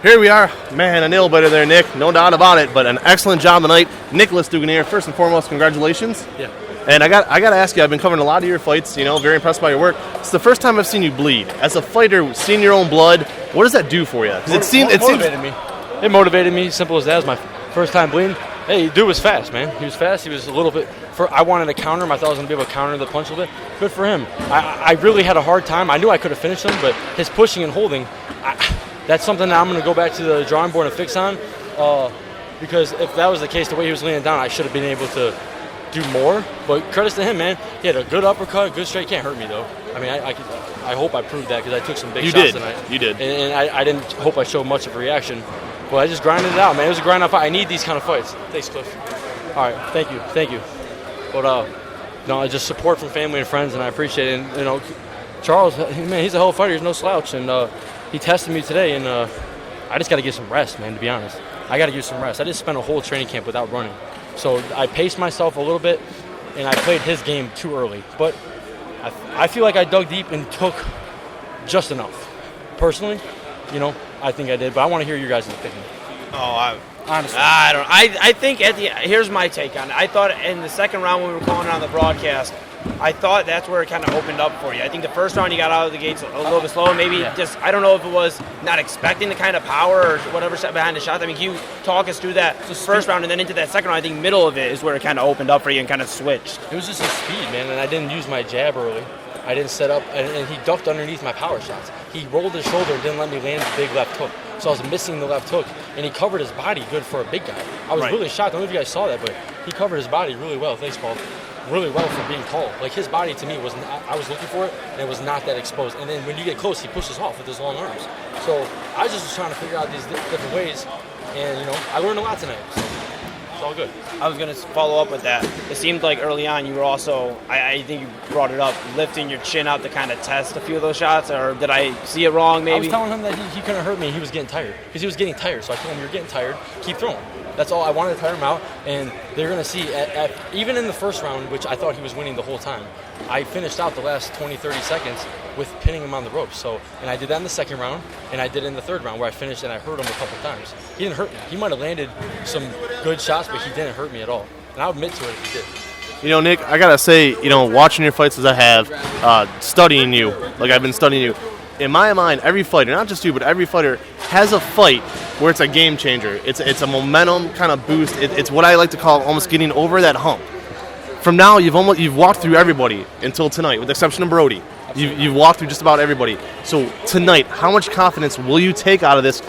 Here we are. Man, a nail biter there, Nick. No doubt about it, but an excellent job tonight. Nicholas Duganier, first and foremost, congratulations. Yeah. And I got to ask you, I've been covering a lot of your fights, very impressed by your work. It's the first time I've seen you bleed. As a fighter, seeing your own blood, what does that do for you? Because it motivated me. It motivated me. Simple as that. It was my first time bleeding. Hey, dude was fast, man. He was fast. He was a little bit. I wanted to counter him. I thought I was going to be able to counter the punch a little bit. Good for him. I really had a hard time. I knew I could have finished him, but his pushing and holding, that's something that I'm going to go back to the drawing board and fix on. Because if that was the case, the way he was laying down, I should have been able to do more. But credits to him, man. He had a good uppercut, good straight. Can't hurt me, though. I mean, I hope I proved that because I took some big shots tonight. You did. And I didn't hope I showed much of a reaction. But I just grinded it out, man. It was a grind out fight. I need these kind of fights. Thanks, Cliff. All right, thank you. But just support from family and friends, and I appreciate it. And Charles, man, he's a hell of a fighter. He's no slouch, and he tested me today, and I just got to get some rest, man. To be honest, I got to get some rest. I just spent a whole training camp without running, so I paced myself a little bit, and I played his game too early. But I feel like I dug deep and took just enough. Personally, I think I did, but I want to hear your guys' opinion. Honestly, I don't. I think here's my take on it. I thought in the second round when we were calling it on the broadcast, I thought that's where it kind of opened up for you. I think the first round you got out of the gates a little bit slow. Maybe I don't know if it was not expecting the kind of power or whatever set behind the shot. I mean, can you talk us through that first round and then into that second round? I think middle of it is where it kind of opened up for you and kind of switched. It was just his speed, man, and I didn't use my jab early. I didn't set up, and he ducked underneath my power shots. He rolled his shoulder and didn't let me land the big left hook. So I was missing the left hook, and he covered his body good for a big guy. I was really shocked. I don't know if you guys saw that, but he covered his body really well. Thanks, Paul. Really well for being tall. Like, his body to me was not, I was looking for it, and it was not that exposed. And then when you get close, he pushes off with his long arms. So I just was trying to figure out these different ways, and, I learned a lot tonight. So it's all good. I was going to follow up with that. It seemed like early on you were also, I think you brought it up, lifting your chin out to kind of test a few of those shots, or did I see it wrong maybe? I was telling him that he couldn't hurt me. He was getting tired because he was getting tired. So I told him, you're getting tired, keep throwing. That's all. I wanted to tire him out, and they're going to see, even in the first round, which I thought he was winning the whole time, I finished out the last 20, 30 seconds with pinning him on the ropes. And I did that in the second round, and I did it in the third round where I finished and I hurt him a couple times. He didn't hurt me. He might have landed some good shots, but he didn't hurt me at all. And I'll admit to it if he did. Nick, I got to say, watching your fights as I have, studying you, like I've been studying you, in my mind, every fighter, not just you, but every fighter has a fight where it's a game changer. It's a momentum kind of boost. It's what I like to call almost getting over that hump. From now, you've walked through everybody until tonight, with the exception of Brody. You've walked through just about everybody. So tonight, how much confidence will you take out of this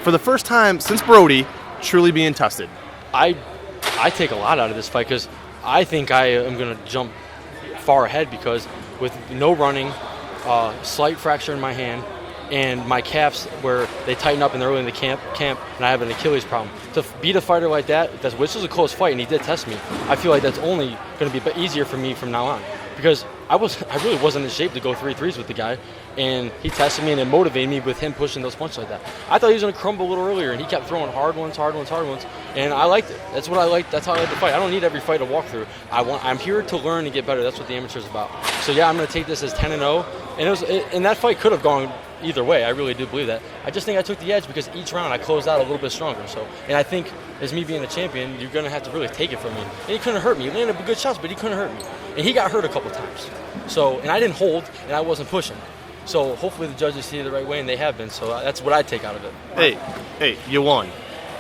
for the first time since Brody truly being tested? I take a lot out of this fight because I think I am going to jump far ahead because with no running, slight fracture in my hand, and my calves where they tighten up in the early in the camp, and I have an Achilles problem. To beat a fighter like that, which was a close fight, and he did test me. I feel like that's only going to be easier for me from now on, because I really wasn't in shape to go 3-3s with the guy, and he tested me and it motivated me with him pushing those punches like that. I thought he was going to crumble a little earlier, and he kept throwing hard ones, and I liked it. That's what I liked. That's how I like to fight. I don't need every fight to walk through. I'm here to learn and get better. That's what the amateur is about. So yeah, I'm going to take this as 10-0, and that fight could have gone either way. I really do believe that. I just think I took the edge because each round I closed out a little bit stronger. So, and I think as me being a champion, you're going to have to really take it from me. And he couldn't hurt me. He landed good shots, but he couldn't hurt me. And he got hurt a couple times. So, and I didn't hold, and I wasn't pushing. So hopefully the judges see it the right way, and they have been. So that's what I take out of it. Hey, you won.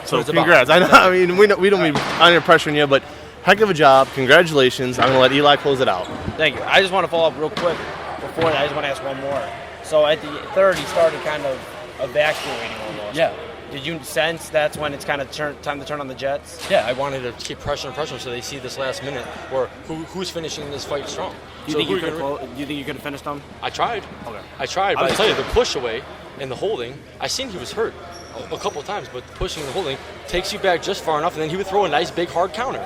So congrats. I know. I mean, we don't mean under pressuring you, but heck of a job. Congratulations. I'm gonna let Eli close it out. Thank you. I just want to follow up real quick before that. I just want to ask one more. So at the third, he started kind of evacuating almost. Yeah. Did you sense that's when it's kind of time to turn on the jets? Yeah, I wanted to keep pressure so they see this last minute or who's finishing this fight strong. Do you think you could have finished him? I tried. Okay. I tried, but I tell you, the push away and the holding, I seen he was hurt a couple of times, but the pushing and the holding takes you back just far enough, and then he would throw a nice big hard counter.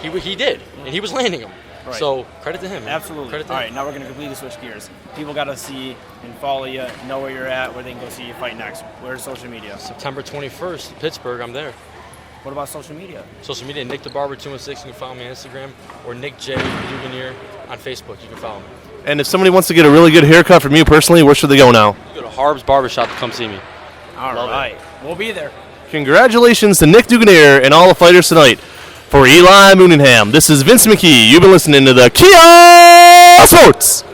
He did, and he was landing them. Right. So credit to him. Man. Absolutely. Credit to him. him. All right, now we're going to completely switch gears. People got to see and follow you, know where you're at, where they can go see you fight next. Where's social media? September 21st, Pittsburgh. I'm there. What about social media? Social media, Nick the Barber 216. You can follow me on Instagram, or Nick J Duganier on Facebook. You can follow me. And if somebody wants to get a really good haircut from you personally, where should they go now? You go to Harb's Barbershop to come see me. All right. We'll be there. Congratulations to Nick Duganier and all the fighters tonight. For Eli Moonenham, this is Vince McKee. You've been listening to the Kia Sports.